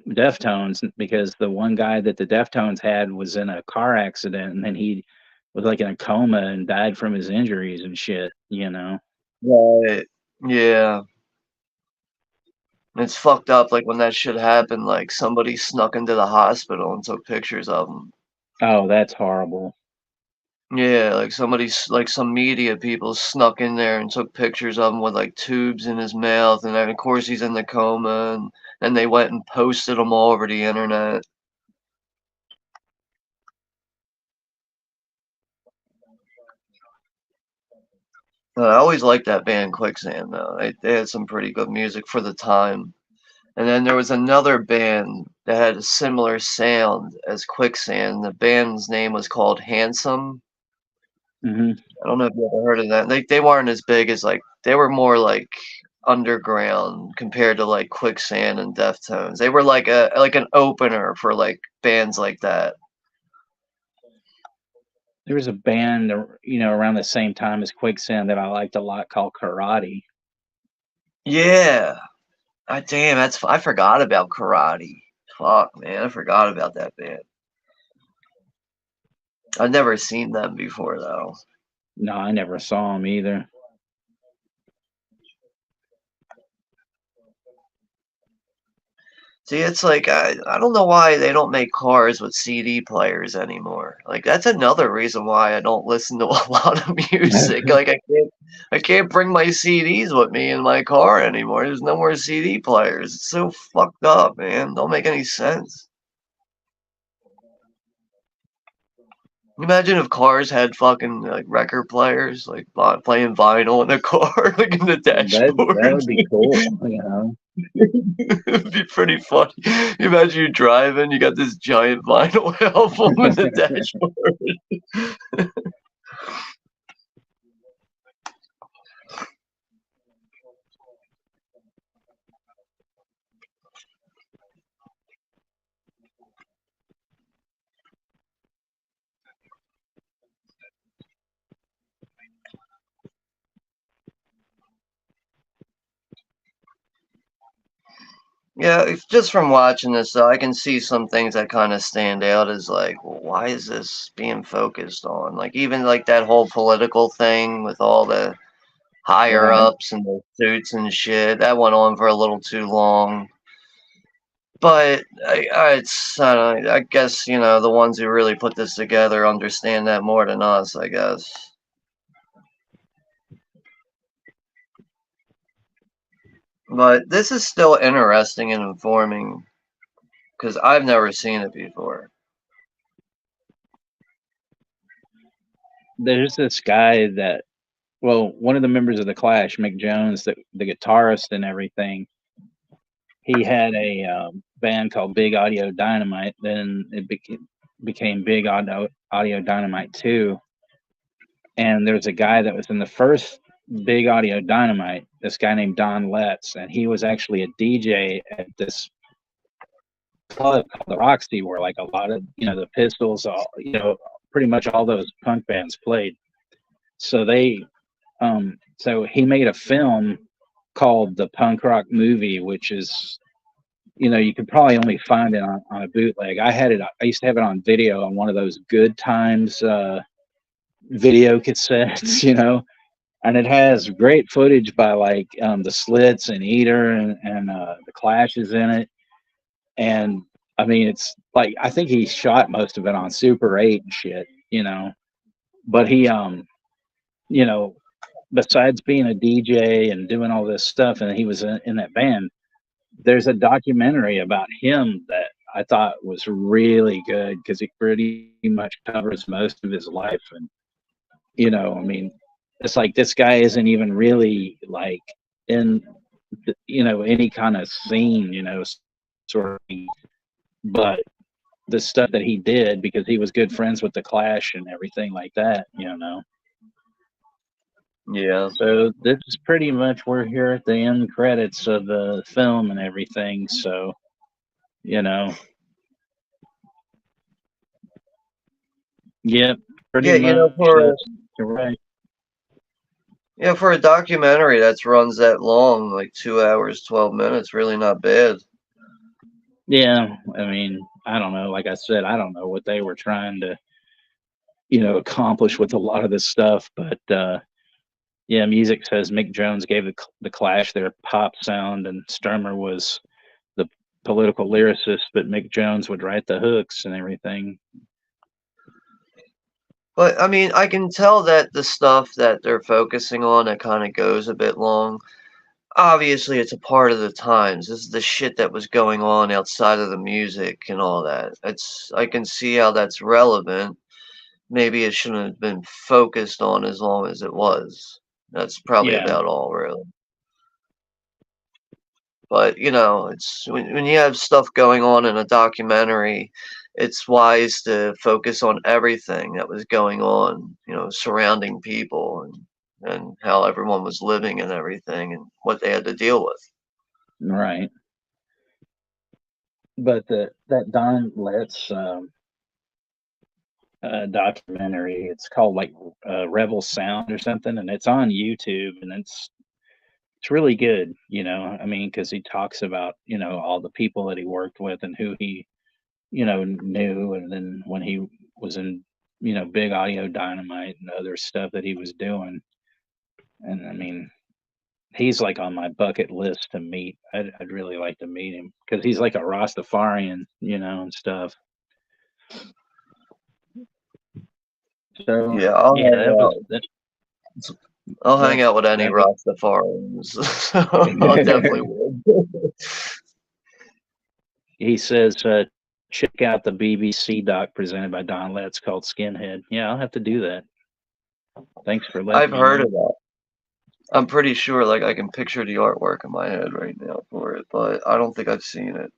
Deftones, because the one guy that the Deftones had was in a car accident, and then he was like in a coma and died from his injuries and shit. Right. Yeah. It's fucked up like when that shit happened like somebody snuck into the hospital and took pictures of him. Oh, that's horrible. Yeah, like like some media people snuck in there and took pictures of him with like tubes in his mouth, and then of course he's in the coma, and they went and posted them all over the internet. I always liked that band Quicksand though. They had some pretty good music for the time. And then there was another band that had a similar sound as Quicksand. The band's name was called Handsome. Hmm. I don't know if you ever heard of that. They weren't as big as like they were more like underground compared to like Quicksand and Deftones. They were like an opener for like bands like that. There was a band, around the same time as Quicksand that I liked a lot called Karate. Yeah. Damn, I forgot about Karate. Fuck, man, I forgot about that band. I've never seen them before though. No, I never saw them either. See, it's like I don't know why they don't make cars with CD players anymore. Like that's another reason why I don't listen to a lot of music. Like I can't bring my CDs with me in my car anymore. There's no more CD players. It's so fucked up, man. Don't make any sense. Imagine if cars had fucking like record players, like playing vinyl in a car, like in the dashboard. That would be cool, you know. It'd be pretty funny. You imagine you driving, you got this giant vinyl album in the dashboard. Yeah, just from watching this, though, I can see some things that kind of stand out as like, well, why is this being focused on? Like, even like that whole political thing with all the higher Right. ups and the suits and shit. That went on for a little too long. But I don't know, I guess, you know, the ones who really put this together understand that more than us, I guess. But this is still interesting and informing because I've never seen it before. There's this guy that, well, one of the members of the Clash, Mick Jones, the guitarist and everything, he had a band called Big Audio Dynamite. Then it became Big Audio Dynamite 2. And there's a guy that was in the first Big Audio Dynamite, this guy named Don Letts, and he was actually a DJ at this club called the Roxy, where like a lot of, you know, the Pistols, you know, pretty much all those punk bands played. So so he made a film called The Punk Rock Movie, which is, you know, you could probably only find it on a bootleg. I used to have it on video on one of those Good Times video cassettes, you know, and it has great footage by like the Slits and Eater and the Clash is in it. And I mean, it's like, I think he shot most of it on Super 8 and shit, you know, but he, you know, besides being a DJ and doing all this stuff, and he was in that band, there's a documentary about him that I thought was really good because it pretty much covers most of his life. And, you know, I mean, it's like this guy isn't even really like in, you know, any kind of scene, you know, sort of, but the stuff that he did because he was good friends with the Clash and everything like that, you know. Yeah. So this is pretty much, we're here at the end credits of the film and everything. So, you know, yep, pretty Yeah, much. you know, You're right. yeah, for a documentary that runs that long, like 2 hours, 12 minutes, really not bad. Yeah, I mean, I don't know. Like I said, I don't know what they were trying to, you know, accomplish with a lot of this stuff, but yeah, music says Mick Jones gave the Clash their pop sound, and Sturmer was the political lyricist, but Mick Jones would write the hooks and everything. But I mean, I can tell that the stuff that they're focusing on, it kind of goes a bit long. Obviously, it's a part of the times. This is the shit that was going on outside of the music and all that. I can see how that's relevant. Maybe it shouldn't have been focused on as long as it was. That's probably Yeah, about all, really. But you know, it's when you have stuff going on in a documentary, it's wise to focus on everything that was going on, you know, surrounding people and how everyone was living and everything and what they had to deal with. right. But that Don Letts documentary, it's called like Rebel Sound or something, and it's on YouTube, and it's really good, you know. I mean, because he talks about, you know, all the people that he worked with and who he, you know, knew, and then when he was in, you know, Big Audio Dynamite and other stuff that he was doing. And I mean, he's like on my bucket list to meet. I'd really like to meet him because he's like a Rastafarian, and stuff. So Yeah, I'll yeah, hang out. I'll hang out with any Rastafarians. So I'll definitely will. He says, check out the BBC doc presented by Don Letts called Skinhead. Yeah, I'll have to do that. Thanks for letting I've me heard know. of that. I'm pretty sure, like, I can picture the artwork in my head right now for it, but I don't think I've seen it.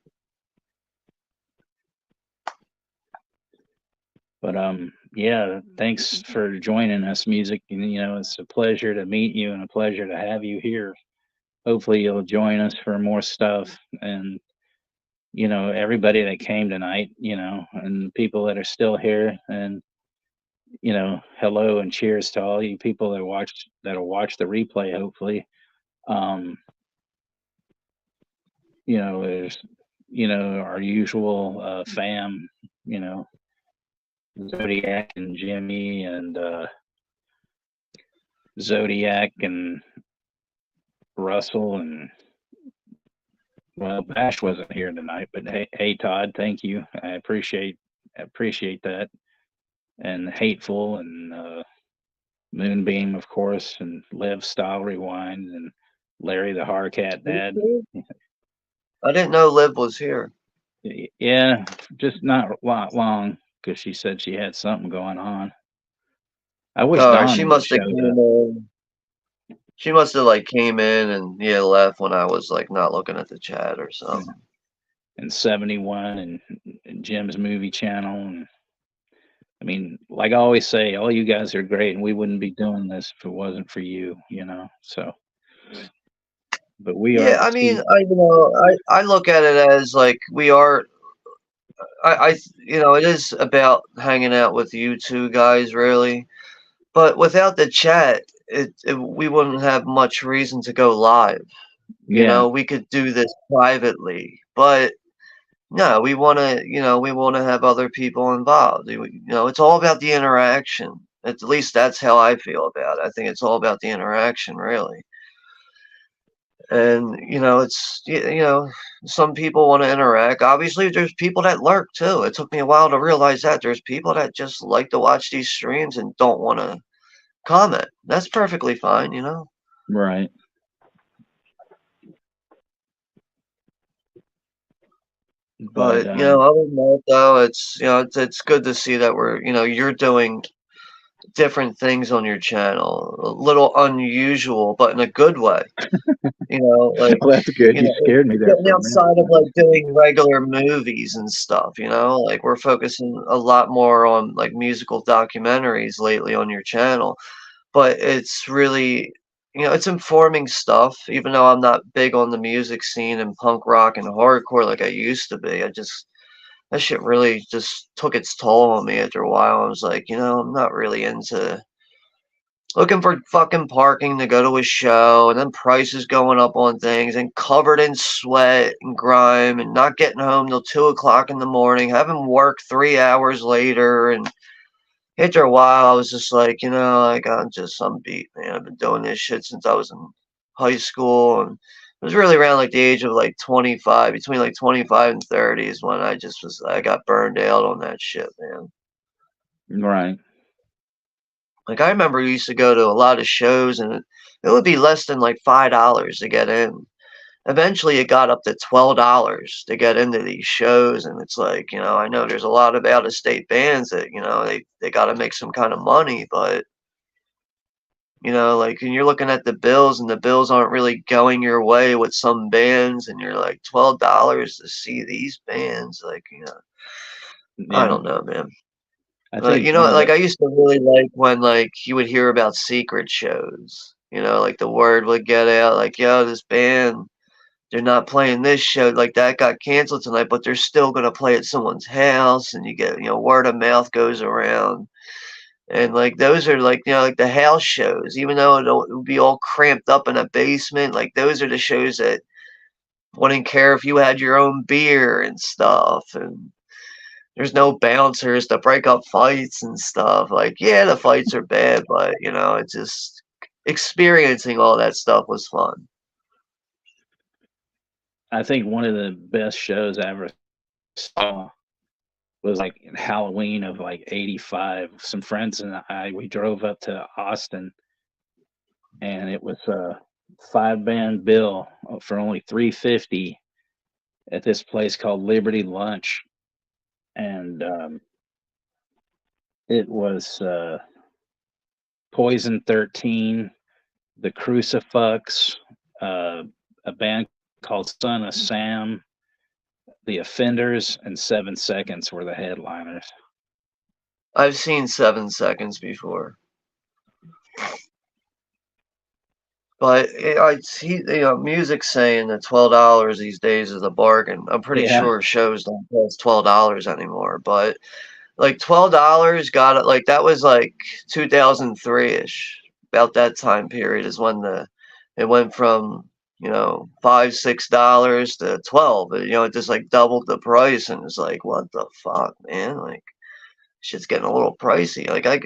But yeah, thanks for joining us, Music. And it's a pleasure to meet you and a pleasure to have you here. Hopefully you'll join us for more stuff. And everybody that came tonight, and the people that are still here, and hello and cheers to all you people that'll watch the replay, hopefully. There's our usual fam, Zodiac and Jimmy and Zodiac and Russell, and well, Bash wasn't here tonight, but hey Todd, thank you. I appreciate that. And Hateful and Moonbeam, of course, and Live Style Rewind and Larry the Hardcat Dad. I didn't know Liv was here. Yeah, just not long because she said she had something going on. I wish Dawn she must have came in. She must have like came in and left when I was like not looking at the chat or something. And 71 and Jim's movie channel. And I mean, like I always say, all you guys are great, and we wouldn't be doing this if it wasn't for you, So, but we are. Yeah, I mean, I look at it as like we are. It is about hanging out with you two guys, really. But without the chat, we wouldn't have much reason to go live. Yeah. We could do this privately, but no, we want to have other people involved. It's all about the interaction. At least that's how I feel about it. I think it's all about the interaction, really. And it's some people want to interact. Obviously, there's people that lurk too. It took me a while to realize that there's people that just like to watch these streams and don't want to comment. That's perfectly fine, Right. But other than that, though, it's good to see that we're you're doing different things on your channel. A little unusual, but in a good way. Like well, that's good. You scared me there. Getting outside of like doing regular movies and stuff, like we're focusing a lot more on like musical documentaries lately on your channel. But it's really it's informing stuff, even though I'm not big on the music scene and punk rock and hardcore like I used to be. That shit really just took its toll on me after a while. I was like, I'm not really into looking for fucking parking to go to a show, and then prices going up on things, and covered in sweat and grime, and not getting home till 2 o'clock in the morning, having work 3 hours later. And after a while, I was just like, I'm beat, man. I've been doing this shit since I was in high school, and it was really around like the age of like 25, between like 25 and 30 is when I got burned out on that shit, man. Right. Like I remember we used to go to a lot of shows, and it would be less than like $5 to get in. Eventually it got up to $12 to get into these shows, and it's like, I know there's a lot of out-of-state bands that, they got to make some kind of money, but like when you're looking at the bills and the bills aren't really going your way with some bands, and you're like $12 to see these bands, like, I don't know, man. I think like I used to really like when like you would hear about secret shows, like the word would get out, like, yo, this band, they're not playing this show, like that got canceled tonight, but they're still going to play at someone's house, and you get, word of mouth goes around. And like those are like, like the house shows, even though it would be all cramped up in a basement, like those are the shows that wouldn't care if you had your own beer and stuff, and there's no bouncers to break up fights and stuff. Like, yeah, the fights are bad, but it just experiencing all that stuff was fun. I think one of the best shows I ever saw was like Halloween of like '85. Some friends and we drove up to Austin, and it was a 5-band bill for only $350 at this place called Liberty Lunch, and it was Poison 13, the Crucifix, a band called Son of Sam, the Offenders, and 7 Seconds were the headliners. I've seen 7 Seconds before. But I see, music saying that $12 these days is a bargain. I'm pretty sure shows don't cost $12 anymore. But like $12 got it. Like that was like 2003-ish. About that time period is when it went from $5, $6 to 12. It just like doubled the price, and it's like, what the fuck, man? Like shit's getting a little pricey. Like I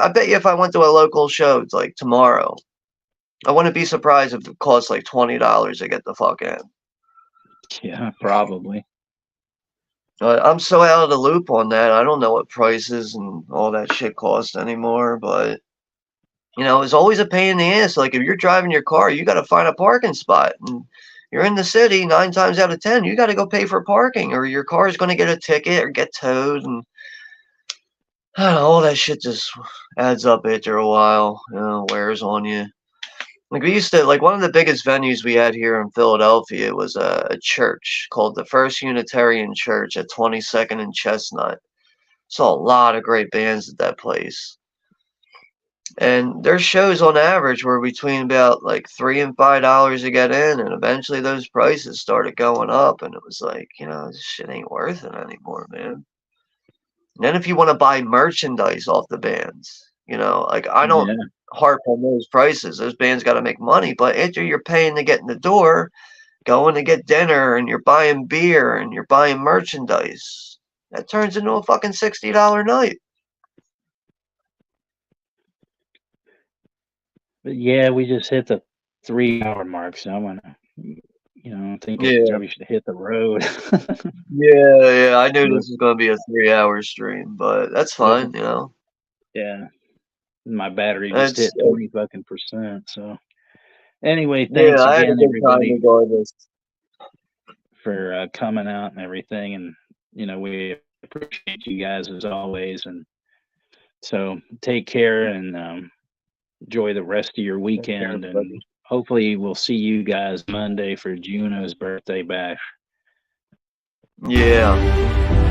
bet you if I went to a local show, it's like tomorrow, I wouldn't be surprised if it costs like $20 to get the fuck in. Yeah, probably. I'm so out of the loop on that. I don't know what prices and all that shit cost anymore, but it's always a pain in the ass. Like if you're driving your car, you got to find a parking spot, and you're in the city 9 times out of 10, you got to go pay for parking, or your car is going to get a ticket or get towed, and I don't know, all that shit just adds up after a while. Wears on you. Like we used to, like one of the biggest venues we had here in Philadelphia was a church called the First Unitarian Church at 22nd and Chestnut. Saw a lot of great bands at that place. And their shows on average were between about like $3 and $5 to get in, and eventually those prices started going up, and it was like, this shit ain't worth it anymore, man. And then if you want to buy merchandise off the bands, like I don't harp on those prices. Those bands got to make money, but after you're paying to get in the door, going to get dinner, and you're buying beer, and you're buying merchandise, that turns into a fucking $60 night. But yeah, we just hit the 3-hour mark, so I want to, I think we should hit the road. Yeah, I knew this was going to be a 3-hour stream, but that's fine, Yeah, my battery just hit 20%. So anyway, thanks again, everybody, for coming out and everything, and we appreciate you guys as always. And so take care and enjoy the rest of your weekend, and hopefully we'll see you guys Monday for Juno's birthday bash. Yeah.